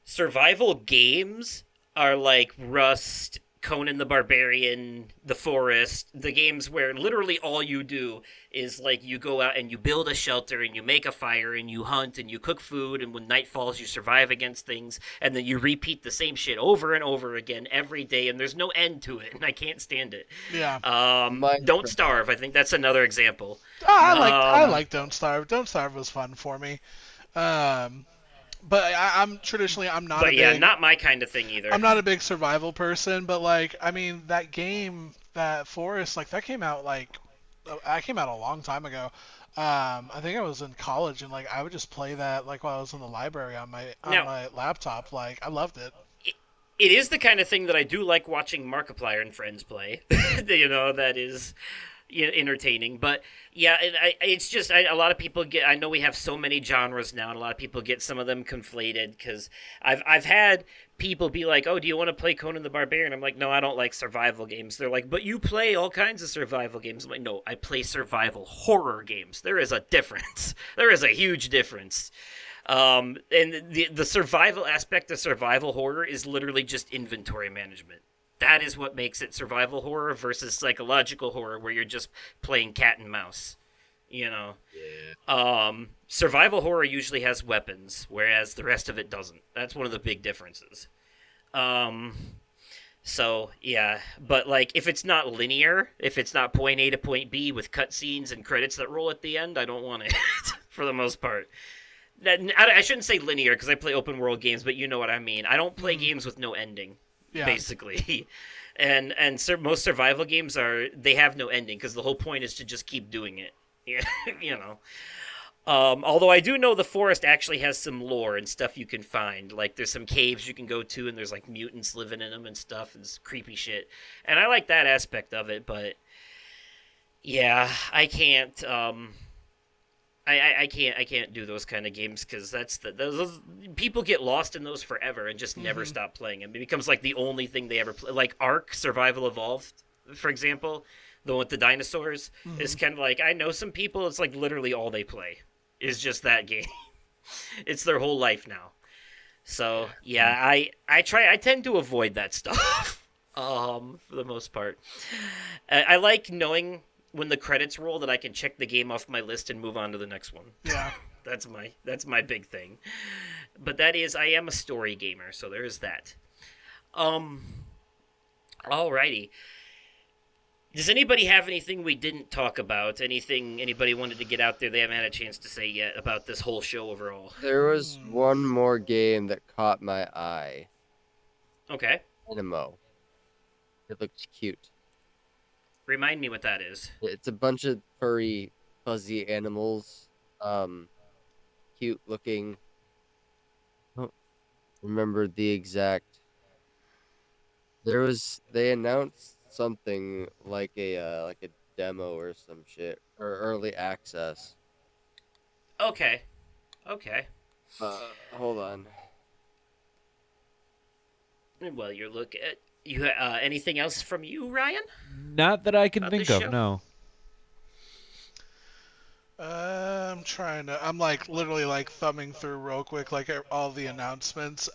Survival games are like Rust, Conan the Barbarian, The Forest, the games where literally all you do is like you go out and you build a shelter and you make a fire and you hunt and you cook food, and when night falls you survive against things, and then you repeat the same shit over and over again every day, and there's no end to it, and I can't stand it. Yeah. Don't Starve, I think that's another example. I like Don't Starve. Don't Starve was fun for me. But I'm traditionally But yeah, not my kind of thing either. I'm not a big survival person, but like I mean that game, that Forest, like that came out like I came out a long time ago. I think I was in college and like I would just play that like while I was in the library on my laptop. Like I loved it. It is the kind of thing that I do like watching Markiplier and friends play. That is entertaining. But yeah, it's just a lot of people get. I know we have so many genres now, and a lot of people get some of them conflated because I've had people be like, "Oh, do you want to play Conan the Barbarian?" I'm like, "No, I don't like survival games." They're like, "But you play all kinds of survival games." I'm like, "No, I play survival horror games. There is a difference. There is a huge difference." And the survival aspect of survival horror is literally just inventory management. That is what makes it survival horror versus psychological horror, where you're just playing cat and mouse. Yeah. Survival horror usually has weapons, whereas the rest of it doesn't. That's one of the big differences. So yeah, but like if it's not linear, if it's not point A to point B with cutscenes and credits that roll at the end, I don't want it for the most part. I shouldn't say linear because I play open world games, but you know what I mean. I don't play games with no ending. Yeah. Basically, and most survival games they have no ending because the whole point is to just keep doing it. Although I do know the Forest actually has some lore and stuff you can find. Like there's some caves you can go to, and there's like mutants living in them and stuff, and it's creepy shit. And I like that aspect of it, but yeah, I can't. I can't do those kind of games because those people get lost in those forever and just never stop playing them. It becomes like the only thing they ever play. Like Ark Survival Evolved, for example, the one with the dinosaurs, is kind of like, I know some people, it's like literally all they play is just that game. It's their whole life now. So yeah, I tend to avoid that stuff for the most part. I like knowing when the credits roll that I can check the game off my list and move on to the next one. Yeah. That's my big thing. But I am a story gamer, so there is that. Alrighty. Does anybody have anything we didn't talk about? Anything anybody wanted to get out there they haven't had a chance to say yet about this whole show overall? There was one more game that caught my eye. Okay. Dynamo. It looks cute. Remind me what that is. It's a bunch of furry, fuzzy animals. Cute looking. I don't remember the exact. They announced something like a demo or some shit, or early access. Okay. Hold on. Well, you're looking at you. Anything else from you, Ryan? Not that I can think of. show? No. I'm like literally like thumbing through real quick like all the announcements.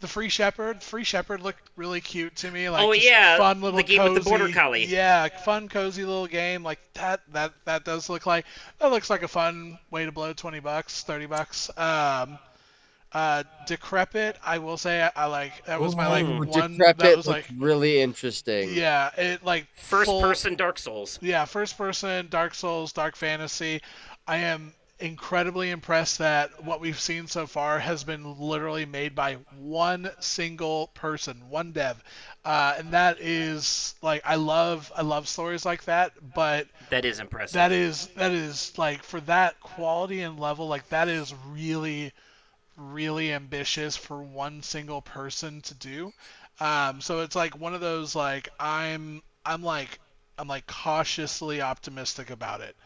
The Free Shepherd looked really cute to me. Like, fun little the game cozy, with the border collie. Yeah, fun cozy little game like that. That does look like a fun way to blow $20, $30. Decrepit, I will say I like that was my like one Decrepit that was like really interesting. Yeah, it like first person Dark Souls. Yeah, first person Dark Souls, Dark Fantasy. I am incredibly impressed that what we've seen so far has been literally made by one single person, one dev. And that is like I love stories like that, but that is impressive. That is like for that quality and level, like that is really ambitious for one single person to do. So it's like one of those like I'm cautiously optimistic about it.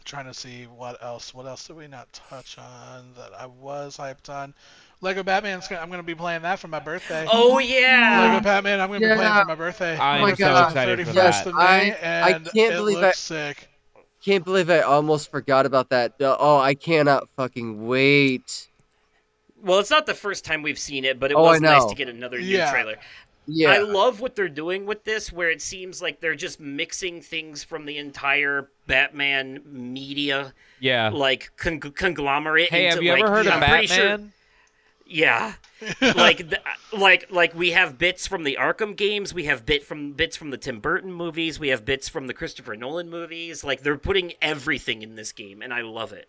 Trying to see what else did we not touch on that I was hyped on. Lego Batman, I'm going to be playing that for my birthday. Oh yeah. Lego Batman, I'm going to be playing for my birthday. I'm so excited for that. I can't believe it. Sick. Can't believe I almost forgot about that. Oh, I cannot fucking wait. Well, it's not the first time we've seen it, but it Oh, I was nice know. to get another new Yeah. trailer. Yeah. I love what they're doing with this, where it seems like they're just mixing things from the entire Batman media, Yeah. like conglomerate Hey, into have you like ever heard of I'm pretty sure. Batman? Yeah, like we have bits from the Arkham games, we have bits from the Tim Burton movies, we have bits from the Christopher Nolan movies. Like they're putting everything in this game, and I love it.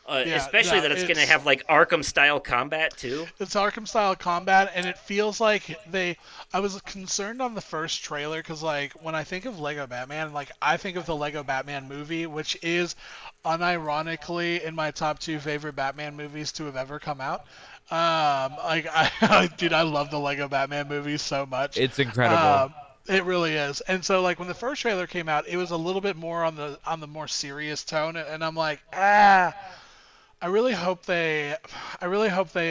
Yeah, Especially no, that it's going to have like Arkham style combat too. it's Arkham style combat, and it feels like they. I was concerned on the first trailer because, like, when I think of Lego Batman, like I think of the Lego Batman movie, which is unironically in my top 2 favorite Batman movies to have ever come out. Like dude, I love the Lego Batman movies so much. It's incredible. It really is. And so, like, when the first trailer came out, it was a little bit more on the more serious tone, and I'm like, I really hope they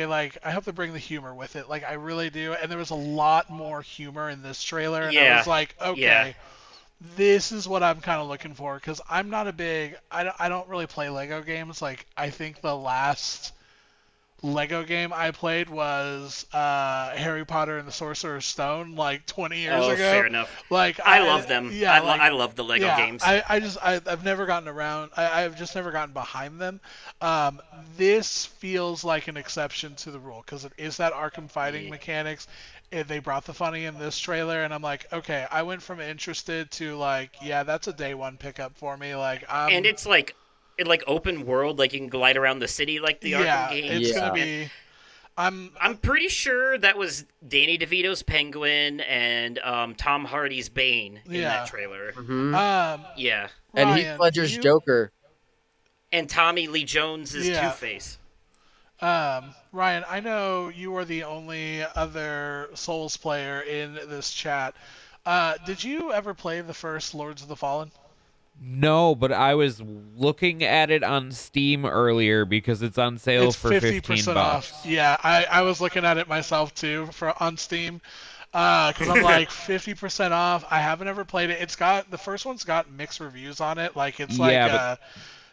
like I hope they bring the humor with it. Like I really do. And there was a lot more humor in this trailer, and I was like, okay, Yeah. this is what I'm kind of looking for because I'm not a big I don't really play Lego games. Like I think the last Lego game I played was Harry Potter and the Sorcerer's Stone like 20 years ago. Fair enough. Like I love them. Yeah, I love the Lego games. I've never gotten around. I've just never gotten behind them. This feels like an exception to the rule because it is that Arkham fighting mechanics. They brought the funny in this trailer, and I'm like, okay, I went from interested to like, yeah, that's a day one pickup for me. Like, and it's like open world, like you can glide around the city like the yeah, Arkham games. it's Yeah. gonna be. I'm pretty sure that was Danny DeVito's Penguin and Tom Hardy's Bane in Yeah. that trailer. Mhm. Yeah, And Ryan, Heath Ledger's you- Joker. and Tommy Lee Jones is Yeah. Two-Face. Ryan, I know you are the only other Souls player in this chat. Did you ever play the first Lords of the Fallen? No, but I was looking at it on Steam earlier because it's on sale It's for 50% $15. off. Yeah, I was looking at it myself too on Steam. Because I'm like 50% off. I haven't ever played it. The first one's got mixed reviews on it. Like it's like Yeah,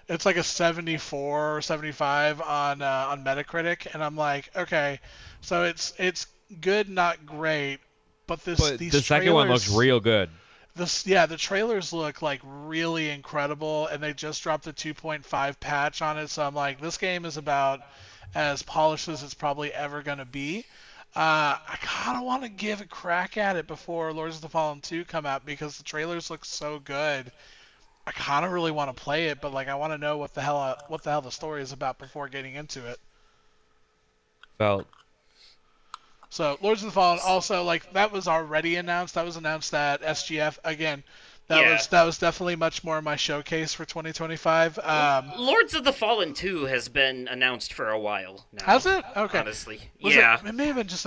it's like a 74 or 75 on Metacritic, and I'm like, okay, so it's good, not great, but But these the second one looks trailers- real good. the trailers look like really incredible, and they just dropped the 2.5 patch on it, so I'm like, this game is about as polished as it's probably ever gonna be. I kind of want to give a crack at it before Lords of the Fallen 2 come out because the trailers look so good. I kind of really want to play it, but like I want to know what the hell the story is about before getting into it. Felt So Lords of the Fallen also like that was already announced. That was announced at SGF again. That was definitely much more my showcase for 2025. Lords of the Fallen 2 has been announced for a while now. Has it? Okay. Honestly, Was yeah. It may have been just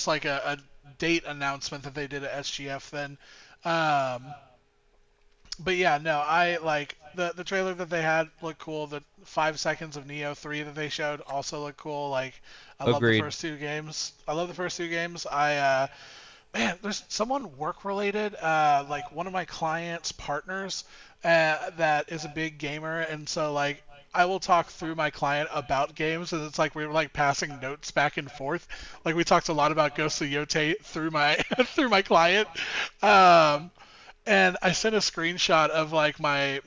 like a date announcement that they did at SGF then. But yeah, no, I like the trailer that they had looked cool. The 5 seconds of Neo 3 that they showed also looked cool. Like I love the Agreed. first two games. Man, there's someone work related, like one of my clients' partners, that is a big gamer, and so like I will talk through my client about games, and it's like we were like passing notes back and forth. Like we talked a lot about Ghost of Yote through my through my client, and I sent a screenshot of like my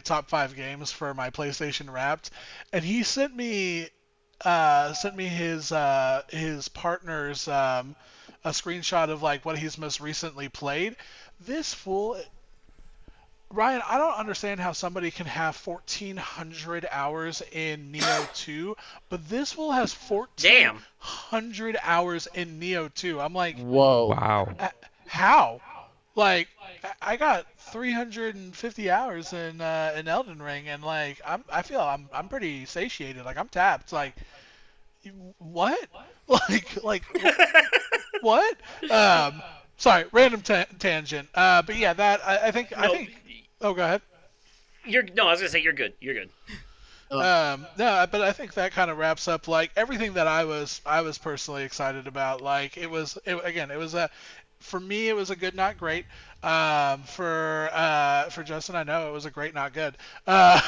top 5 games for my PlayStation Wrapped, and he sent me his partner's a screenshot of like what he's most recently played. This fool, Ryan, I don't understand how somebody can have 1,400 hours in Neo 2, but this fool has 1,400 hours in Neo 2. I'm like, Whoa. wow. how? Like, I got 350 hours in Elden Ring, and like I feel I'm pretty satiated. Like I'm tapped. Like, what? Like what? Sorry, random tangent. But yeah, that I think. Oh, go ahead. I was gonna say you're good. You're good. No, but I think that kind of wraps up like everything that I was personally excited about. Like it was a For me, it was a good, not great. For Justin, I know it was a great, not good. Uh,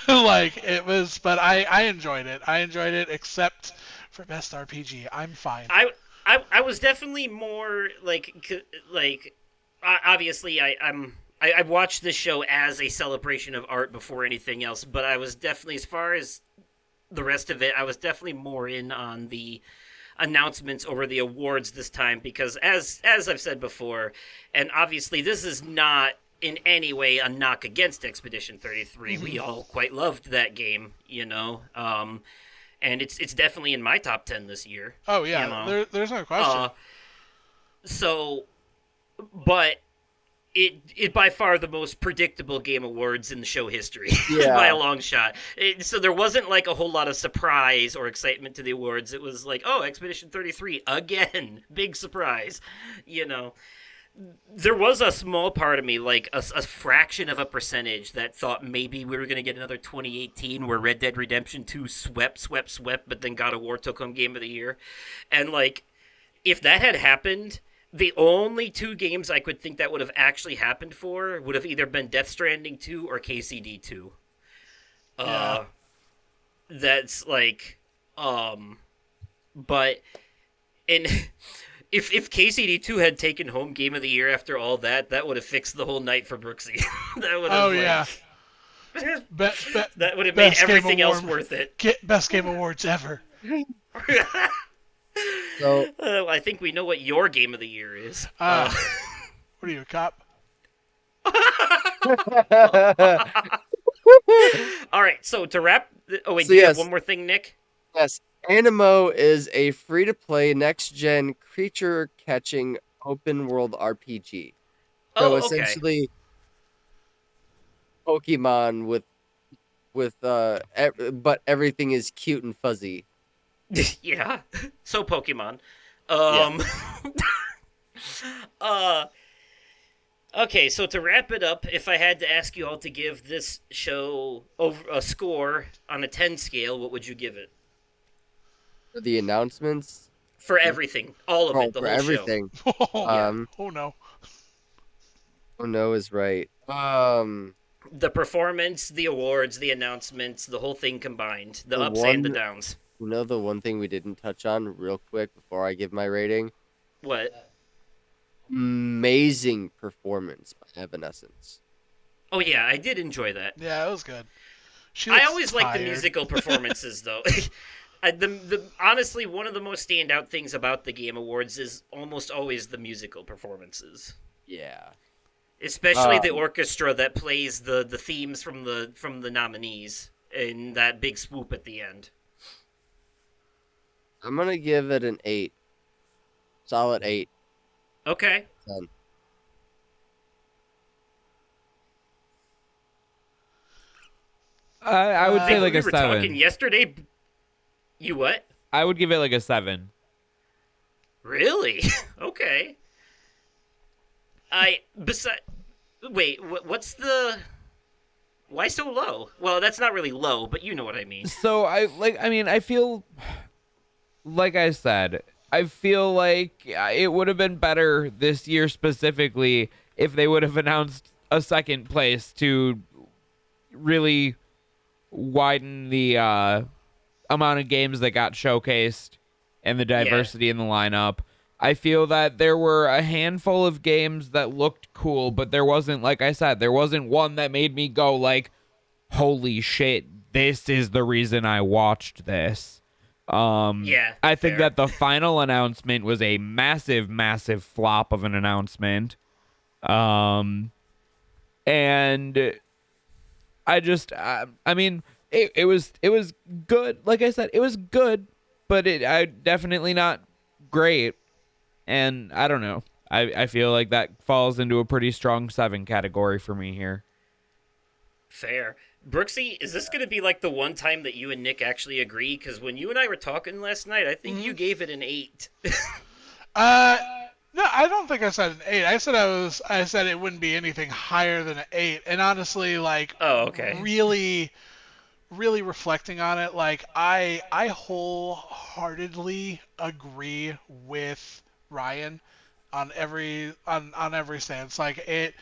like it was, but I enjoyed it. I enjoyed it, except for best RPG. I'm fine. I was definitely more like obviously I watched this show as a celebration of art before anything else, but I was definitely, as far as the rest of it, I was definitely more in on the announcements over the awards this time, because as I've said before, and obviously this is not in any way a knock against Expedition 33. We all quite loved that game, and it's definitely in my top 10 this year. Oh You yeah, know, there's no question. so, but it by far the most predictable game awards in the show history Yeah. by a long shot. So there wasn't like a whole lot of surprise or excitement to the awards. It was like, oh, Expedition 33 again, big surprise. You know, there was a small part of me, like a fraction of a percentage, that thought maybe we were going to get another 2018 where Red Dead Redemption 2 swept, but then God of War took home Game of the Year. And like, if that had happened, the only two games I could think that would have actually happened for would have either been Death Stranding 2 or KCD 2. Yeah. That's like, but and if KCD 2 had taken home Game of the Year after all that, that would have fixed the whole night for Brooksy. That would have, Oh yeah. that would have made Best Game everything else Award. worth it. Get best game awards ever. So I think we know what your Game of the Year is. What are you, a cop? All right, so to wrap. Oh wait, So do you have yes. one more thing, Nick? Yes, Animo is a free-to-play next-gen creature-catching open-world RPG. So Oh, okay. essentially, Pokemon but everything is cute and fuzzy. Yeah. So Pokemon. Yeah. uh okay, so to wrap it up, if I had to ask you all to give this show over a score on a 10 scale, what would you give it? For the announcements, For everything, all of it, the for whole everything. Oh, oh no. Oh no is right. show. The performance, the awards, the announcements, the whole thing combined, the The ups and the one- downs. the one thing we didn't touch on real quick before I give my rating? What? Amazing performance by Evanescence. Oh yeah, I did enjoy that. Yeah, it was good. She I looks always like the tired. musical performances, though. Honestly, one of the most standout things about the Game Awards is almost always the musical performances, Yeah. especially the orchestra that plays the themes from the nominees in that big swoop at the end. I'm gonna give it an 8. Solid 8. Okay. 10. I would say like we a were 7. talking yesterday. You what? I would give it like a 7. Really? Okay. Wait. What's the? Why so low? Well, that's not really low, but you know what I mean. So I feel like I said, I feel like it would have been better this year specifically if they would have announced a second place to really widen the amount of games that got showcased and the diversity in the lineup. I feel that there were a handful of games that looked cool, but there wasn't, like I said, there wasn't one that made me go like, holy shit, this is the reason I watched this. Yeah, I think fair. that the final announcement was a massive, massive flop of an announcement. And I just, I mean, it was good. Like I said, it was good, but I definitely not great. And I don't know. I feel like that falls into a pretty strong 7 category for me here. Fair. Brooksy, is this going to be like the one time that you and Nick actually agree? Because when you and I were talking last night, I think you gave it an 8. No, I don't think I said an 8. I said it wouldn't be anything higher than an 8. And honestly, like, Oh, okay. really, really reflecting on it, like, I wholeheartedly agree with Ryan. on every stance. Like it.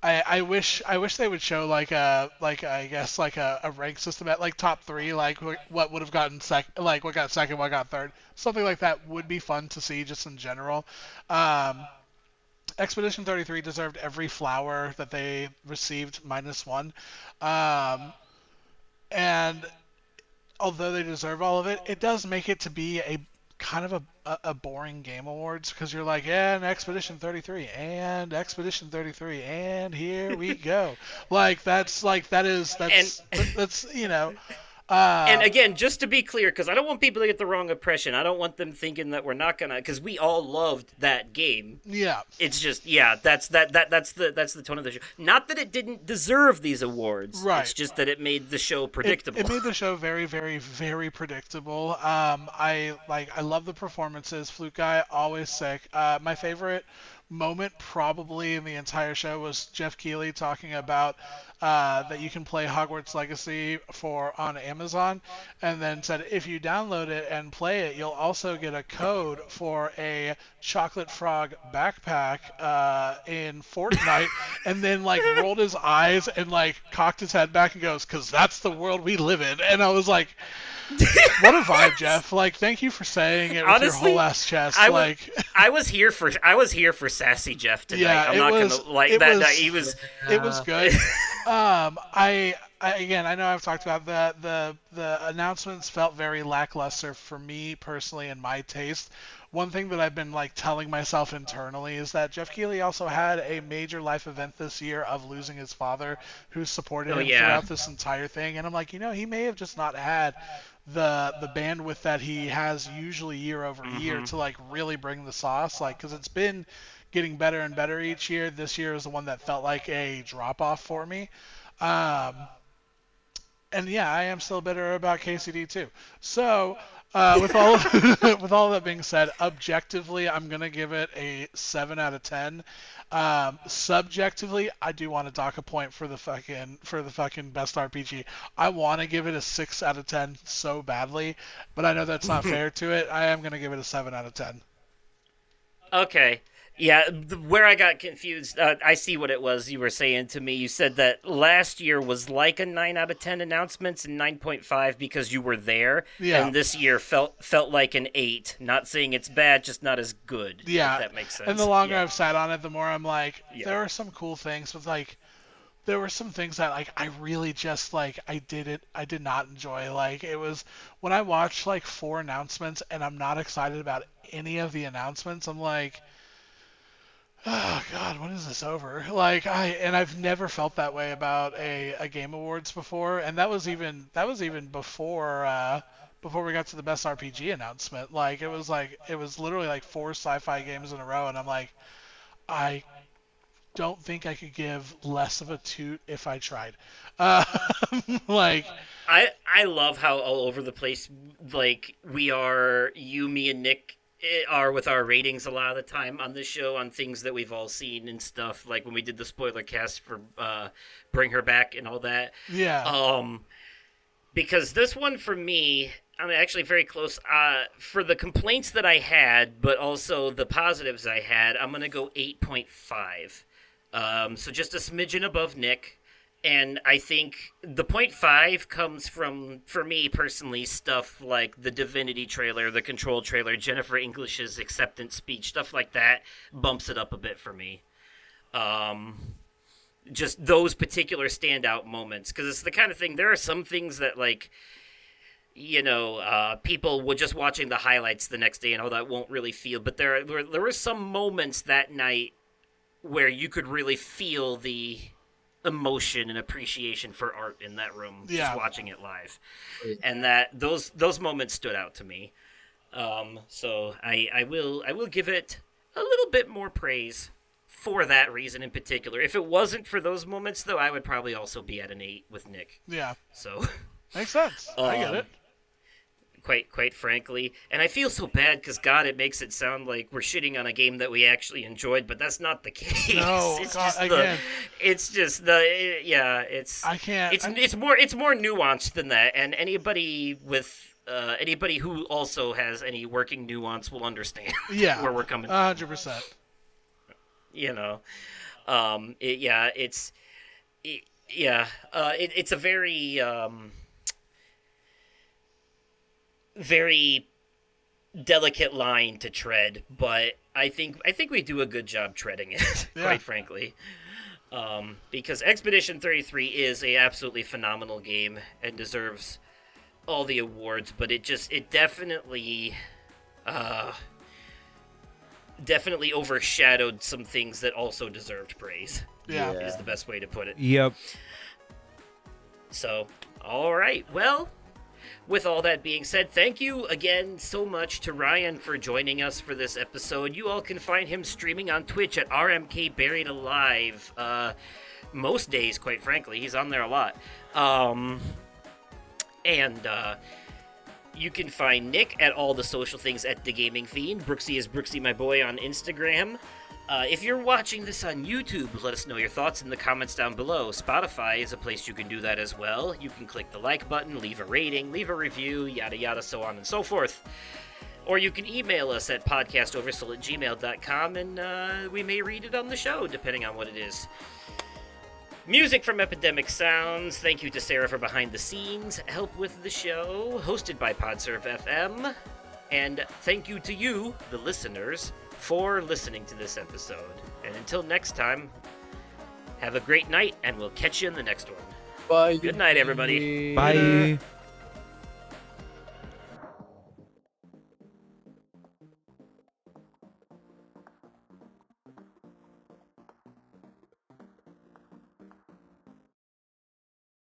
I wish they would show like I guess like a rank system at like top three, like what would have gotten what got second, what got third, something like that would be fun to see just in general. Um, Expedition 33 deserved every flower that they received minus one, and although they deserve all of it, it does make it to be a kind of a boring game awards because you're like, yeah, and Expedition 33 and Expedition 33 and here we go. Like that's And uh again, just to be clear, because I don't want people to get the wrong impression. I don't want them thinking that we're not gonna, because we all loved that game. yeah. It's just, yeah, that's the tone of the show. Not that it didn't deserve these awards. Right. It's just that it made the show predictable. It made the show very, very, very predictable. I love the performances. Fluke Guy always sick. My favorite moment probably in the entire show was Jeff Keighley talking about that you can play Hogwarts Legacy on Amazon, and then said if you download it and play it, you'll also get a code for a chocolate frog backpack in Fortnite, and then like rolled his eyes and like cocked his head back and goes, "'Cause that's the world we live in." And I was like, what a vibe, Jeff! Like, thank you for saying it with Honestly, your whole ass chest. I was here for sassy Jeff tonight. Yeah, I'm not gonna like that. He was. It was good. Again, I know I've talked about the announcements felt very lackluster for me personally in my taste. One thing that I've been like telling myself internally is that Jeff Keighley also had a major life event this year of losing his father, who supported him throughout this entire thing. And I'm like, he may have just not had the bandwidth that he has usually year over year to like really bring the sauce, like, because it's been getting better and better each year. This year is the one that felt like a drop off for me. And yeah, I am still bitter about KCD too. So, with all with all that being said, objectively, I'm gonna give it a 7 out of 10. Subjectively, I do want to dock a point for the fucking best RPG. I want to give it a 6 out of 10 so badly, but I know that's not fair to it. I am gonna give it a 7 out of 10. Okay. Yeah, where I got confused, I see what it was you were saying to me. You said that last year was like a 9 out of 10 announcements and 9.5 because you were there. Yeah. And this year felt like an 8. Not saying it's bad, just not as good. Yeah. If that makes sense. And the longer I've sat on it, the more I'm like, Yeah. there are some cool things, but like, there were some things that like I really just like I did not enjoy. Like, it was when I watched like 4 announcements and I'm not excited about any of the announcements, I'm like, oh God, when is this over? Like, I've never felt that way about a Game Awards before, and that was even before we got to the best RPG announcement. Like, it was literally like 4 sci-fi games in a row, and I'm like, I don't think I could give less of a toot if I tried. Like, I love how all over the place, like, we are, you, me, and Nick are with our ratings a lot of the time on this show on things that we've all seen and stuff, like when we did the spoiler cast for Bring Her Back and all that. Yeah. Because this one for me, I'm actually very close. For the complaints that I had, but also the positives I had, I'm going to go 8.5. So just a smidgen above Nick. And I think the 0.5 comes from, for me personally, stuff like the Divinity trailer, the Control trailer, Jennifer English's acceptance speech, stuff like that bumps it up a bit for me. Just those particular standout moments, because it's the kind of thing, there are some things that, like, people were just watching the highlights the next day and all that won't really feel, but there were some moments that night where you could really feel the emotion and appreciation for art in that room, just watching it live, and that those moments stood out to me. So I will give it a little bit more praise for that reason in particular. If it wasn't for those moments, though, I would probably also be at an 8 with Nick. Yeah. So Makes sense. I get it. Quite frankly, and I feel so bad because God, it makes it sound like we're shitting on a game that we actually enjoyed, but that's not the case. No, it's God, just I can't. It's more nuanced than that, and anybody who also has any working nuance will understand. Yeah, where we're coming from. 100%. you know. It's a very very delicate line to tread, but I think we do a good job treading it, Yeah. quite frankly. Because Expedition 33 is a absolutely phenomenal game and deserves all the awards, but it definitely overshadowed some things that also deserved praise. Yeah. Yeah. Is the best way to put it. Yep. So, all right. Well, with all that being said, thank you again so much to Ryan for joining us for this episode. You all can find him streaming on Twitch at RMK Buried Alive. Most days, quite frankly, he's on there a lot. And you can find Nick at all the social things at The Gaming Fiend. Brooksy is Brooksy My Boy on Instagram. If you're watching this on YouTube, let us know your thoughts in the comments down below. Spotify is a place you can do that as well. You can click the like button, leave a rating, leave a review, yada yada, so on and so forth. Or you can email us at podcastoversoul@gmail.com, and we may read it on the show, depending on what it is. Music from Epidemic Sounds. Thank you to Sarah for behind the scenes help with the show, hosted by Podserve FM. And thank you to you, the listeners, for listening to this episode. And until next time, have a great night, and we'll catch you in the next one. Bye. Good night, everybody. Bye.